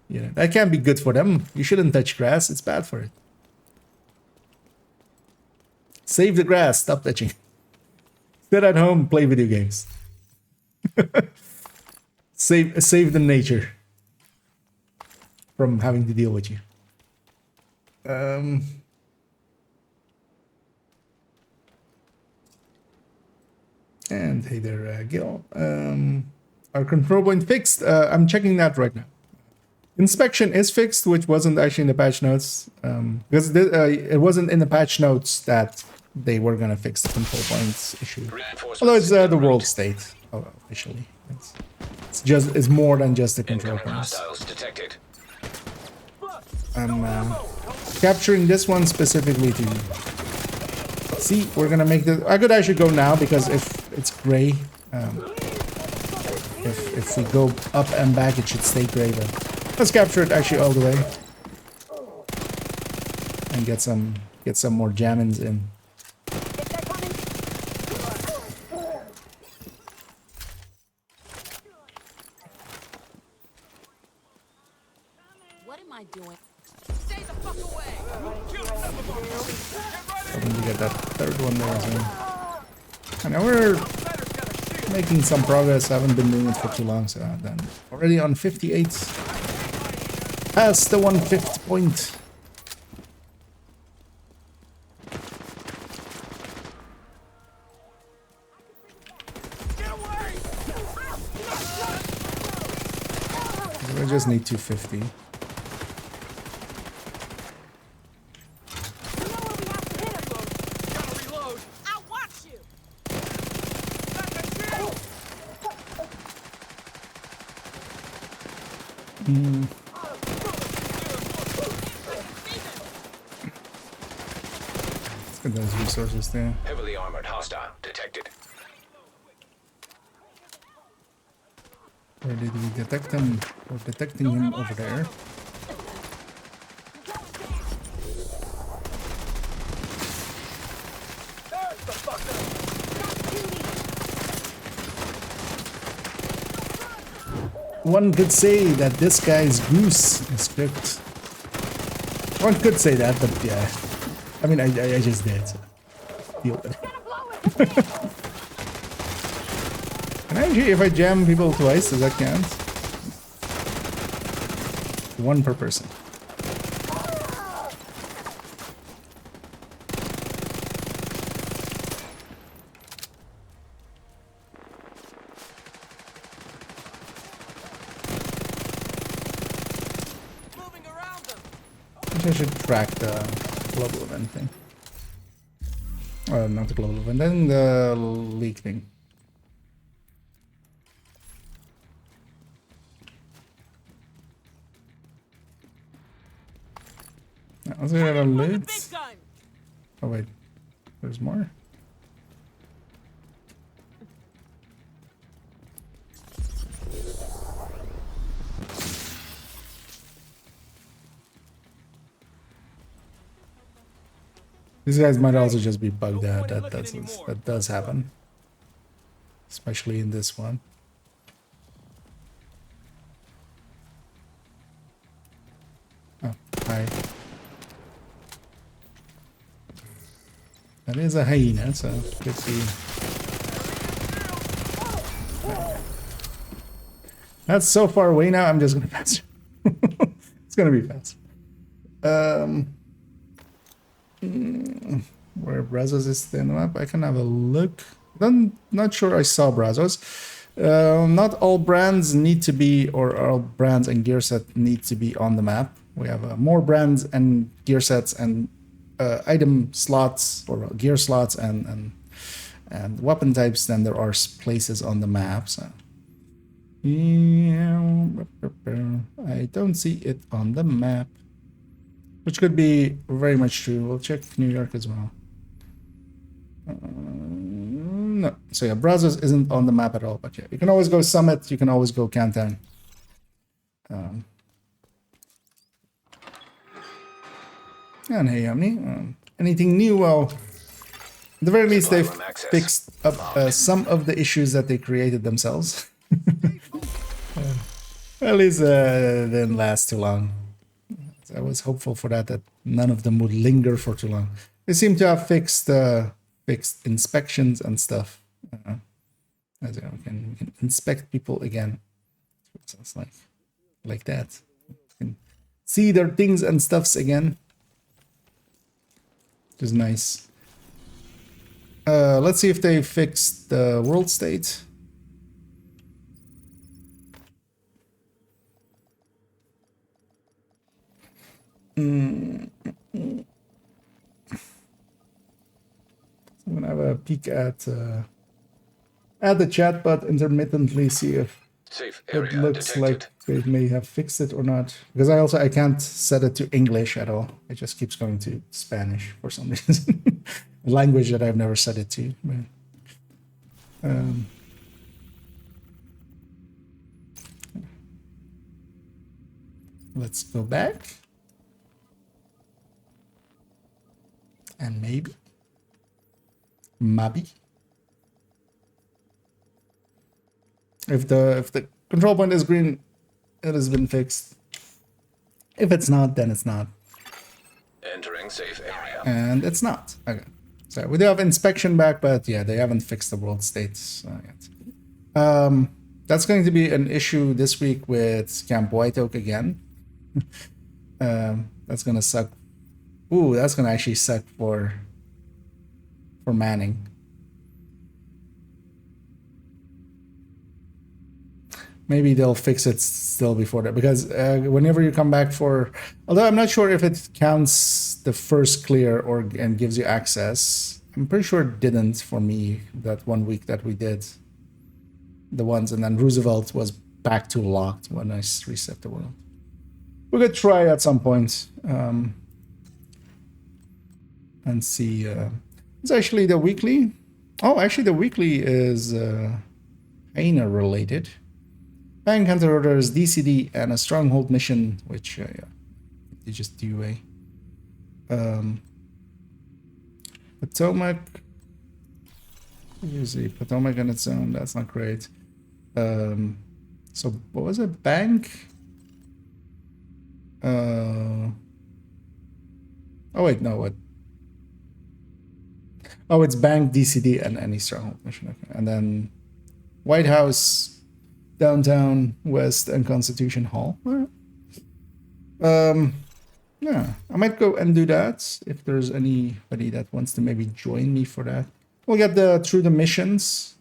Yeah, that can't be good for them. You shouldn't touch grass. It's bad for it. Save the grass. Stop touching. Sit at home, play video games. Save the nature from having to deal with you. And hey there, Gil. Our control point fixed. I'm checking that right now. Inspection is fixed, which wasn't actually in the patch notes. Because it wasn't in the patch notes that they were gonna fix the control points issue. Although it's the world state officially. It's more than just the control points. I'm capturing this one specifically to see. We're gonna make the. I could actually go now because if it's gray, if we go up and back, it should stay gray. But let's capture it actually all the way and get some more jammins in. Doing. Stay the fuck away. Hoping to get that third one there as well. And now we're making some progress. I haven't been doing it for too long, so then already on 58. Past the 1/5 point. We just need 250. Let's get those resources there. Heavily armored hostile detected. Where did we detect him? We're detecting him over there. One could say that this guy's goose is cooked. One could say that, but yeah. I mean, I just did. So deal with it. Can I actually, if I jam people twice, does that count? One per person. I should track the global event thing. Not the global event, then the leak thing. Let's get a loot. Oh wait, there's more. These guys might also just be bugged out. That does happen, especially in this one. Oh, hi. That is a hyena, so good see. That's so far away now. I'm just gonna pass. It's gonna be fast. Where Brazos is in the map, I can have a look. I'm not sure I saw Brazos. Not all brands need to be, or all brands and gear set need to be on the map. We have more brands and gear sets and item slots or gear slots and weapon types than there are places on the map. So yeah, I don't see it on the map. Which could be very much true. We'll check New York as well. No. So yeah, Brazos isn't on the map at all. But yeah, you can always go Summit. You can always go Canton. And hey, Omni. Anything new? Well, at the very least, they've fixed up some of the issues that they created themselves. At least didn't last too long. I was hopeful for that none of them would linger for too long. They seem to have fixed inspections and stuff. As you know, we can inspect people again. It sounds like that. You can see their things and stuffs again. Which is nice. Let's see if they fixed the world state. I'm gonna have a peek at the chat, but intermittently see if it looks like they may have fixed it or not. Because I can't set it to English at all. It just keeps going to Spanish for some reason. A language that I've never set it to. But, let's go back. And maybe if the control point is green, it has been fixed. If it's not, then it's not. Entering safe area. And it's not. Okay. So we do have inspection back, but yeah, they haven't fixed the world states yet. That's going to be an issue this week with Camp White Oak again. That's gonna suck. Ooh, that's gonna actually suck for Manning. Maybe they'll fix it still before that, because whenever you come back for, although I'm not sure if it counts the first clear and gives you access. I'm pretty sure it didn't for me that 1 week that we did the ones, and then Roosevelt was back to locked when I reset the world. We could try at some point and see. It's actually the weekly. Oh, actually the weekly is Aina related. Bank Hunter orders DCD and a stronghold mission, which yeah, you just do away. Potomac. Usually Potomac on its own. That's not great. So what was it? Bank. Oh wait, no. What? Oh, it's Bank, DCD, and any Stronghold mission. Okay. And then White House, Downtown, West, and Constitution Hall. All right. Yeah, I might go and do that if there's anybody that wants to maybe join me for that. We'll get through the missions.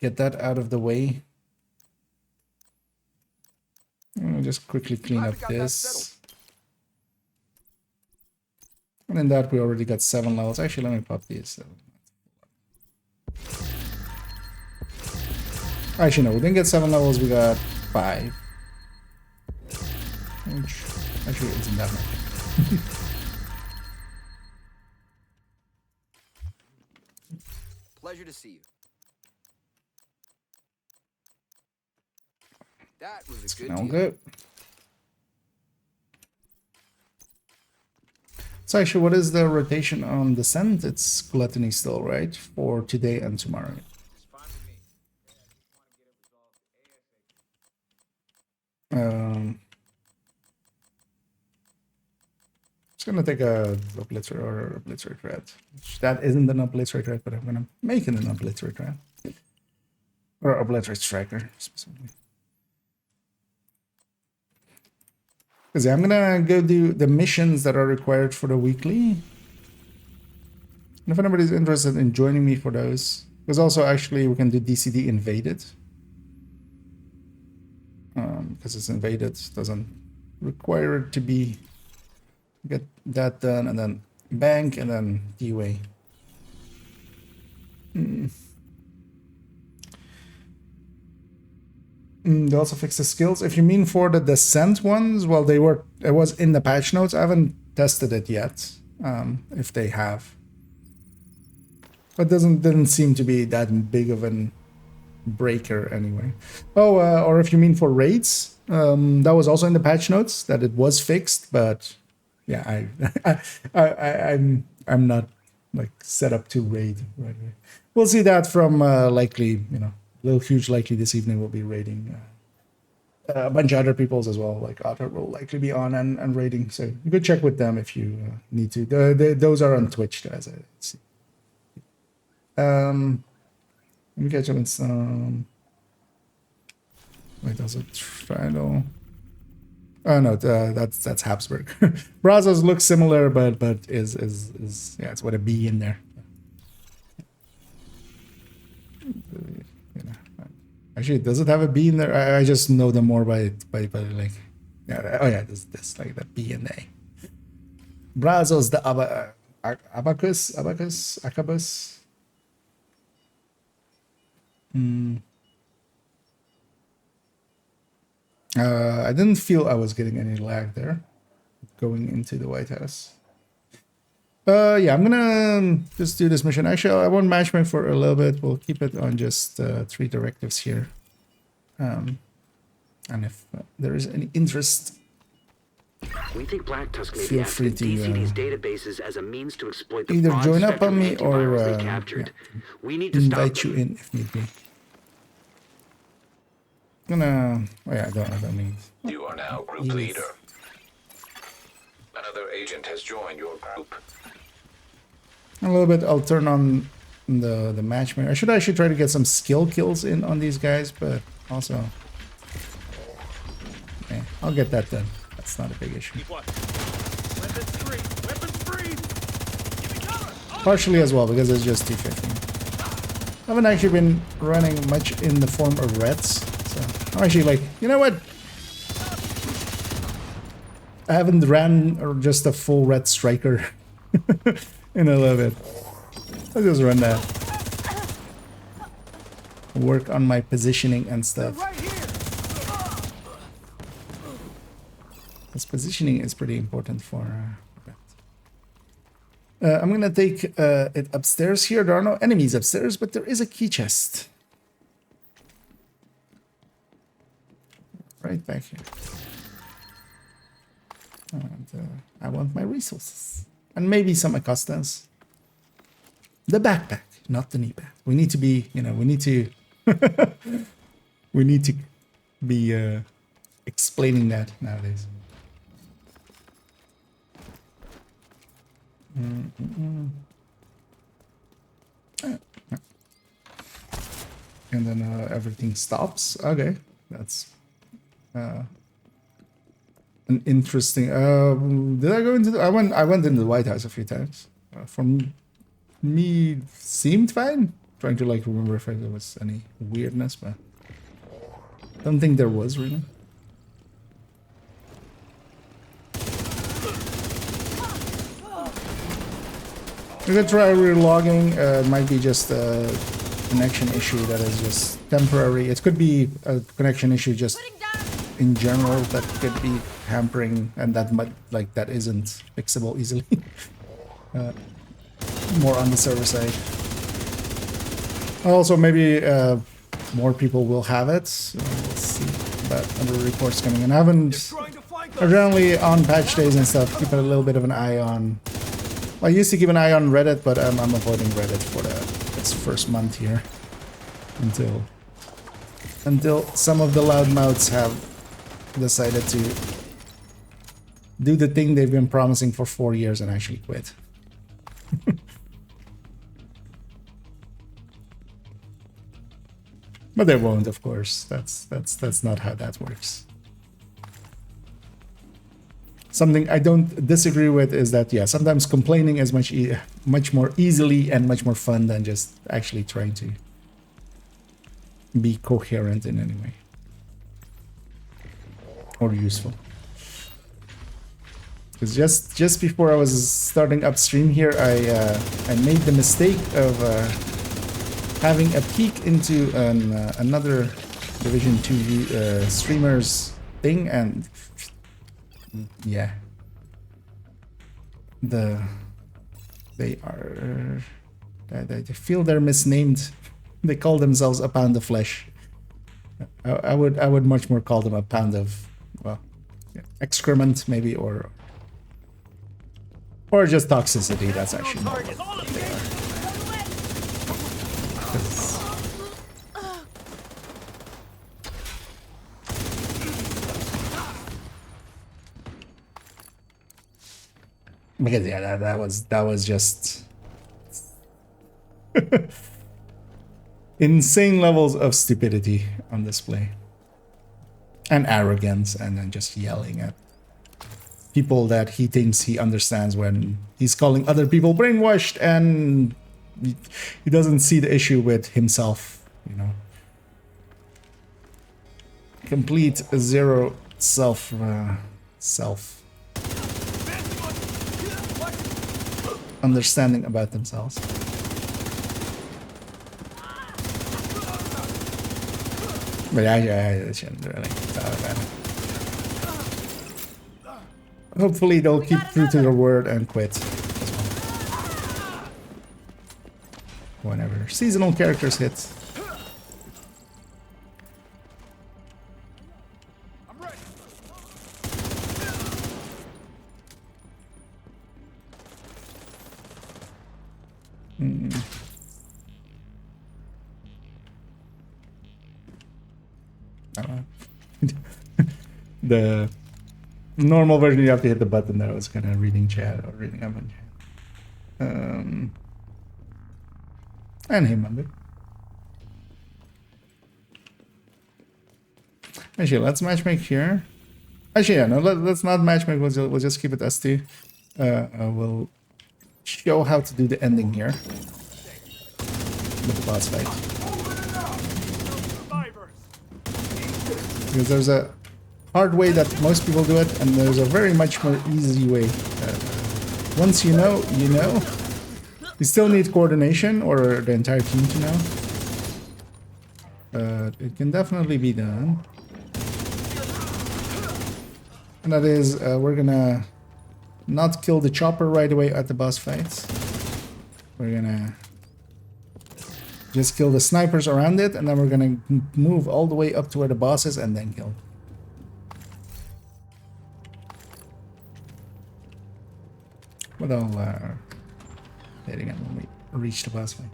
Get that out of the way. I'll just quickly clean up this. And in that, we already got 7 levels. Actually, let me pop these. Actually, no, we didn't get 7 levels. We got 5. Which actually isn't that much. Pleasure to see you. That was a good deal. Good. So actually, what is the rotation on Descent? It's Gluttony still, right? For today and tomorrow. Just gonna take a Obliterate or Obliterate Red. That isn't an Obliterate Red, but I'm gonna make it an Obliterate Red. Or Obliterate Striker, specifically. Because I'm gonna go do the missions that are required for the weekly. And if anybody's interested in joining me for those, because also actually we can do DCD Invaded. Because it's invaded, doesn't require it to be get that done, and then Bank, and then DUA. They also fixed the skills. If you mean for the Descent ones, well, it was in the patch notes. I haven't tested it yet. If they have, but didn't seem to be that big of an breaker anyway. Oh, or if you mean for raids, that was also in the patch notes that it was fixed. But yeah, I'm not like set up to raid right away. We'll see that from likely, Little Huge likely this evening will be raiding a bunch of other people's as well. Like Otter will likely be on and raiding, so you could check with them if you need to. Those are on Twitch, as I see. Let me catch up with some. Wait, that's a trial. Oh no, that's Habsburg. Brazos looks similar, but is yeah, it's with a B in there. Actually, does it have a B in there? I just know them more by like, yeah. Oh yeah, this like the B and A. Brazos, the abacus. I didn't feel I was getting any lag there going into the White House. Yeah, I'm gonna just do this mission. Actually, I won't matchmake for a little bit. We'll keep it on just 3 directives here. And if there is any interest, we think Black Tusk may feel be free to DCD's databases as a means to exploit the either broad join up spectrum on me or antivirals they captured. We need to invite you in if need be. Oh yeah, I don't need. You are now group leader. Another agent has joined your group. A little bit, I'll turn on the matchmaker. I should actually try to get some skill kills in on these guys, but also, okay, I'll get that done. That's not a big issue. Partially as well, because it's just 250. I haven't actually been running much in the form of reds, so I'm actually like, you know what? I haven't ran just a full red striker in a little bit. I'll just run that. Work on my positioning and stuff. This positioning is pretty important for that. I'm gonna take it upstairs here. There are no enemies upstairs, but there is a key chest. Right back here. And I want my resources. And maybe some Acostas. The backpack, not the knee pad. We need to be, we need to... we need to be explaining that nowadays. And then everything stops. Okay, that's an interesting. Did I go into the? I went into the White House a few times. For me, seemed fine. Trying to like remember if there was any weirdness, but don't think there was really. We could try relogging. It might be just a connection issue that is just temporary. It could be a connection issue just in general that could be hampering, and that might that isn't fixable easily. More on the server side. Also, maybe more people will have it. So let's see about other reports coming in. I haven't. Generally on patch days and stuff, keep a little bit of an eye on. I used to keep an eye on Reddit, but I'm avoiding Reddit for its first month here until some of the loudmouths have decided to do the thing they've been promising for 4 years and actually quit. But they won't, of course. That's not how that works. Something I don't disagree with is that, yeah, sometimes complaining is much more easily and much more fun than just actually trying to be coherent in any way or useful. Because just before I was starting upstream here, I made the mistake of having a peek into another Division 2 streamers thing, and yeah, they feel they're misnamed. They call themselves a pound of flesh. I would much more call them a pound of, well, excrement maybe, or just toxicity. That's actually not what they are. Because yeah, that was just insane levels of stupidity on display and arrogance, and then just yelling at people that he thinks he understands when he's calling other people brainwashed, and he doesn't see the issue with himself, you know. Complete zero self understanding about themselves. But yeah, I shouldn't really talk about it. Hopefully they'll keep true to their word and quit as well. Whenever seasonal characters hit. The normal version, you have to hit the button that was kind of reading chat or reading up on chat. And hey, Mumby. Actually, let's matchmake here. Actually, yeah, no, let's not matchmake. We'll just keep it S2. We'll show how to do the ending here with the boss fight. Because there's a hard way that most people do it, and there's a very much more easy way. Once you know, you know. You still need coordination, or the entire team to know. But it can definitely be done. And that is, we're gonna not kill the chopper right away at the boss fights. We're gonna just kill the snipers around it, and then we're gonna move all the way up to where the boss is and then kill. But I'll hit again when we reach the boss fight.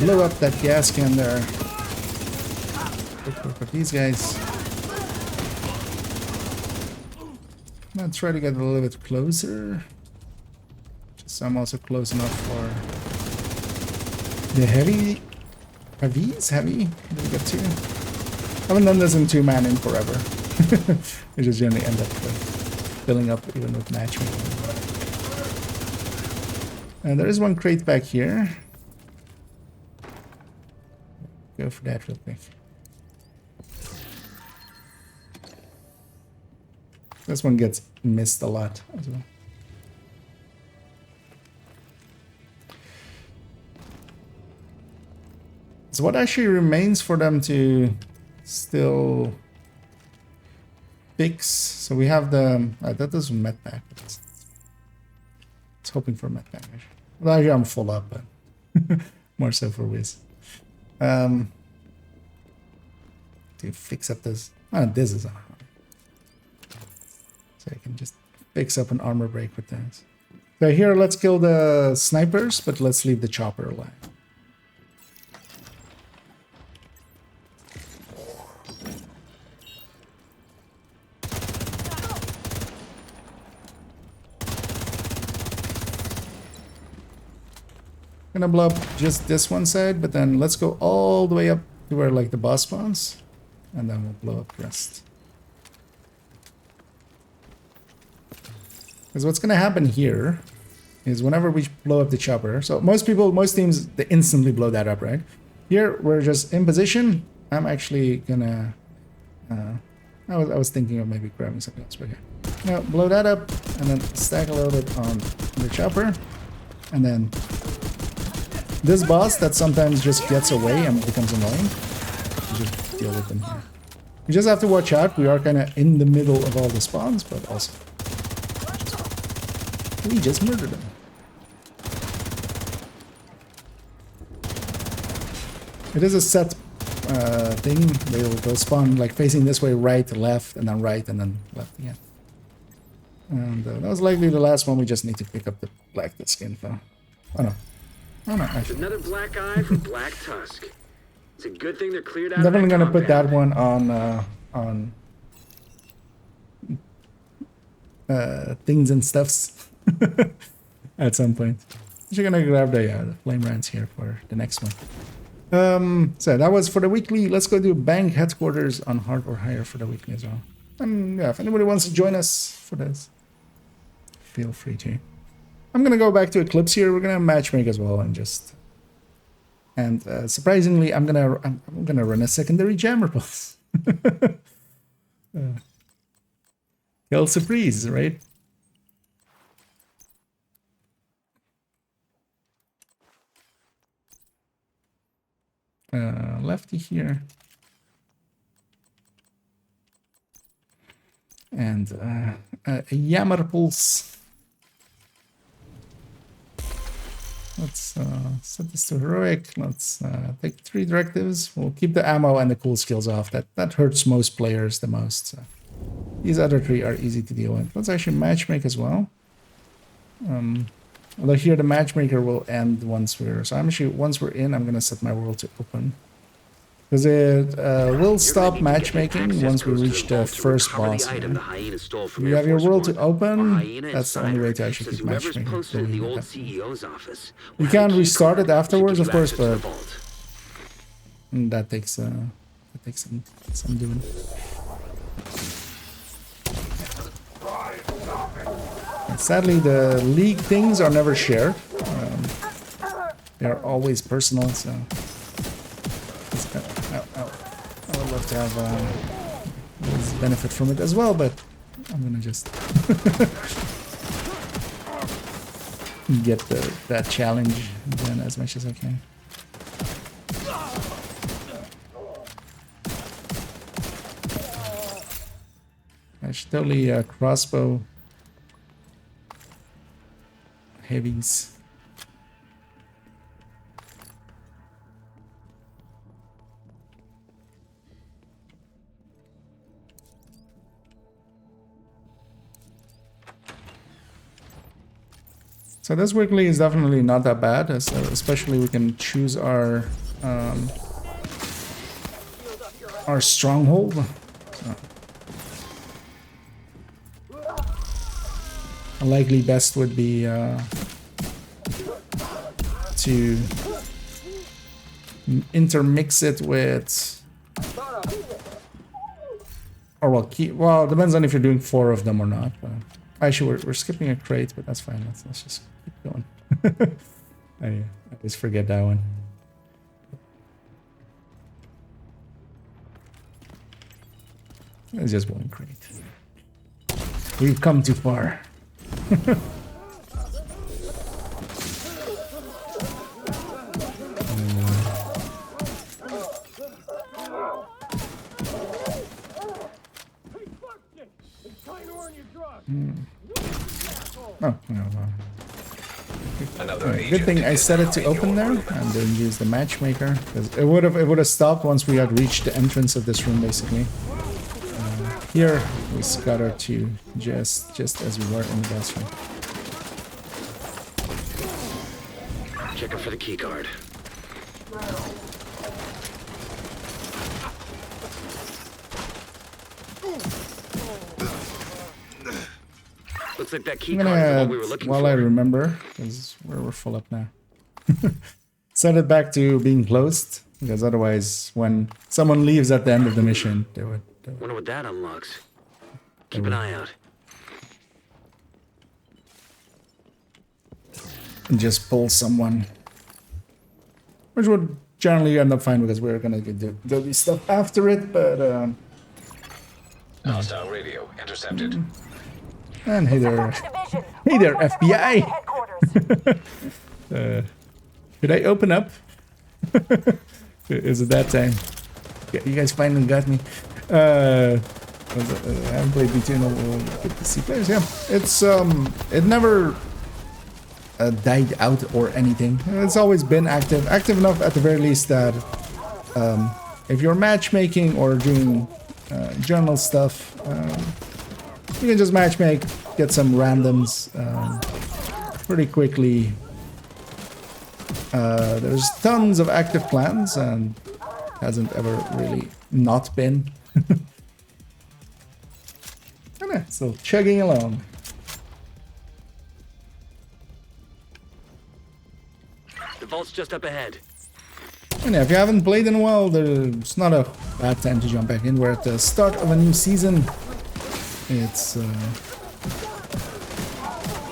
Blow up that gas can there. For these guys. I'm gonna try to get a little bit closer. Just so I'm also close enough for the heavy. Heavy? Did we get two? I haven't done this in 2-man in forever. We just generally end up filling up even with matchmaking. And there is one crate back here. Go for that real quick. This one gets missed a lot as well. So what actually remains for them to still fix? So we have the that is med pack. It's hoping for med pack. Well, actually I'm full up, but more so for Wiz. To fix up this. Oh, this is on. So I can just fix up an armor break with this. So here, let's kill the snipers, but let's leave the chopper alive. Gonna blow up just this one side, but then let's go all the way up to where like the boss spawns, and then we'll blow up the rest. Because what's gonna happen here is whenever we blow up the chopper, so most teams, they instantly blow that up, right? Here we're just in position. I'm actually gonna I was thinking of maybe grabbing something else, but here. Now blow that up and then stack a little bit on the chopper, and then this boss that sometimes just gets away and becomes annoying, you just deal with them here. You just have to watch out. We are kind of in the middle of all the spawns, but also we just murdered them. It is a set thing. They'll spawn like facing this way, right, left, and then right, and then left again. And that was likely the last one. We just need to pick up the black skin though. Oh no. Oh no, actually. Another black eye for Black Tusk. It's a good thing they're cleared out. Definitely gonna put that one on things and stuffs at some point. You're gonna grab the flame rants here for the next one. So that was for the weekly. Let's go do bank headquarters on hard or higher for the weekly as well. And yeah, if anybody wants to join us for this, feel free to. I'm gonna go back to Eclipse here. We're gonna matchmake as well, and surprisingly, I'm gonna run a secondary jammer pulse. Quelle surprise, right? Lefty here, and a Yammer pulse. Let's set this to heroic. Let's take 3 directives. We'll keep the ammo and the cool skills off. That hurts most players the most. So these other 3 are easy to deal with. Let's actually matchmake as well. Although here the matchmaker will end once we're in, I'm gonna set my world to open. Because it will stop matchmaking once we reach the first boss. If you have your world to open, that's the only way to actually keep matchmaking going. You can restart it afterwards, of course, but that takes some doing. And sadly, the league things are never shared. They're always personal, so. I would love to have benefit from it as well, but I'm gonna just get that challenge done as much as I can. I should totally crossbow heavies. So this weekly is definitely not that bad, especially we can choose our stronghold. So. A likely best would be to intermix it with, or well, it depends on if you're doing 4 of them or not. But actually, we're skipping a crate, but that's fine. Let's just keep going. I always forget that one. It's just one crate. We've come too far. Oh, no. Good thing I set it to open there and didn't use the matchmaker, because it would have stopped once we had reached the entrance of this room, basically. Here we scatter to just as we were in the bathroom. Checking for the key card. Looks like that key card is the one we were looking for. While I remember, because we're full up now. Set it back to being closed, because otherwise, when someone leaves at the end of the mission, they would. Wonder what that unlocks. Keep an eye out. And just pull someone, which would generally end up fine because we're gonna do this stuff after it. But hostile radio intercepted. And hey there, FBI. Could I open up? Is it that time? Yeah, you guys finally got me. I haven't played B2 good to see players. Yeah, it's it never died out or anything. It's always been active enough at the very least that if you're matchmaking or doing journal stuff, you can just matchmake, get some randoms pretty quickly. There's tons of active clans and hasn't ever really not been. So chugging along. The vault's just up ahead. And if you haven't played in a while, it's not a bad time to jump back in. We're at the start of a new season. It's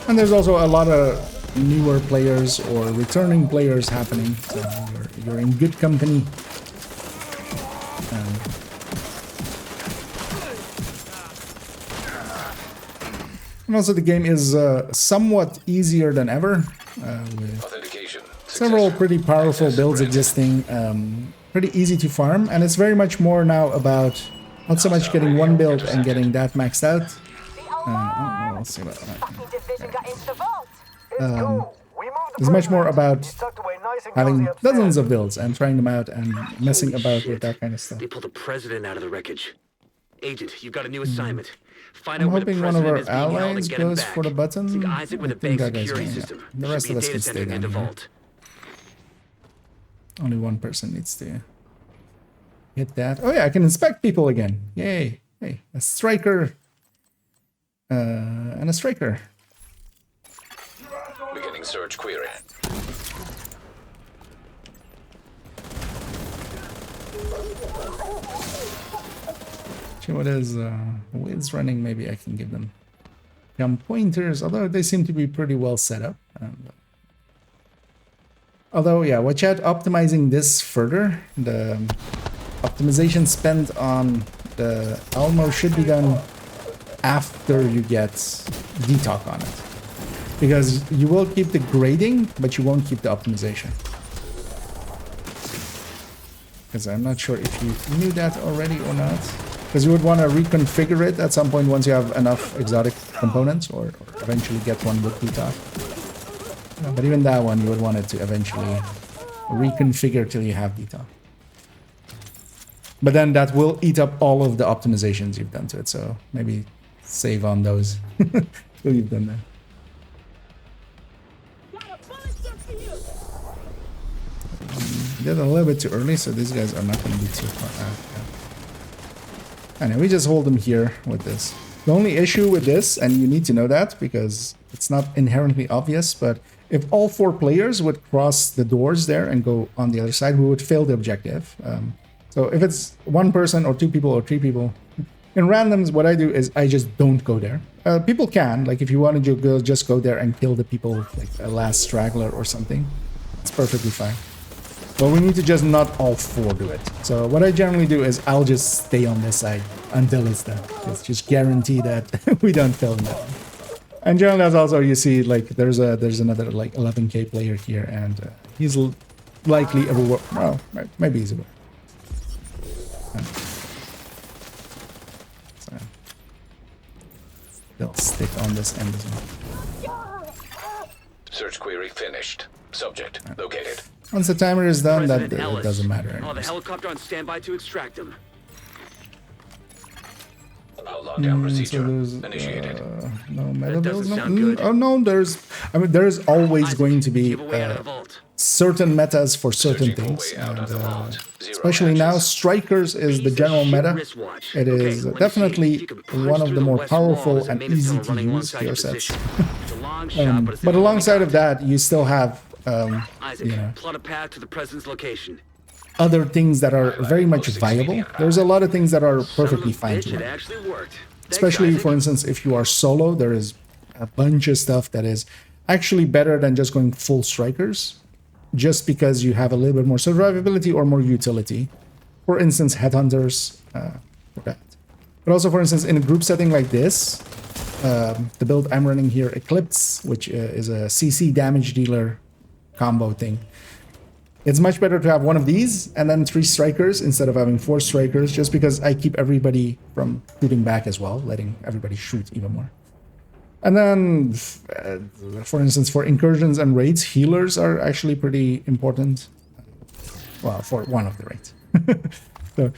and there's also a lot of newer players or returning players happening. So you're in good company. And also the game is somewhat easier than ever, with several pretty powerful builds existing, pretty easy to farm, and it's very much more now about not so much getting one build and getting that maxed out. We'll see about that. It's much more about having dozens of builds and trying them out and messing about with that kind of stuff. They pulled the president out of the wreckage. Agent, you've got a new assignment. Find I'm out where the hoping one of our president is being held and allies get him goes back. for the button. Think Isaac with I a think big that guy's security going, yeah. system. The rest of us Should be a can data stay center down in the here. vault. Only one person needs to hit that. Oh yeah, I can inspect people again. Yay. Hey, a striker. And a striker. Beginning search query. What is Wiz running? Maybe I can give them some pointers, although they seem to be pretty well set up. Although, yeah, watch out optimizing this further. The optimization spent on the Almo should be done after you get detox on it. Because you will keep the grading, but you won't keep the optimization. Because I'm not sure if you knew that already or not. Because you would want to reconfigure it at some point once you have enough exotic components, or eventually get one with detox. But even that one, you would want it to eventually reconfigure till you have detox. But then that will eat up all of the optimizations you've done to it, so maybe save on those till you've done that. Did a little bit too early, so these guys are not going to be too far out. Anyway, we just hold them here with this. The only issue with this, and you need to know that because it's not inherently obvious, but if all 4 players would cross the doors there and go on the other side, we would fail the objective. So if it's 1 person or 2 people or 3 people, in randoms, what I do is I just don't go there. People can, like if you wanted to go, just go there and kill the people, like a last straggler or something. It's perfectly fine. But we need to just not all 4 do it. So what I generally do is I'll just stay on this side until it's done. It's just guarantee that we don't fail in that one. And generally that's also, you see, like there's another like 11k player here, and he's likely overworked. Well, maybe he's overworked. So they'll stick on this end as well. Search query finished. Subject located. Once the timer is done, that doesn't matter. Oh, the helicopter on standby to extract him. Lockdown procedure initiated. No meta builds. Oh no, there's always going to be certain metas for certain things, and especially now, strikers is the general meta. It is definitely one of the more powerful and easy to use gear sets. But alongside of that, you still have plot a path to the president's location. Other things that are very much viable. There's a lot of things that are perfectly fine to run. Especially, for instance, if you are solo, there is a bunch of stuff that is actually better than just going full strikers, just because you have a little bit more survivability or more utility. For instance, headhunters, for that. But also, for instance, in a group setting like this, the build I'm running here, Eclipse, which is a CC damage dealer combo thing. It's much better to have one of these and then 3 strikers instead of having 4 strikers, just because I keep everybody from shooting back as well, letting everybody shoot even more. And then, for instance, for incursions and raids, healers are actually pretty important. Well, for one of the raids. So,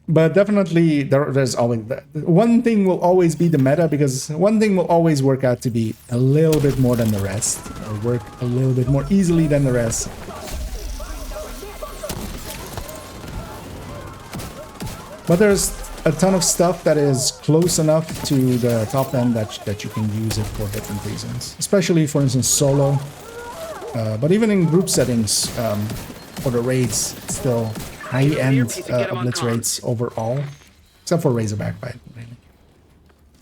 but definitely, there's always one thing will always be the meta, because one thing will always work out to be a little bit more than the rest, or work a little bit more easily than the rest. But there's a ton of stuff that is close enough to the top end that you can use it for different reasons, especially, for instance, solo. But even in group settings, for the raids, it's still high-end blitz rates overall, except for Razorback fight, really.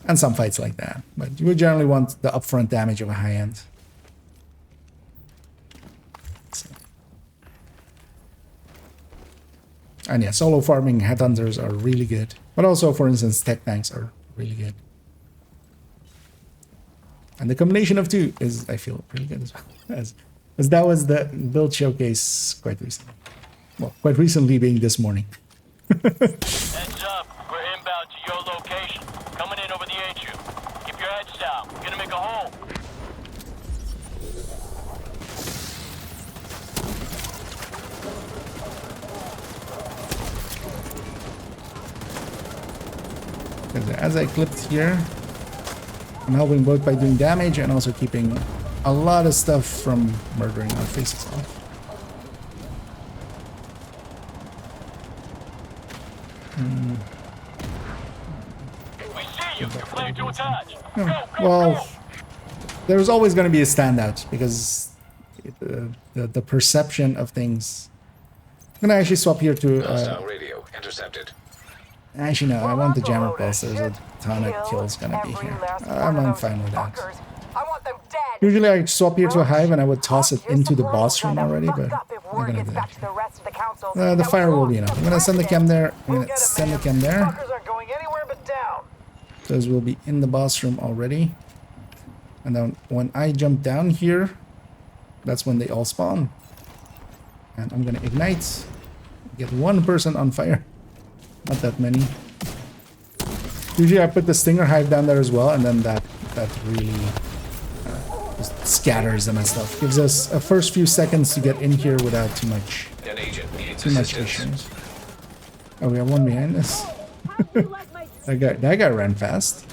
And some fights like that. But you would generally want the upfront damage of a high-end. And yeah, solo farming headhunters are really good. But also, for instance, tech tanks are really good. And the combination of 2 is, I feel, pretty good as well. As that was the build showcase quite recently. Well, quite recently being this morning. Heads up, we're inbound to your location. Coming in over the HU. Keep your heads down. We're gonna make a hole. As I clipped here, I'm helping both by doing damage and also keeping a lot of stuff from murdering our faces off. We see you. You're planning to attach. Well, there's always going to be a standout, because the perception of things. I'm going to actually swap here to... radio intercepted. Actually, no, I want the jammer pulse. There's a ton of kills going to be here. I'm fine with that. Usually I swap here to a hive and I would toss it into the boss room already, but I'm not going to do that. The fire will be enough. I'm going to send the chem there. I'm going to send the chem there. Those will be in the boss room already. And then when I jump down here, that's when they all spawn. And I'm going to ignite. Get one person on fire. Not that many. Usually I put the stinger hive down there as well, and then that really just scatters them and stuff. Gives us a first few seconds to get in here without too much issues. Oh, we have one behind us. that guy ran fast.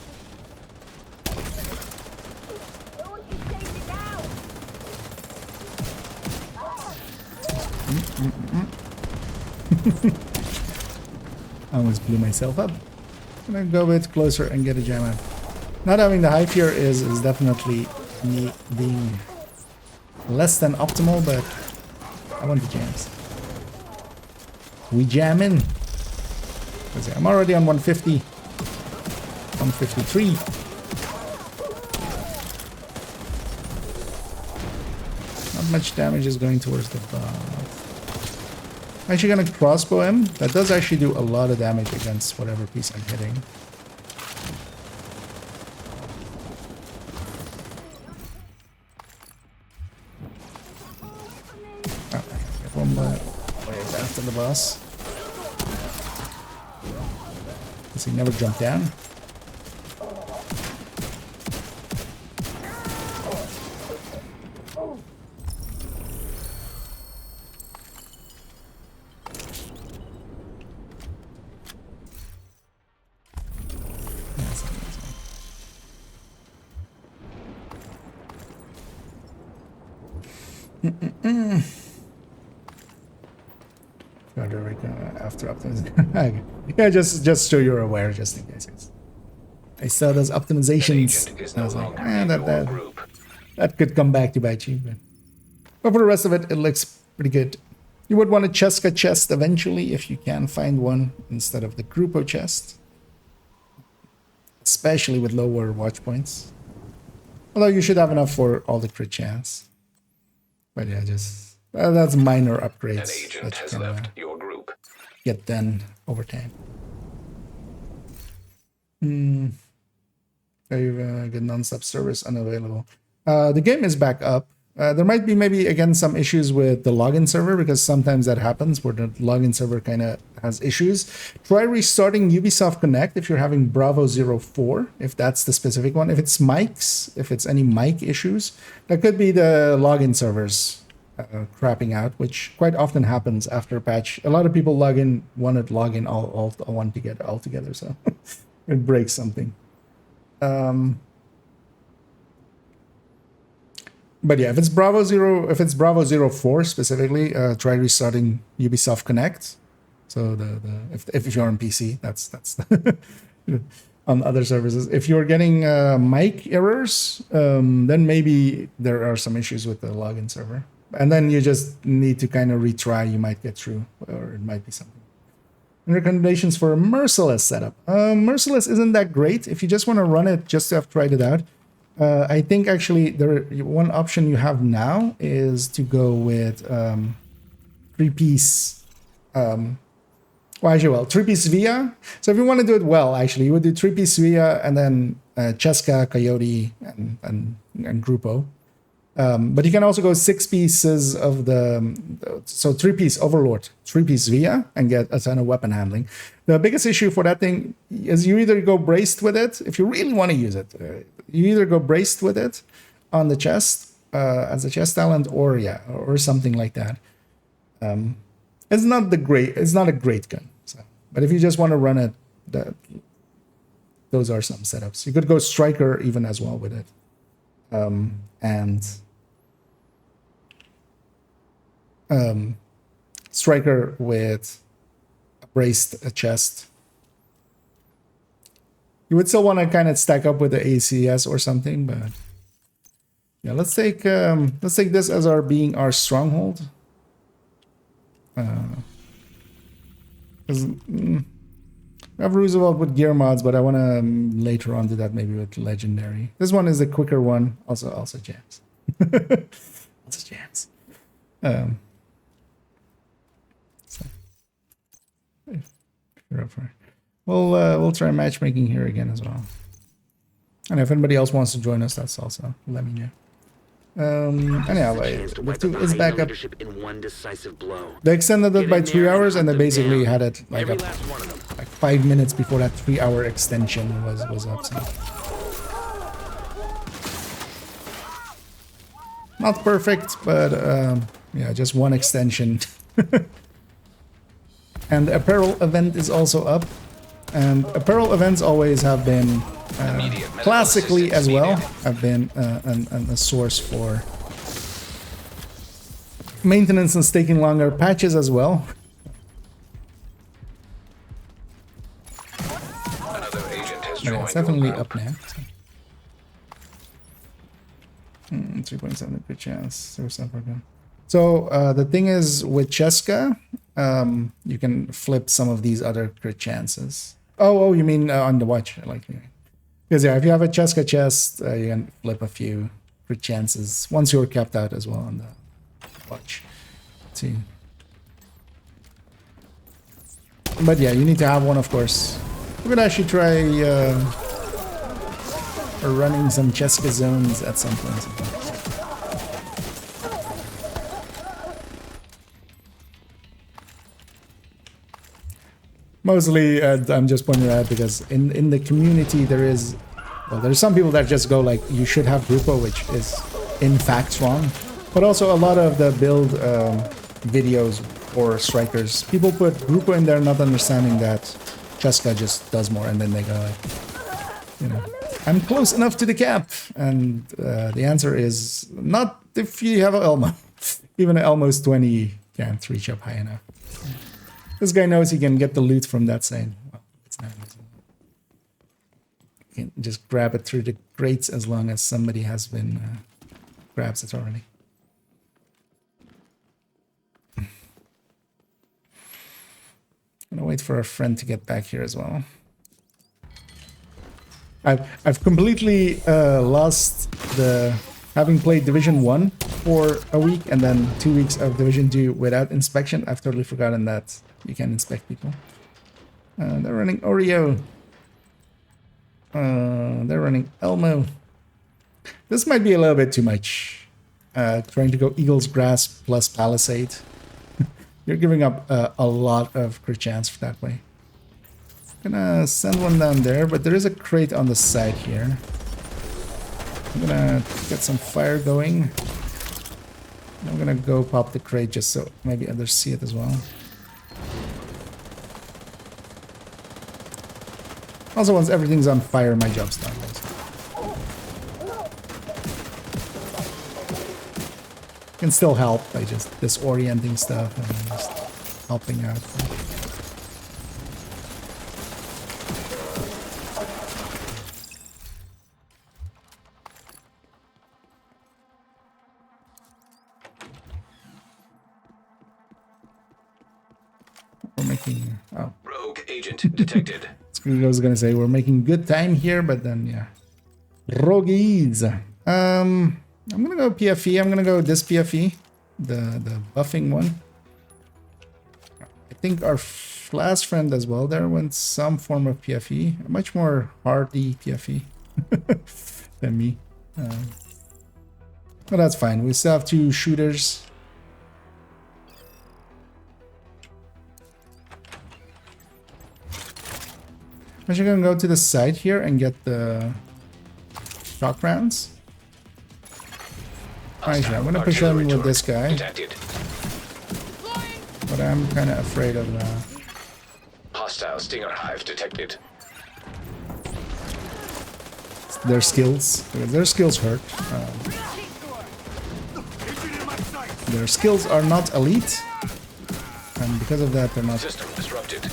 I almost blew myself up. I'm gonna go a bit closer and get a jam out. Not having the hive here is definitely me being less than optimal, but I want the jams. We jam in. Let's see, I'm already on 150. 153. Not much damage is going towards the buff. I'm actually gonna crossbow him. That does actually do a lot of damage against whatever piece I'm hitting. Oh, get one way after the boss. Does he never jump down? After optimization. Yeah, just so you're aware, just in case. I saw those optimizations. I was like, that could come back to bite you. But for the rest of it, it looks pretty good. You would want a Cheska chest eventually if you can find one instead of the Grupo chest. Especially with lower watch points. Although you should have enough for all the crit chance. But yeah, just that's minor upgrades. An agent has left your group. Get done over time. Good non-stop service unavailable. The game is back up. There might be maybe again some issues with the login server because sometimes that happens where the login server kind of has issues. Try restarting Ubisoft Connect if you're having Bravo 04, if that's the specific one. If it's mics, if it's any mic issues, that could be the login servers crapping out, which quite often happens after a patch. A lot of people want to log in all together, so it breaks something. But yeah, if it's Bravo 04 specifically, try restarting Ubisoft Connect. So if you're on PC, that's on other services. If you're getting mic errors, then maybe there are some issues with the login server. And then you just need to kind of retry. You might get through, or it might be something. And recommendations for a Merciless setup. Merciless isn't that great. If you just want to run it just to have tried it out, I think actually one option you have now is to go with three-piece. Three-piece Via. So if you want to do it well, actually, you would do three-piece Via and then Cheska, Coyote, and Grupo. But you can also go 6 pieces of so 3-piece Overlord, 3-piece Via, and get a ton of weapon handling. The biggest issue for that thing is you either go braced with it, if you really want to use it, you either go braced with it on the chest as a chest talent, or something like that. It's not a great gun. So. But if you just want to run it, those are some setups. You could go Striker even as well with it. And Striker with a braced chest. You would still want to kind of stack up with the ACS or something, but yeah, let's take this as our stronghold. We have Roosevelt with gear mods, but I want to later on do that maybe with legendary. This one is the quicker one, also jams. Also jams. So, if you're up for it. We'll try matchmaking here again as well. And if anybody else wants to join us, that's also let me know. Anyhow, it's back up. They extended it by 3 hours, and they basically had it like 5 minutes before that 3-hour extension was up. So. Not perfect, but yeah, just one extension. And the apparel event is also up, and apparel events always have been. Classically as well, have been a source for Maintenance is taking longer. Patches as well. Another agent has Yeah, joined it's definitely your up now. 3.7 good chance. So the thing is with Cheska, you can flip some of these other crit chances. Oh, you mean on the watch? Like, because yeah, if you have a Cheska chest, you can flip a few crit chances once you're capped out as well on the watch. Let's see. But yeah, you need to have one, of course. We could actually try running some Cheska zones at some point. Mostly, I'm just pointing that out because in the community there's some people that just go like, you should have Grupo, which is in fact wrong. But also a lot of the build videos for strikers, people put Grupo in there not understanding that Cheska just does more, and then they go like, you know, I'm close enough to the cap. And the answer is not if you have an Elmo. Even an Elmo's 20 can't reach up high enough. This guy knows he can get the loot from that side. Well, it's not easy. You can just grab it through the crates as long as somebody has been grabs it already. Gonna wait for a friend to get back here as well. I've completely lost the having played Division 1 for a week and then 2 weeks of Division 2 without inspection. I've totally forgotten that you can inspect people. They're running Oreo. They're running Elmo. This might be a little bit too much. Trying to go Eagle's Grasp plus Palisade. You're giving up a lot of crit chance for that way. Gonna send one down there, but there is a crate on the side here. I'm gonna get some fire going. I'm gonna go pop the crate just so maybe others see it as well. Also, once everything's on fire, my job's done. Can still help by just disorienting stuff and just helping out. We're making rogue agent detected. I was gonna say we're making good time here, but then yeah, rogues. I'm gonna go PFE. I'm gonna go this PFE, the buffing one. I think our last friend as well there went some form of PFE, a much more hardy PFE than me. But that's fine. We still have 2 shooters. I'm actually gonna go to the side here and get the shock rounds. Alright, I'm gonna push on with this guy. But I'm kinda afraid of Hostile Stinger Hive detected. their skills. Their skills hurt. Their skills are not elite. And because of that they're not System disrupted.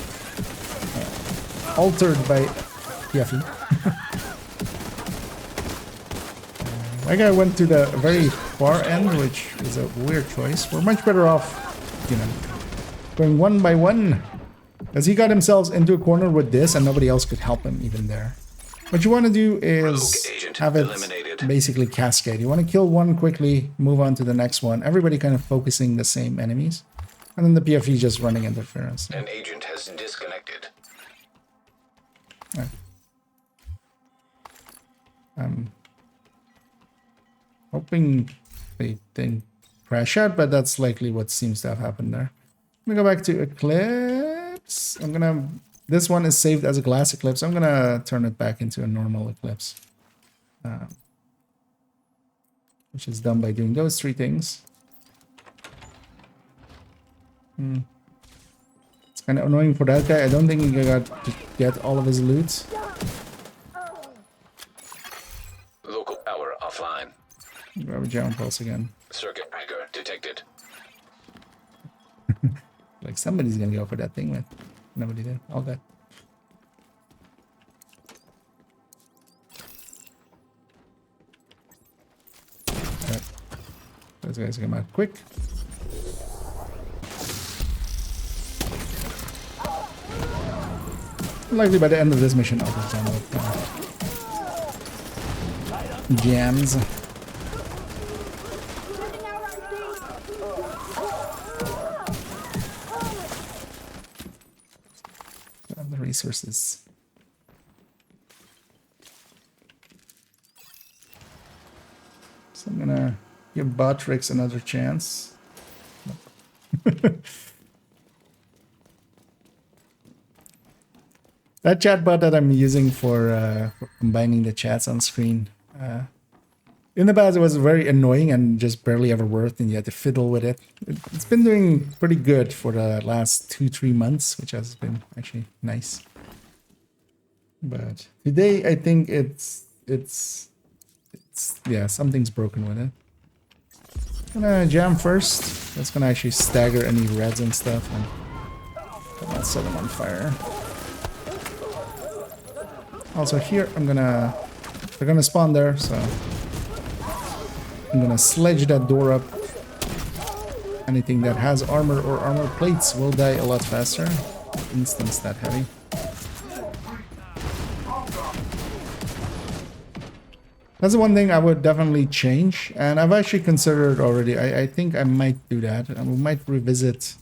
Altered by PFE. That guy went to the very far end, which is a weird choice. We're much better off, you know, going one by one. Because he got himself into a corner with this and nobody else could help him even there. What you want to do is have it basically cascade. You want to kill one quickly, move on to the next one. Everybody kind of focusing the same enemies. And then the PFE just running interference. An agent has disconnected. Right. Hoping they didn't crash out, but that's likely what seems to have happened there. I'm gonna go back to Eclipse. This one is saved as a glass eclipse. I'm gonna turn it back into a normal eclipse. Which is done by doing those 3 things. It's kind of annoying for that guy. I don't think he got to get all of his loot. Local power offline. Grab a giant pulse again. Circuit breaker detected. like somebody's gonna go for that thing, man. Nobody did. All good. Alright. Those guys come out quick. Likely by the end of this mission, I'll be done with jams. The resources. So I'm gonna give Botrix another chance. That chatbot that I'm using for combining the chats on screen, in the past it was very annoying and just barely ever worked, and you had to fiddle with it. It's been doing pretty good for the last 2-3 months, which has been actually nice. But today I think it's yeah, something's broken with it. I'm gonna jam first. That's gonna actually stagger any reds and stuff, and not set them on fire. Also here, they're gonna spawn there, so I'm gonna sledge that door up. Anything that has armor or armor plates will die a lot faster. Instance that heavy. That's the one thing I would definitely change, and I've actually considered already. I think I might do that. I might revisit.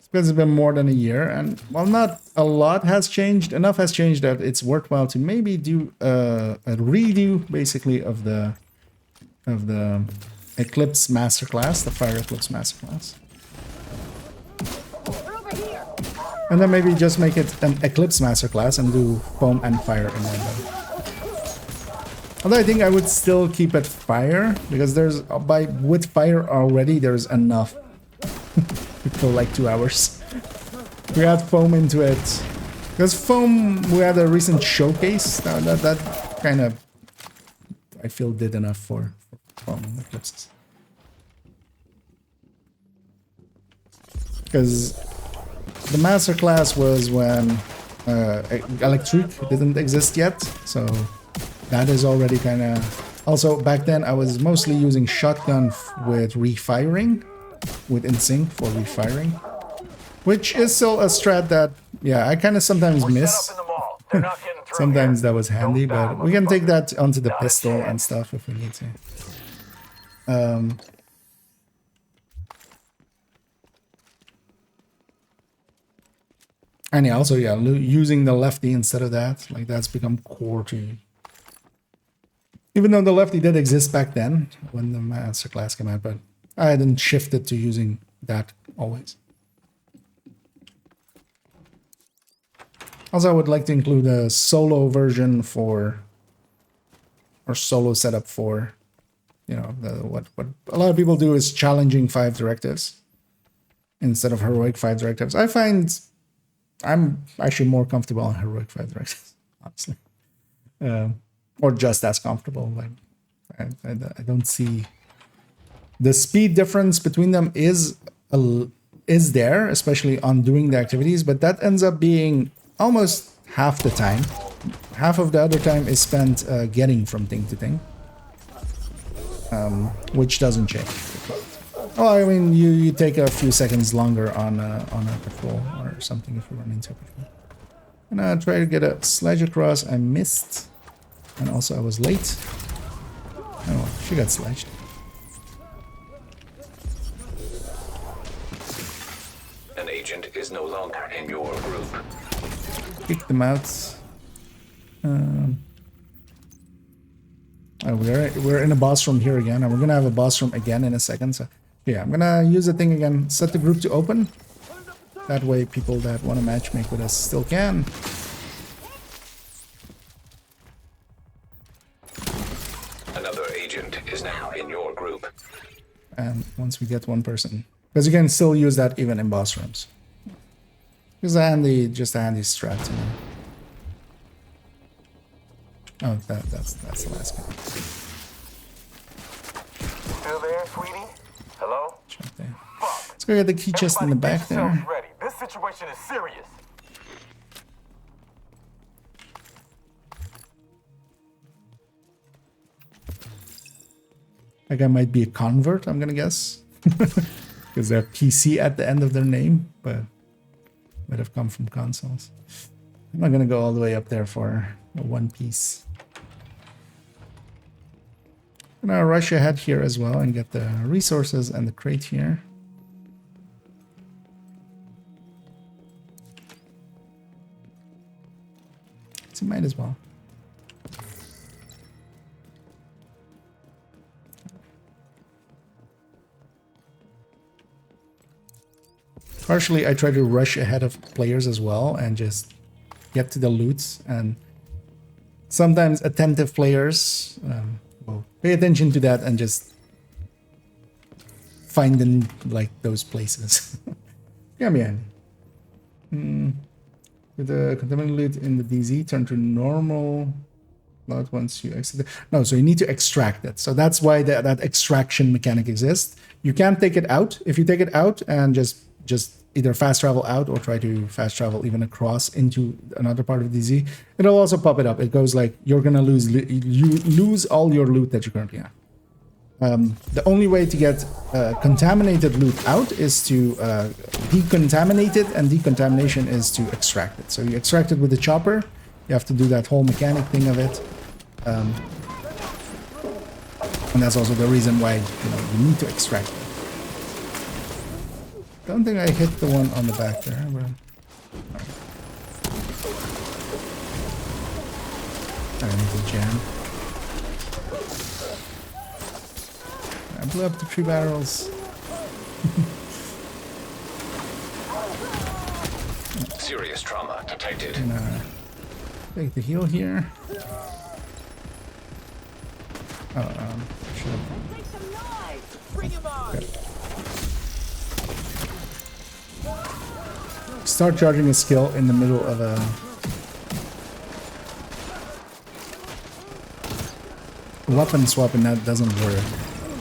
Because it's been more than a year, and while not a lot has changed, enough has changed that it's worthwhile to maybe do a redo, basically, of the Eclipse Masterclass, the Fire Eclipse Masterclass, and then maybe just make it an Eclipse Masterclass and do Foam and Fire in one go. Although I think I would still keep it Fire, because there's with Fire already there's enough. For like 2 hours. We had Foam into it. Because Foam, we had a recent showcase. That kind of, I feel, did enough for Foam Eclipses. Because the masterclass was when Electric didn't exist yet. So that is already kind of... Also, back then I was mostly using shotgun with refiring. With InSync for refiring, which is still a strat that, yeah, I kind of sometimes miss. Sometimes that was handy, but we can take that onto the pistol and stuff if we need to. And yeah, also, yeah, using the lefty instead of that, like that's become core to. Even though the lefty did exist back then when the masterclass came out, but I hadn't shifted to using that always. Also, I would like to include a solo version for, or solo setup for, you know, what a lot of people do is challenging 5 directives instead of heroic 5 directives. I find I'm actually more comfortable on heroic 5 directives, honestly, or just as comfortable. Like I don't see. The speed difference between them is there, especially on doing the activities, but that ends up being almost half the time. Half of the other time is spent getting from thing to thing, which doesn't change. Oh, I mean, you take a few seconds longer on a patrol or something if you run into a patrol. And I try to get a sledge across. I missed, and also I was late. Oh, she got sledged. An agent is no longer in your group. Kick them out. We're in a boss room here again, and we're gonna have a boss room again in a second. So yeah, I'm gonna use the thing again. Set the group to open. That way, people that want to matchmake with us still can. Another agent is now in your group. And once we get one person. Because you can still use that even in boss rooms. It's just a handy strat to me. Oh, that's the last guy. Still there, sweetie? Hello? Jump there. Fuck. Let's So we got the key chest in the back there. Ready. This situation is serious. That guy might be a convert, I'm gonna guess. Because they're PC at the end of their name, but might have come from consoles. I'm not gonna go all the way up there for a one piece. I'm gonna rush ahead here as well and get the resources and the crate here. So might as well. Partially, I try to rush ahead of players as well and just get to the loots. And sometimes attentive players will pay attention to that and just find them like those places. Yeah, man. With the contaminated loot in the DZ, turn to normal load once you exit. No, so you need to extract it. So that's why that extraction mechanic exists. You can't take it out. If you take it out and just either fast travel out or try to fast travel even across into another part of DZ, it'll also pop it up. It goes like you're gonna lose all your loot that you currently have. The only way to get contaminated loot out is to decontaminate it, and decontamination is to extract it. So you extract it with the chopper. You have to do that whole mechanic thing of it, and that's also the reason why you need to extract it. Don't think I hit the one on the back there, but I need to jam. I blew up the 3 barrels. Serious trauma detected. Take the heal here. Start charging a skill in the middle of a weapon swap, and that doesn't work.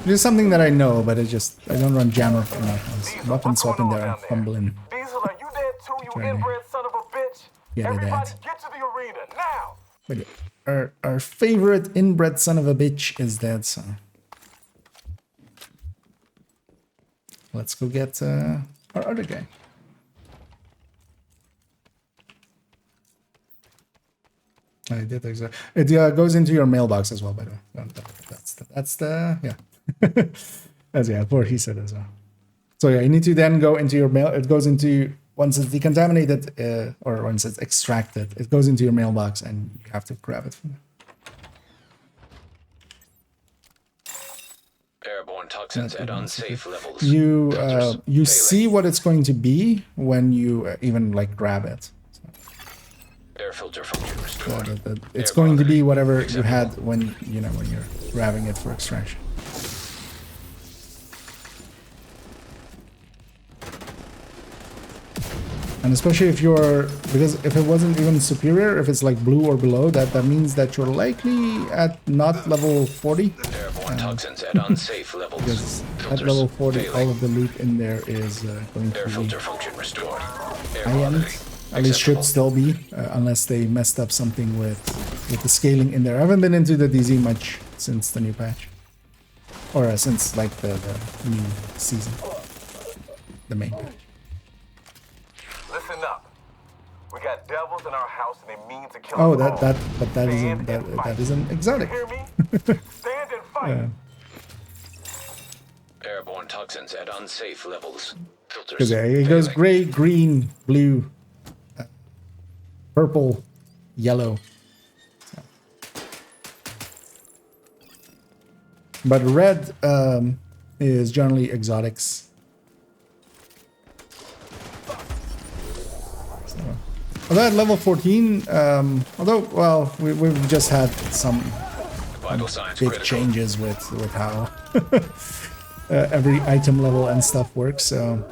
It's something that I know, but I don't run jammer for enough. Weapon swapping there, I'm fumbling. Diesel, are you dead too, you inbred son of a bitch? Everybody get to the arena now. But our favorite inbred son of a bitch is dead, so let's go get our other guy. I did exactly. It goes into your mailbox as well, by the way. That's the yeah. That's what he said as well. So yeah, you need to then go into your mail. It goes into once it's decontaminated or once it's extracted, it goes into your mailbox, and you have to grab it from there. Airborne toxins at unsafe levels. You see what it's going to be when you even like grab it. Air filter function restored. It's going to be whatever you had when you're grabbing it for extraction. And especially because if it wasn't even superior, if it's like blue or below, that means that you're likely at not level 40. Airborne toxins at unsafe levels. Because at level 40, all of the loot in there is going to be filter function restored. high-end. At least should still be, unless they messed up something with the scaling in there. I haven't been into the DZ much since the new patch. Or since like the new season. The main patch. Listen up. We got devils in our house and they mean to kill Oh, us all. that isn't exotic. You hear me? Stand and fight. Airborne toxins at unsafe levels. Because it goes gray, green, blue, purple, yellow. So. But red is generally exotics. So, although at level 14, we've just had some big changes with how every item level and stuff works. So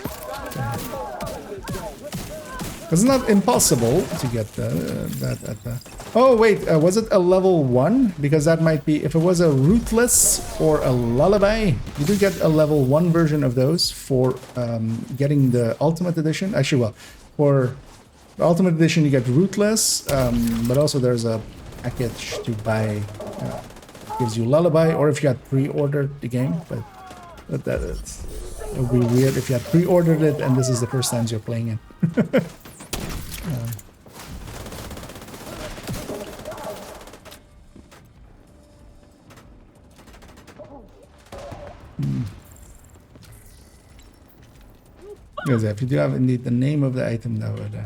It's not impossible to get that at the... Oh, wait, was it a level 1? Because that might be... If it was a Ruthless or a Lullaby, you do get a level 1 version of those for getting the Ultimate Edition. Actually, well, for the Ultimate Edition, you get Ruthless, but also there's a package to buy. Gives you Lullaby, or if you had pre-ordered the game, but it would be weird if you had pre-ordered it and this is the first time you're playing it. Because if you do have indeed the name of the item, that would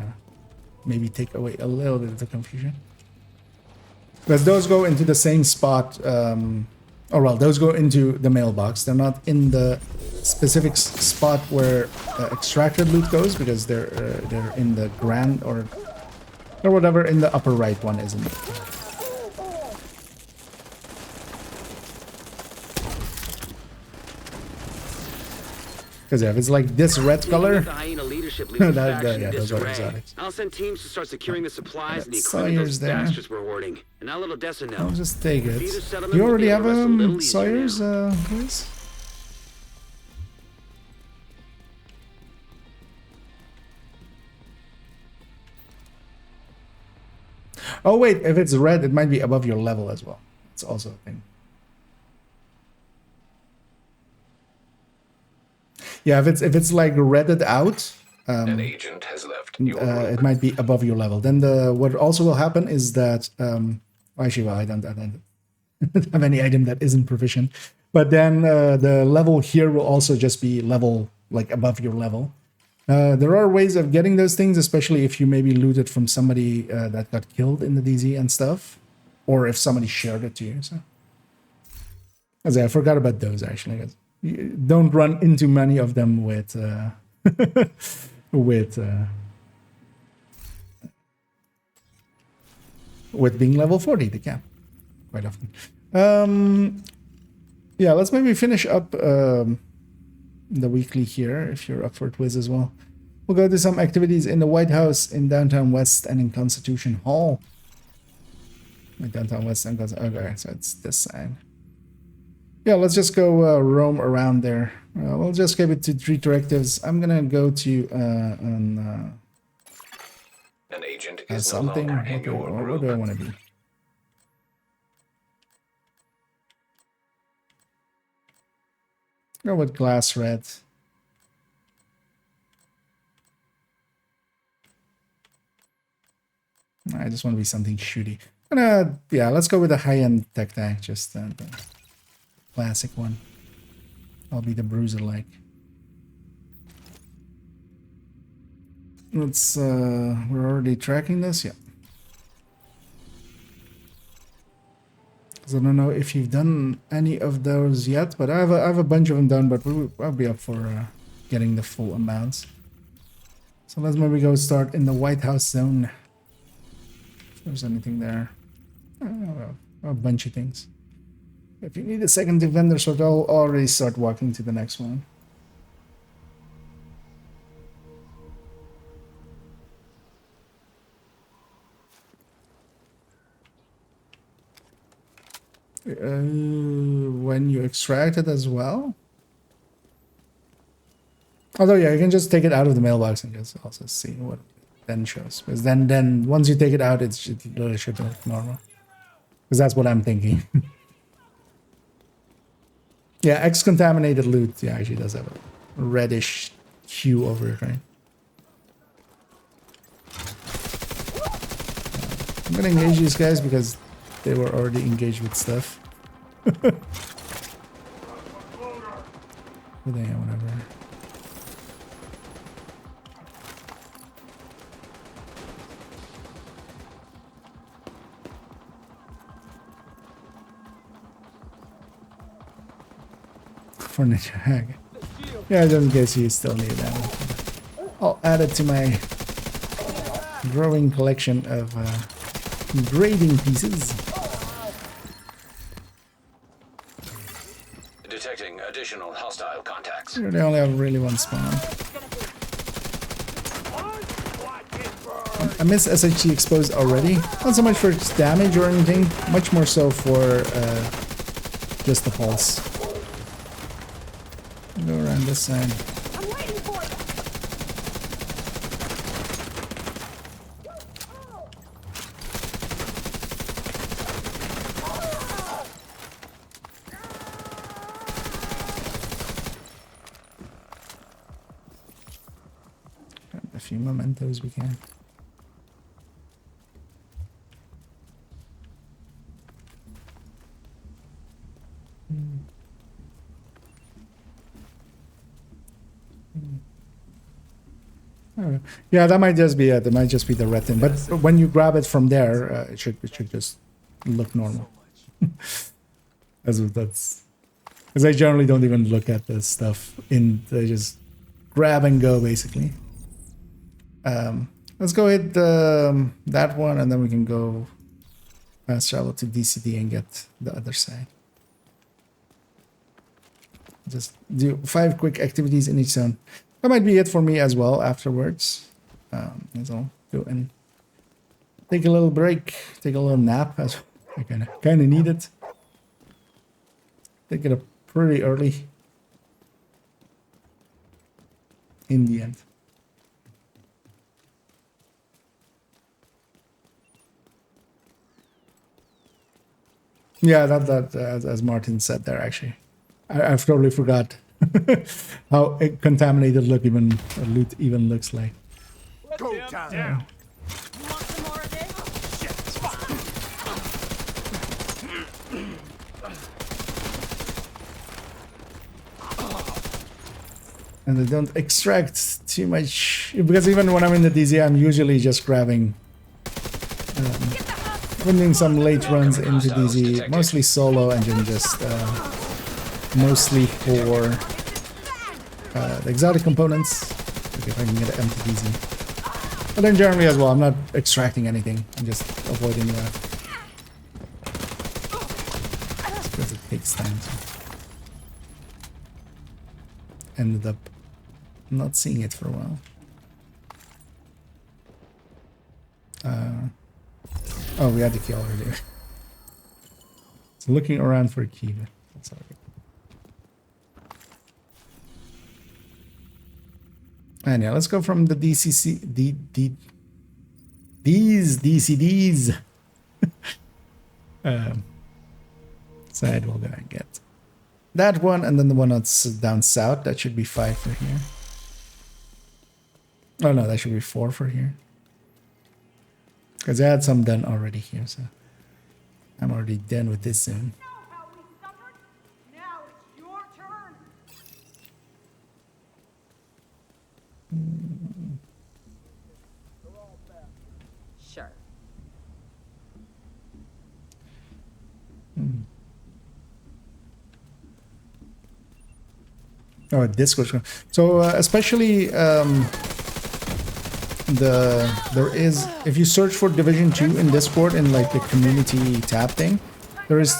maybe take away a little bit of the confusion. Because those go into the same spot, or well, those go into the mailbox. They're not in the specific spot where extracted loot goes, because they're in the grand or whatever in the upper right one, isn't it? Because if it's like this red color, those are exotics. I'll send teams to start securing the supplies and the equipment those bastards were hoarding. And now little Dessa knows. I'll just take it. You already have Sawyer's, Liz? Oh wait, if it's red, it might be above your level as well. It's also a thing. Yeah, if it's like redded out, an agent has left. It might be above your level. Then what also will happen is that actually, well, I don't have any item that isn't proficient, but then the level here will also just be level like above your level. There are ways of getting those things, especially if you maybe looted from somebody that got killed in the DZ and stuff, or if somebody shared it to you. So, as I forgot about those actually. You don't run into many of them with with being level 40. They can quite often. Yeah, let's maybe finish up the weekly here if you're up for it, Wiz, as well. We'll go to some activities in the White House, in Downtown West, and in Constitution Hall. Downtown West and okay, so it's this side. Yeah, let's just go roam around there. We'll just give it to 3 directives. I'm gonna go to an agent is something. No longer in your Where do I want to be? Go with glass red. I just want to be something shooty. Yeah, let's go with a high-end tech tag, just the classic one. I'll be the bruiser like. Let's we're already tracking this, yeah. Because I don't know if you've done any of those yet, but I have a bunch of them done, but I'll be up for getting the full amounts. So let's maybe go start in the White House zone. If there's anything there. A bunch of things. If you need a second defender, so I'll already start walking to the next one. When you extract it as well? Although, yeah, you can just take it out of the mailbox and just also see what it then shows. Because then once you take it out, it really should look normal. Because that's what I'm thinking. Yeah, X-contaminated loot. Yeah, actually does have a reddish hue over it, right? I'm gonna engage these guys because they were already engaged with stuff. But yeah, whatever. Furniture hack. Yeah, just in case you still need that. I'll add it to my growing collection of grading pieces. Detecting additional hostile contacts. They only have really one spawn. I miss SHC exposed already. Not so much for its damage or anything, much more so for just the pulse. Go around this side. I'm waiting for it. A few mementos we can. Yeah, that might just be it. It might just be the red thing. But when you grab it from there, it should just look normal. That's because I generally don't even look at this stuff. They just grab and go basically. Let's go hit that one, and then we can go fast travel to DCD and get the other side. Just do 5 quick activities in each zone. That might be it for me as well afterwards. As I'll go and take a little break, take a little nap, as I kind of need it. Take it up pretty early in the end. Yeah, that as Martin said there, actually. I've totally forgot how contaminated loot even looks like. Go down. And they don't extract too much, because even when I'm in the DZ, I'm usually just grabbing, doing some late runs into DZ, mostly solo, and then just mostly for the exotic components. Okay, if I can get an empty DZ. But then generally as well, I'm not extracting anything. I'm just avoiding that. Because it takes time to... Ended up not seeing it for a while. Oh, we had the key already. So looking around for a key. That's all right. And yeah, let's go from the these DCDs side. We're gonna get that one, and then the one that's down south. That should be 5 for here. Oh no, that should be 4 for here. Because I had some done already here, so I'm already done with this zone. Now it's your turn. Sure. Oh, Discord. So especially there is, if you search for Division 2 in Discord in like the community tab thing, there's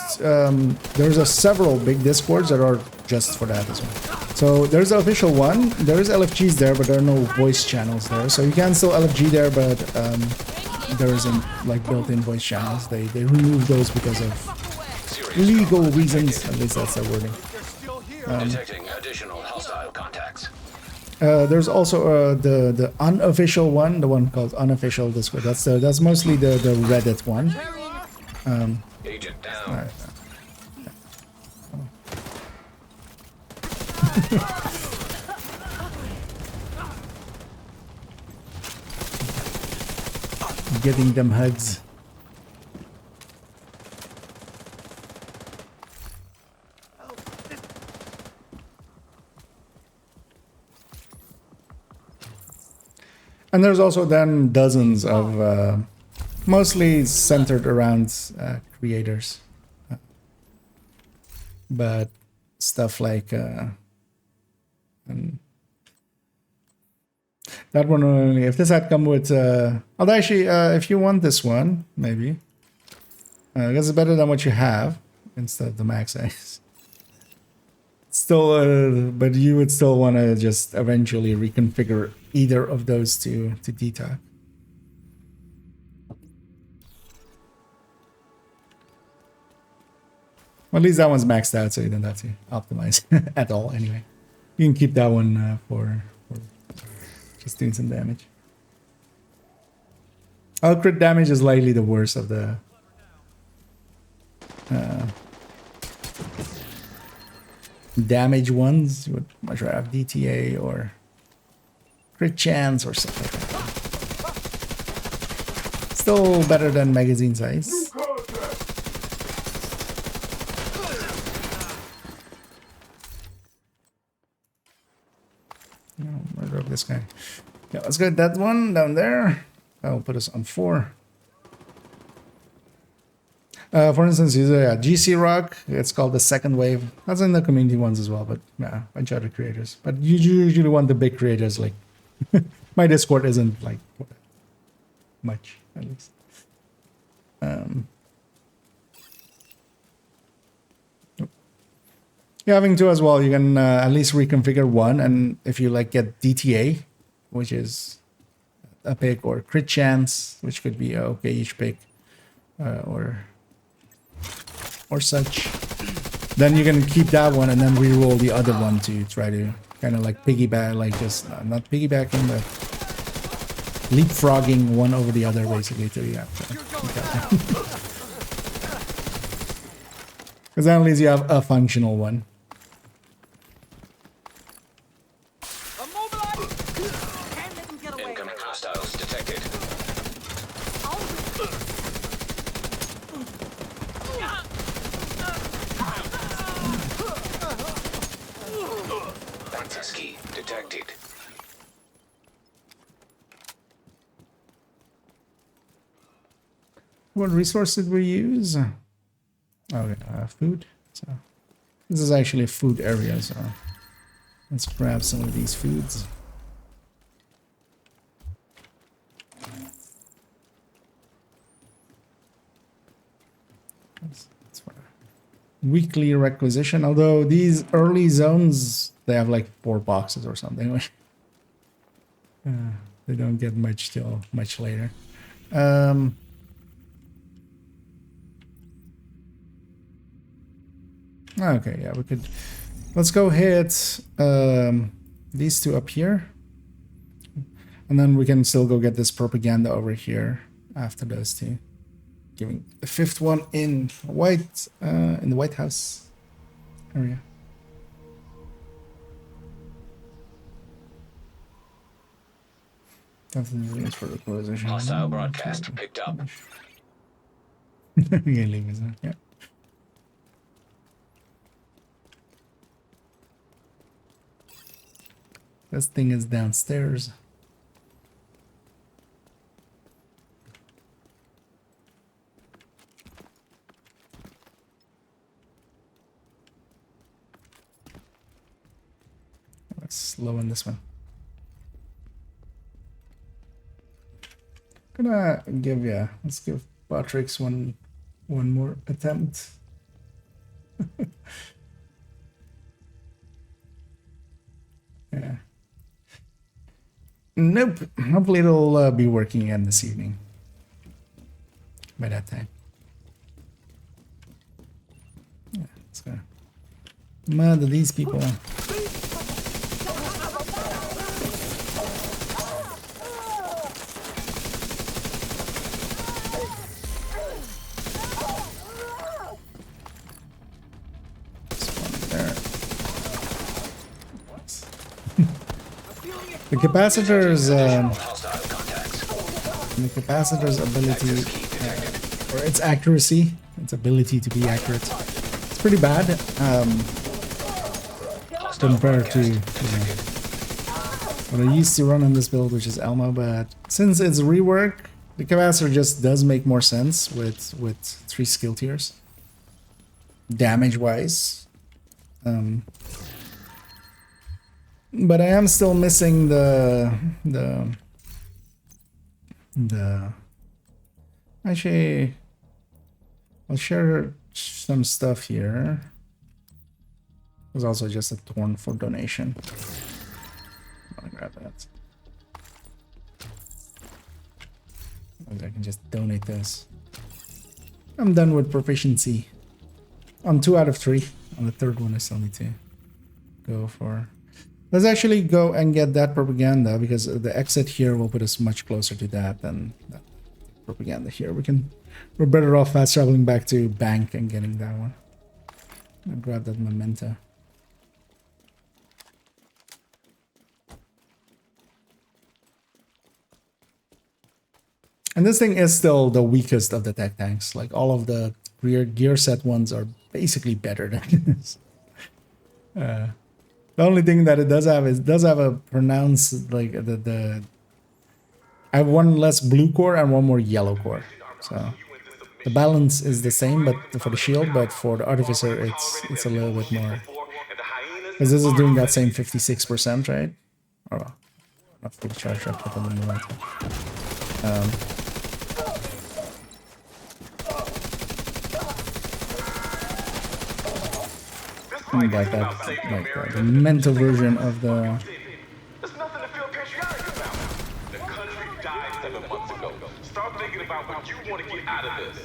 several big Discords that are just for that as well. So there's the official one, there's LFGs there, but there are no voice channels there. So you can still LFG there, but there isn't like built-in voice channels. They removed those because of legal reasons. At least that's their wording. Detecting additional hostile contacts. There's also the unofficial one, the one called unofficial Discord. That's mostly the Reddit one. Agent down. Getting them hugs. And there's also then dozens of, mostly centered around creators. But stuff like, that one only, if this had come with, although actually, if you want this one, maybe. Because it's better than what you have, instead of the max size. Still, but you would still want to just eventually reconfigure either of those to detox. Well, at least that one's maxed out, so you don't have to optimize at all. Anyway, you can keep that one for just doing some damage. Oh, crit damage is likely the worst of the damage ones. You would much rather have DTA or crit chance or something like that. Still better than magazine size. Murder of this guy. Yeah, let's get that one down there. That'll put us on 4. For instance, use a GC Rock. It's called the second wave. That's in the community ones as well, but yeah, bunch of other creators. But you usually want the big creators. Like my Discord isn't like much, at least. Yeah, having 2 as well, you can at least reconfigure 1, and if you like get DTA, which is a pick, or crit chance, which could be okay each pick, or such, then you can keep that one and then re-roll the other one to try to kind of like piggyback, like just not piggybacking, but leapfrogging one over the other, basically. To because then at least you have a functional one. Incoming hostiles detected. Ski detected. What resource did we use? Okay, food. So this is actually a food area, so let's grab some of these foods. That's what weekly requisition. Although these early zones, they have like 4 boxes or something. They don't get much till much later. Okay, yeah, we could. Let's go hit these 2 up here, and then we can still go get this propaganda over here after those 2. Giving the 5th one in the White House area. Definitely for the position. Hostile broadcast picked up. Yeah. This thing is downstairs. Let's slow in this one. Let's give Patrick's one more attempt. Yeah. Nope. Hopefully it'll be working again this evening. By that time. Yeah, let's go. Murder these people. The capacitor's ability, or its accuracy, its ability to be accurate, it's pretty bad compared to what I used to run on this build, which is Elmo. But since it's rework, the capacitor just does make more sense with 3 skill tiers, damage wise. But I am still missing the actually, I'll share some stuff here. There's also just a torn for donation. I'll grab that. I can just donate this. I'm done with proficiency. On 2 out of 3. On the third one, I still need to go for. Let's actually go and get that propaganda, because the exit here will put us much closer to that than that propaganda here. We're better off fast traveling back to bank and getting that one. I'll grab that memento. And this thing is still the weakest of the tech tanks. Like all of the rear gear set ones are basically better than this. The only thing that it does have is a pronounced like the. I have one less blue core and one more yellow core, so the balance is the same. But for the shield, but for the artificer, it's a little bit more. Because this is doing that same 56%, right? Oh, well, not fully charged up at the moment. Like the mental version of the. There's nothing to feel patriotic about. The country died 7 months ago. Start thinking about what you want to get out of this.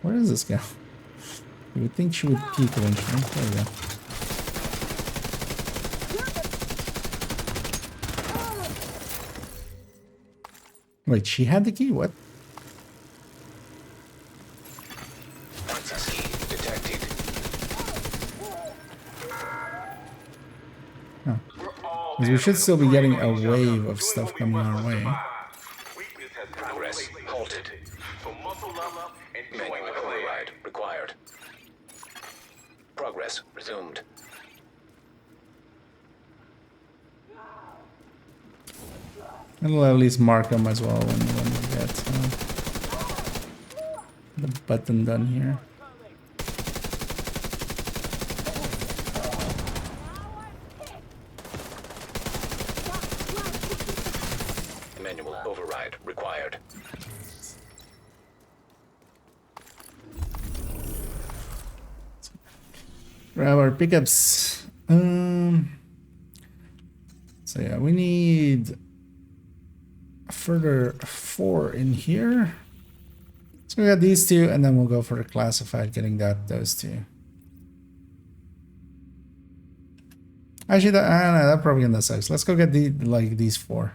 Where does this go? You would think she would peek eventually. There we go. Wait, she had the key? What? Because we should still be getting a wave of stuff coming our way. Progress halted. Manual override required. Progress resumed. And we'll at least mark them as well when we get the button done here. Override required. Grab our pickups. So yeah, we need a further 4 in here. So we got these 2, and then we'll go for the classified, getting those 2. Actually, that propaganda sucks. Let's go get these 4.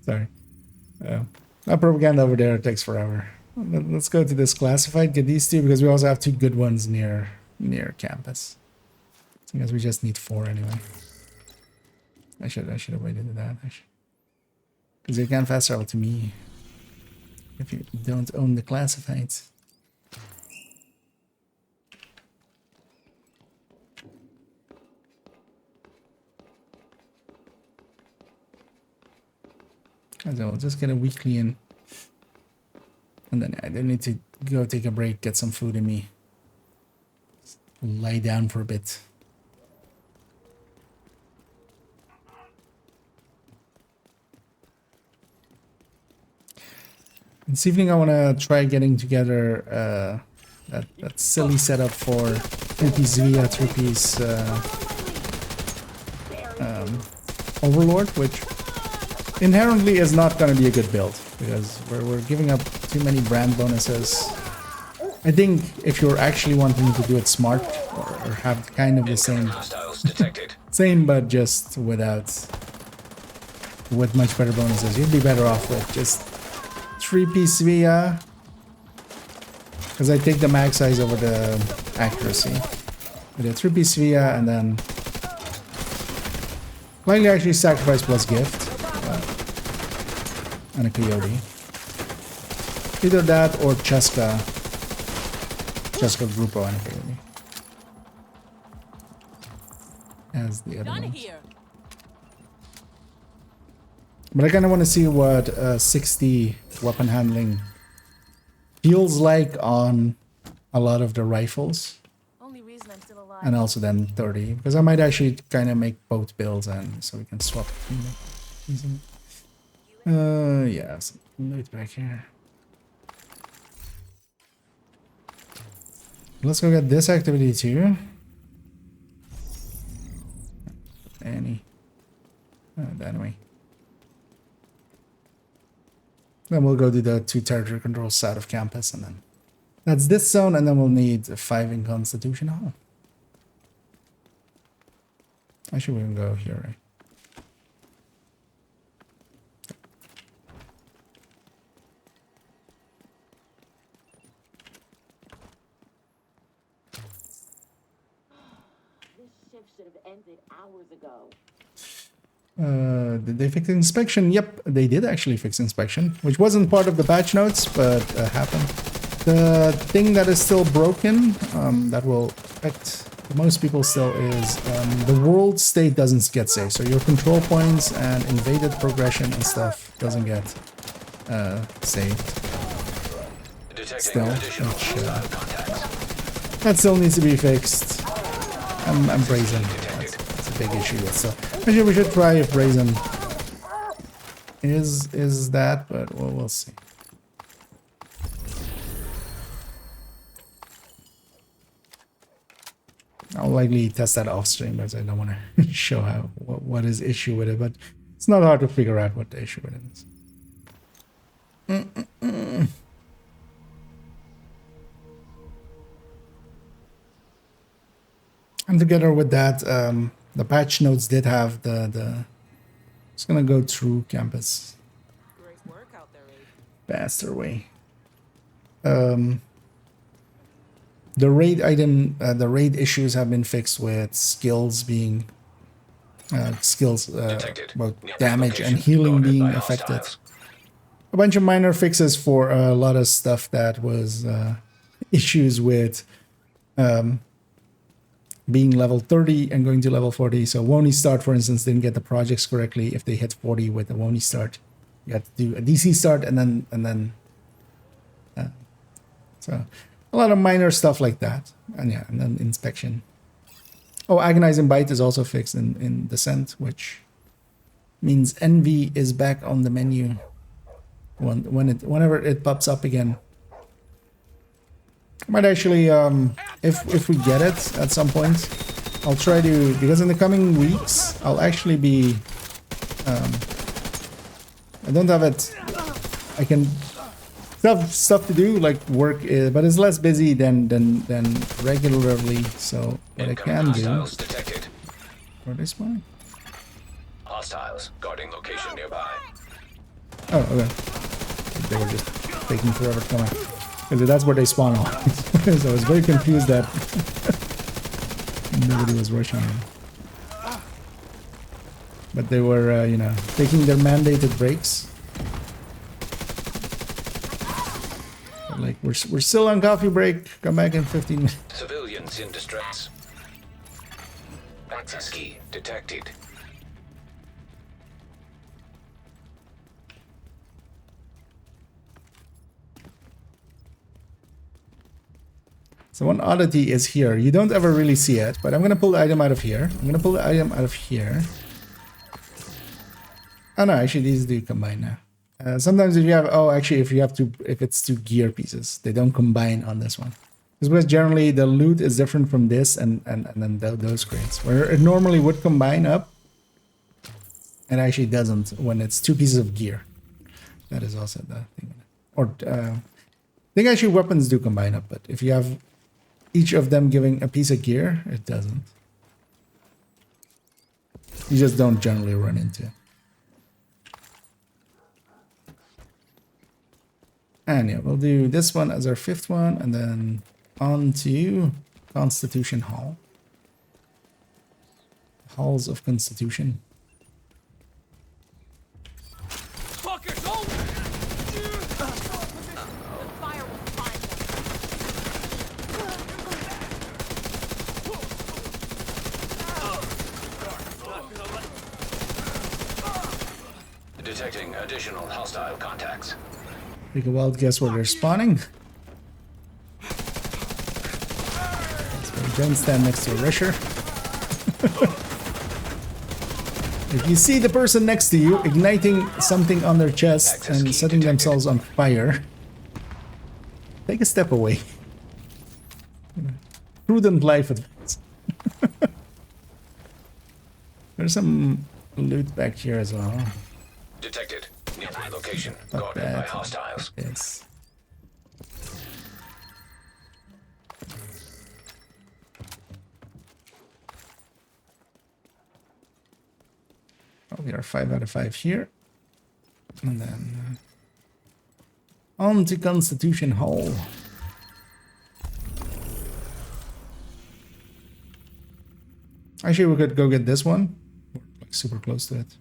Sorry. That propaganda over there takes forever. Let's go to this classified, get these 2, because we also have 2 good ones near campus. I guess we just need 4 anyway. I should have waited to that, because you can't fast travel to me if you don't own the classifieds. So I'll just get a weekly in. And then I don't need to go take a break, get some food in me. Just lie down for a bit. This evening I want to try getting together that silly setup for 3-piece Via, 3-piece Overlord, which inherently is not going to be a good build, because we're giving up too many brand bonuses. I think if you're actually wanting to do it smart, or have kind of the same but just with much better bonuses, you'd be better off with just 3-piece Via, because I take the mag size over the accuracy. With a 3-piece Via, and then likely actually sacrifice plus gift. And a Coyote. Either that or Cheska Grupo and a Coyote. As the other ones. But I kind of want to see what 60 weapon handling feels like on a lot of the rifles. And also then 30. Because I might actually kind of make both builds, and so we can swap easily. Yeah, some loot back here. Let's go get this activity too. That way. Then we'll go to the 2 territory controls south of campus, and then that's this zone, and then we'll need 5 in Constitution Hall. Actually, we can go here, right? Did they fix inspection? Yep, they did actually fix inspection, which wasn't part of the patch notes, but happened. The thing that is still broken, that will affect most people still, is the world state doesn't get saved. So your control points and invaded progression and stuff doesn't get saved. Still, which, that still needs to be fixed. I'm brazen. That's a big issue. So actually, we should try if brazen is that, but we'll see. I'll likely test that off stream, because I don't want to show what is issue with it, but it's not hard to figure out what the issue with it is. And together with that, the patch notes did have the it's gonna go through campus. Great work out there, Faster way. The raid item, the raid issues have been fixed with skills being both damage and healing being affected. A bunch of minor fixes for a lot of stuff that was issues with being level 30 and going to level 40. So Wony Start, for instance, didn't get the projects correctly. If they hit 40 with the Wony Start, you have to do a DC start and then so a lot of minor stuff like that. And yeah, and then inspection. Oh, Agonizing Bite is also fixed in Descent, which means Envy is back on the menu whenever it pops up again. Might actually, if we get it at some point, I'll try to, because in the coming weeks, I'll actually be, I don't have it, I can have stuff to do, like work, but it's less busy than regularly, so what I can do, where they spawn? Hostiles guarding location nearby. Oh, okay. They were just taking forever to come out. Because that's where they spawn on. So I was very confused that nobody was rushing them. But they were, you know, taking their mandated breaks. But like, we're still on coffee break. Come back in 15 minutes. Civilians in distress. Access key detected. So one oddity is here. You don't ever really see it, but I'm going to pull the item out of here. I'm going to pull the item out of here. Oh no, actually these do combine now. Sometimes if you have, if it's 2 gear pieces, they don't combine on this one. Because generally the loot is different from this and then those crates. Where it normally would combine up, it actually doesn't when it's 2 pieces of gear. That is also the thing. Or, I think actually weapons do combine up, but if you have each of them giving a piece of gear, it doesn't. You just don't generally run into it. And yeah, we'll do this one as our 5th one, and then on to Constitution Hall. Halls of Constitution. Detecting additional hostile contacts. Take a wild guess where they're spawning. So don't stand next to a rusher. If you see the person next to you igniting something on their chest and setting themselves on fire, take a step away. Prudent life advice. There's some loot back here as well. Detected. Nearby location. location Fuck guarded by that. hostiles. Yes. Oh, we are 5 out of 5 here. And then on to Constitution Hall. Actually, we could go get this one. We're like super close to it.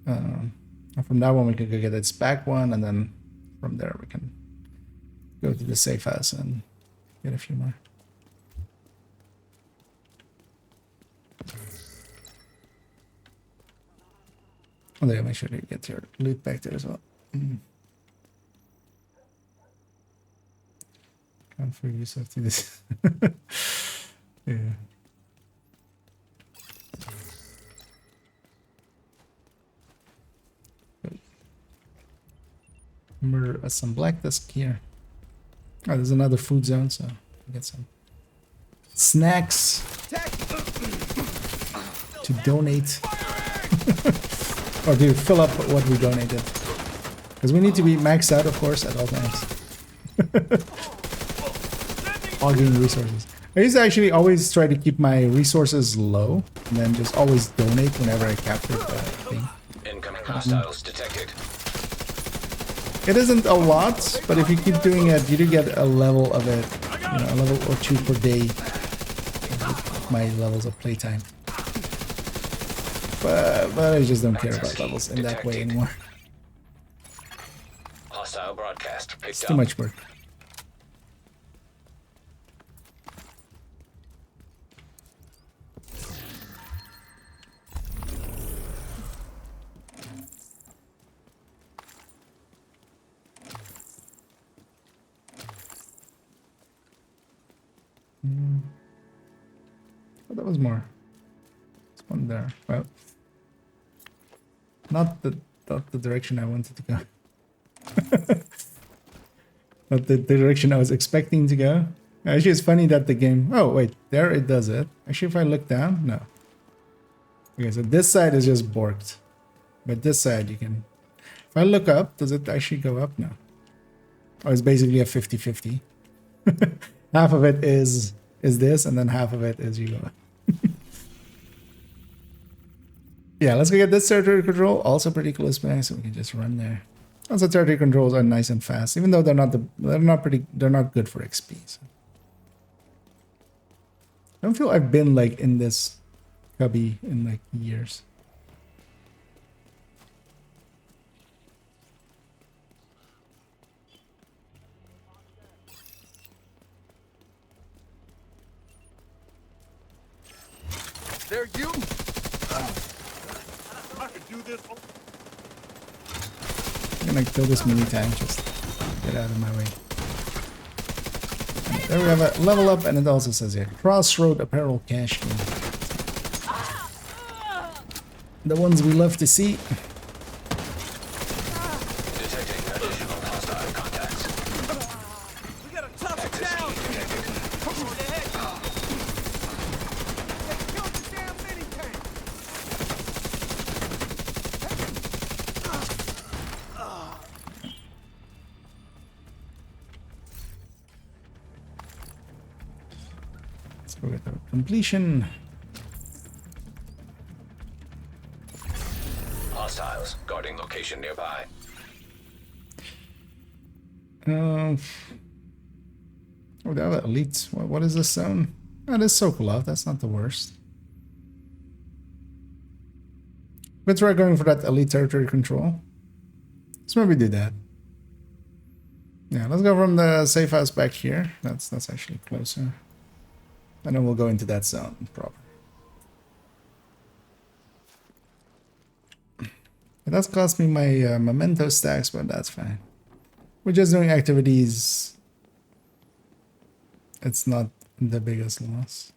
And from that one, we could go get its back one, and then from there we can go to the safe house and get a few more. Oh, yeah, make sure to get your loot back there as well. Can't forget yourself to this. Yeah. Remember some black desk here. Oh, there's another food zone, so get some snacks to donate. Or to fill up what we donated. Because we need to be maxed out, of course, at all times. Hogging resources. I used to actually always try to keep my resources low, and then just always donate whenever I capture the thing. Incoming hostiles detected. It isn't a lot, but if you keep doing it, you do get a level of it, you know, a level or two per day. My levels of playtime. But I just don't care about levels in that way anymore. Hostile broadcast picked It's up. too much work. Oh, that was more. There's one there. Well, not the direction I wanted to go. Not the direction I was expecting to go. Actually, it's funny that the game... Oh, wait. There it does it. Actually, if I look down... No. Okay, so this side is just borked. But this side, you can... If I look up, does it actually go up? No. Oh, it's basically a 50-50. Half of it is this, and then half of it is you go up. Yeah, let's go get this territory control. Also pretty close by, so we can just run there. Also, territory controls are nice and fast, even though they're not good for XP. So. I don't feel I've been like in this cubby in like years. There you. I could do this. I'm gonna kill this mini tank, just get out of my way. There we have a level up, and it also says here Crossroad Apparel Cash Game. The ones we love to see. Detecting additional hostile contacts. We gotta tough it down. Come on ahead. They killed the damn mini tank. Let's go with the completion. Hostiles guarding location nearby. Oh, they have elite. What is this zone? Oh, this Sokolov. That's not the worst. Let's try going for that elite territory control. Let's maybe do that. Yeah, let's go from the safe house back here. That's actually closer. And then we'll go into that zone proper. It does cost me my memento stacks, but that's fine. We're just doing activities. It's not the biggest loss.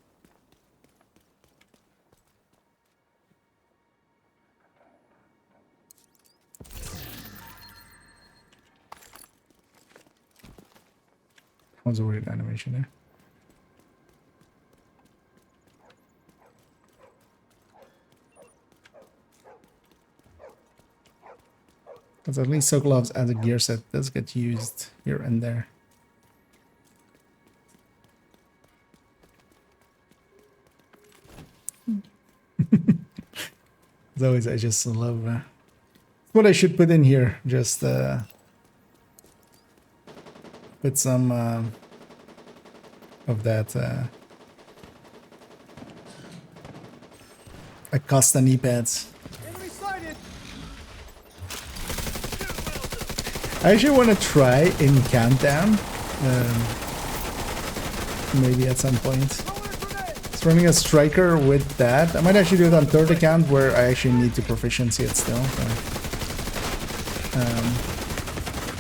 That was a weird animation there. Because at least Sokolov's as a gear set does get used here and there. As always, I just love what I should put in here. Just put some of that Acosta knee pads. I actually want to try in Countdown, maybe at some point. It's running a striker with that. I might actually do it on third account where I actually need to proficiency it still. So.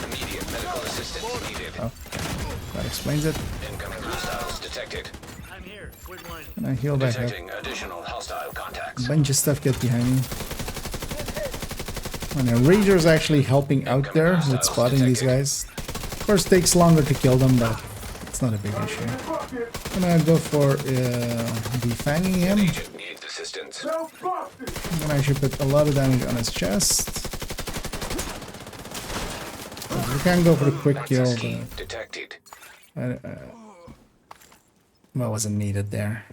Immediate medical assistance needed. Oh, that explains it. Incoming hostiles detected. I'm here. Quick line. Can I heal back up? Detecting additional hostile contacts. A bunch of stuff get behind me. And a Rager's actually helping out there with spotting these guys. Of course, takes longer to kill them, but it's not a big issue. I'm gonna go for defanging him. Needs assistance. I'm gonna actually put a lot of damage on his chest. We can go for the quick kill, but detected. That wasn't needed there.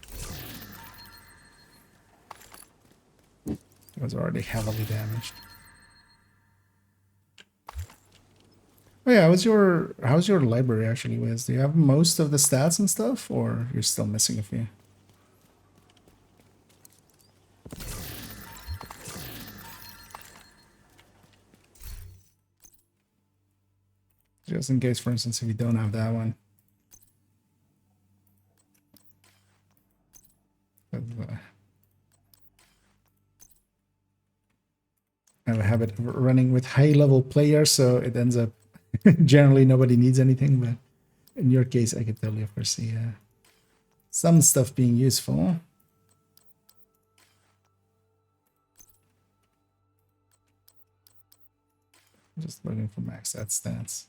It was already heavily damaged. Oh yeah, how's your library actually, Wiz? Do you have most of the stats and stuff, or you're still missing a few? Just in case, for instance, if you don't have that one. I have a habit of running with high-level players, so it ends up generally nobody needs anything, but in your case, I could totally foresee some stuff being useful. Just looking for max that stats.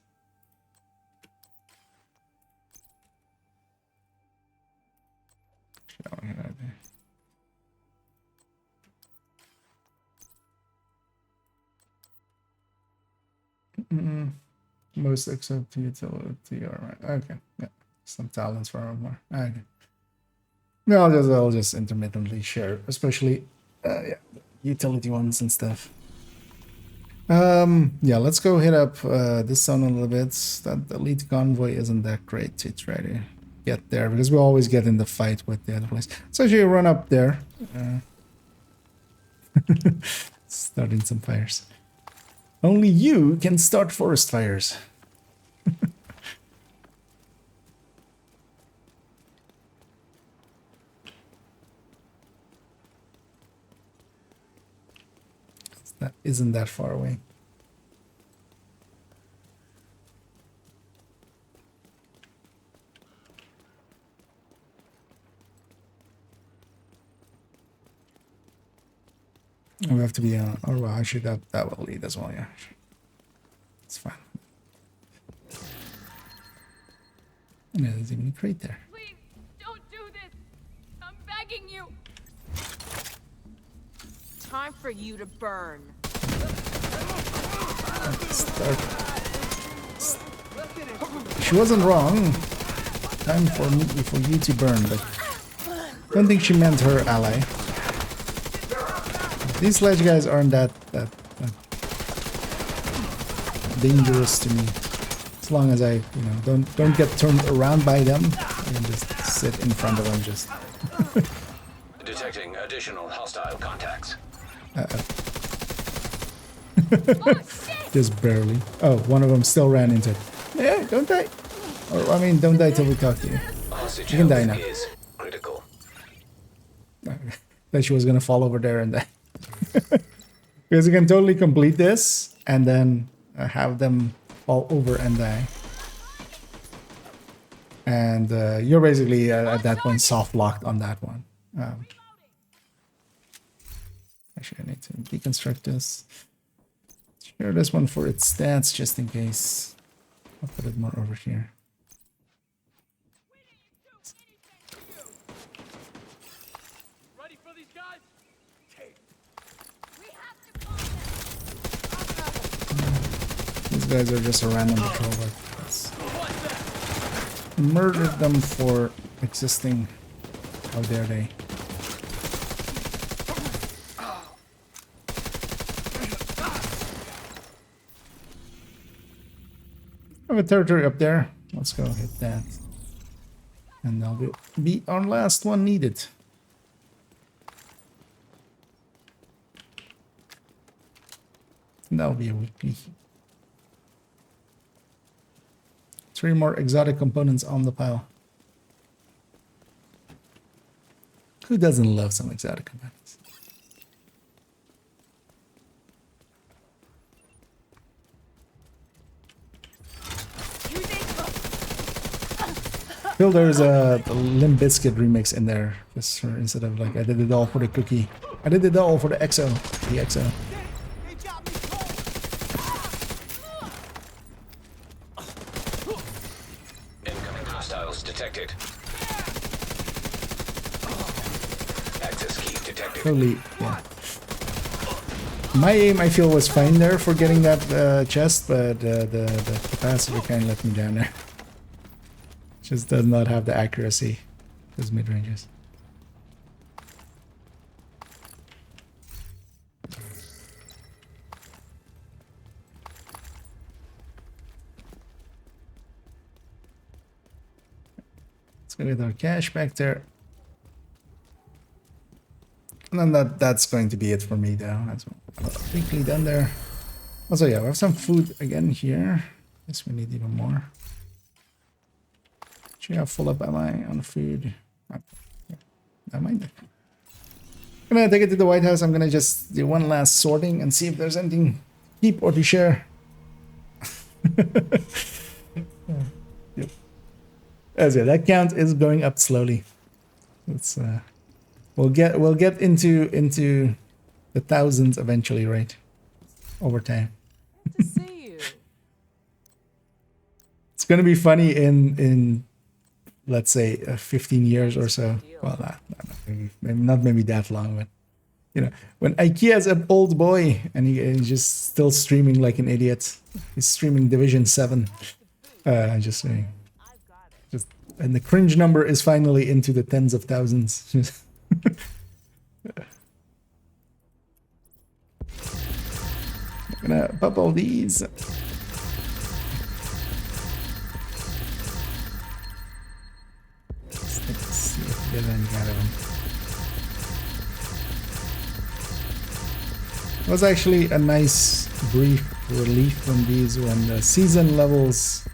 Most except utility, alright. Okay, yeah. Some talents for armor. Okay. No, I'll just intermittently share, especially yeah, utility ones and stuff. Yeah, let's go hit up this zone a little bit. That elite convoy isn't that great to try to get there because we always get in the fight with the other place. So actually run up there. Starting some fires. Only you can start forest fires. That isn't that far away. We have to be on. Oh, well, actually, that will lead as well. Yeah, it's fine. And there's even a crate there. Please don't do this. I'm begging you. Time for you to burn. She wasn't wrong. Time for you to burn, but I don't think she meant her ally. These sledge guys aren't that dangerous to me. As long as I, don't get turned around by them, I can just sit in front of them. Just detecting additional hostile contacts. Just barely. Oh, one of them still ran into it. Yeah, don't die. Or I mean, don't die till we talk to you. You can die now. Is critical. That she was gonna fall over there and die. Because you can totally complete this and then have them fall over and die. And you're basically at that point soft locked on that one. Actually, I need to deconstruct this. Share this one for its stats just in case. I'll put it more over here. guys are just a random patrol, but let's murder them for existing. How dare they? I have a territory up there. Let's go hit that. And that'll be our last one needed. That'll be a weekly. 3 more exotic components on the pile. Who doesn't love some exotic components? Feel there's a Limp Bizkit remix in there. Just instead of like I did it all for the cookie. I did it all for the XO. The XO. Incoming hostiles detected. Access key detected. Totally, yeah. My aim, I feel, was fine there for getting that chest, but the capacitor kind of let me down there. Just does not have the accuracy, those mid-ranges. Let's go get our cash back there. And then that's going to be it for me, though. That's quickly done there. Also, yeah, we have some food again here. Guess we need even more. Should I have full up am I on food? Yeah, I might. I'm gonna take it to the White House. I'm gonna just do one last sorting and see if there's anything to keep or to share. Yep. As yeah, that count is going up slowly. Let's we'll get into the thousands eventually, right? Over time. To see you. It's gonna be funny in let's say 15 years or so. Well, not maybe that long, but you know, when IKEA's an old boy and he's just still streaming like an idiot. He's streaming Division 7. Just saying. And the cringe number is finally into the tens of thousands. I'm gonna pop all these. Let's see if we get any out of them. It was actually a nice brief relief from these when the season levels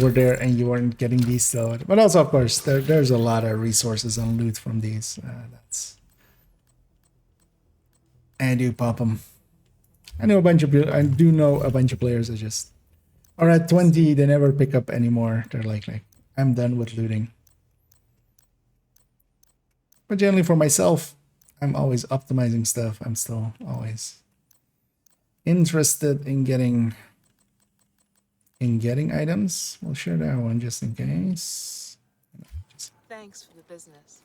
were there and you weren't getting these still. But also, of course, there's a lot of resources and loot from these. I do pop them. I do know a bunch of players that just are at 20. They never pick up anymore. They're like I'm done with looting. But generally for myself, I'm always optimizing stuff. I'm still always interested in getting items. We'll share that one just in case. Thanks for the business.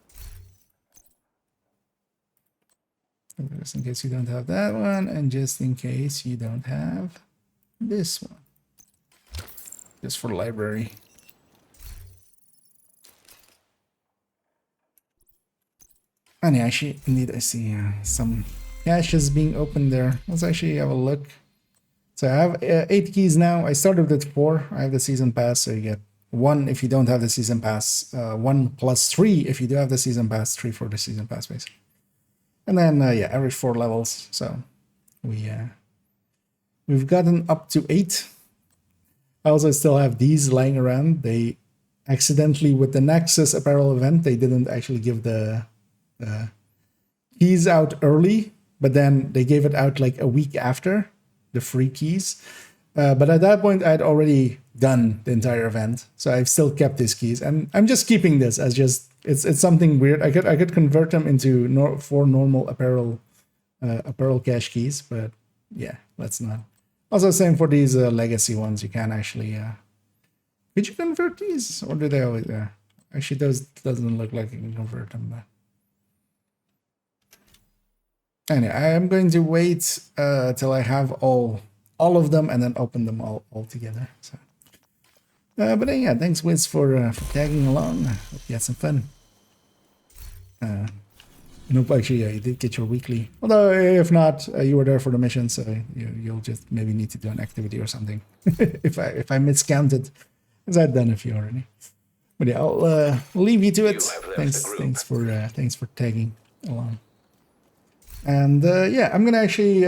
Just in case you don't have that one, and just in case you don't have this one. Just for the library. And yeah, actually, indeed, I see some caches being opened there. Let's actually have a look. So I have 8 keys now. I started with 4. I have the season pass, so you get 1 if you don't have the season pass, 1 plus 3 if you do have the season pass, 3 for the season pass, basically. And then, yeah, every 4 levels. So we've gotten up to 8. I also still have these lying around. They accidentally, with the Nexus apparel event, they didn't actually give the keys out early, but then they gave it out like a week after, the free keys. But at that point, I'd already done the entire event, so I've still kept these keys, and I'm just keeping this as just it's something weird. I could convert them into 4 normal apparel cache keys, but yeah, let's not. Also, same for these legacy ones. You can actually. Could you convert these, or do they always? Actually, those doesn't look like you can convert them. But anyway, I am going to wait till I have all all of them and then open them all together. So, but then, yeah, thanks Wiz for tagging along. Hope you had some fun. Nope, actually, yeah, you did get your weekly. Although, if not, you were there for the mission, so you'll just maybe need to do an activity or something. if I miscounted, because I've done a few already. But yeah, I'll leave you to it. Thanks for tagging along. And yeah, I'm gonna actually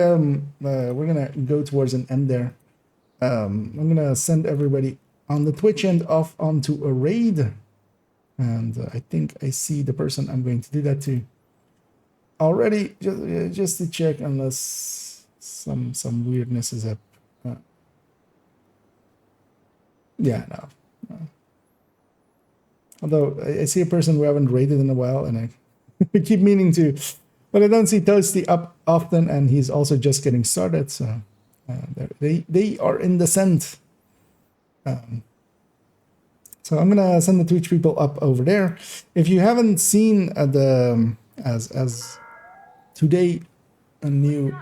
we're gonna go towards an end there. I'm gonna send everybody on the Twitch end off onto a raid, and I think I see the person I'm going to do that to already. Just to check, unless some weirdness is up. Yeah, no. Although I see a person we haven't raided in a while, and I keep meaning to, but I don't see Toasty up often, and he's also just getting started. So they are in descent. So I'm gonna send the Twitch people up over there. If you haven't seen as today a new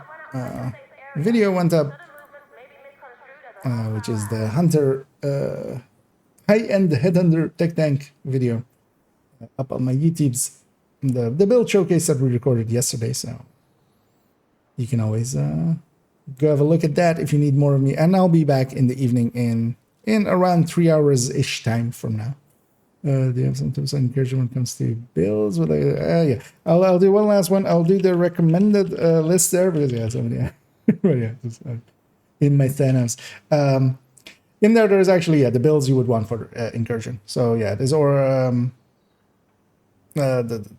video went up, which is the Hunter high-end headhunter tech tank video up on my YouTube's the build showcase that we recorded yesterday. So you can always go have a look at that if you need more of me. And I'll be back in the evening in around 3 hours ish time from now. Do you have some tips on encouragement when it comes to builds? Yeah, I'll do one last one. I'll do the recommended list there because yeah, somebody in my Thanos. In there's actually the builds you would want for incursion. So yeah, there's the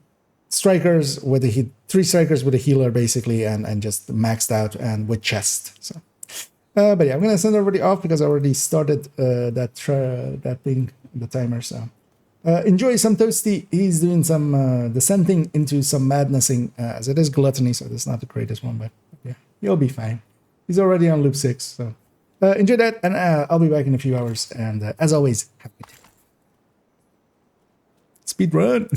strikers with a 3 strikers with a healer basically, and just maxed out and with chest. So, but yeah, I'm gonna send everybody off because I already started that thing, the timer. So enjoy some Toasty. He's doing some descending into some madnessing as it is gluttony, so that's not the greatest one, but yeah, he'll be fine. He's already on loop 6, so. Enjoy that, and I'll be back in a few hours. And as always, have a good day. Speed run.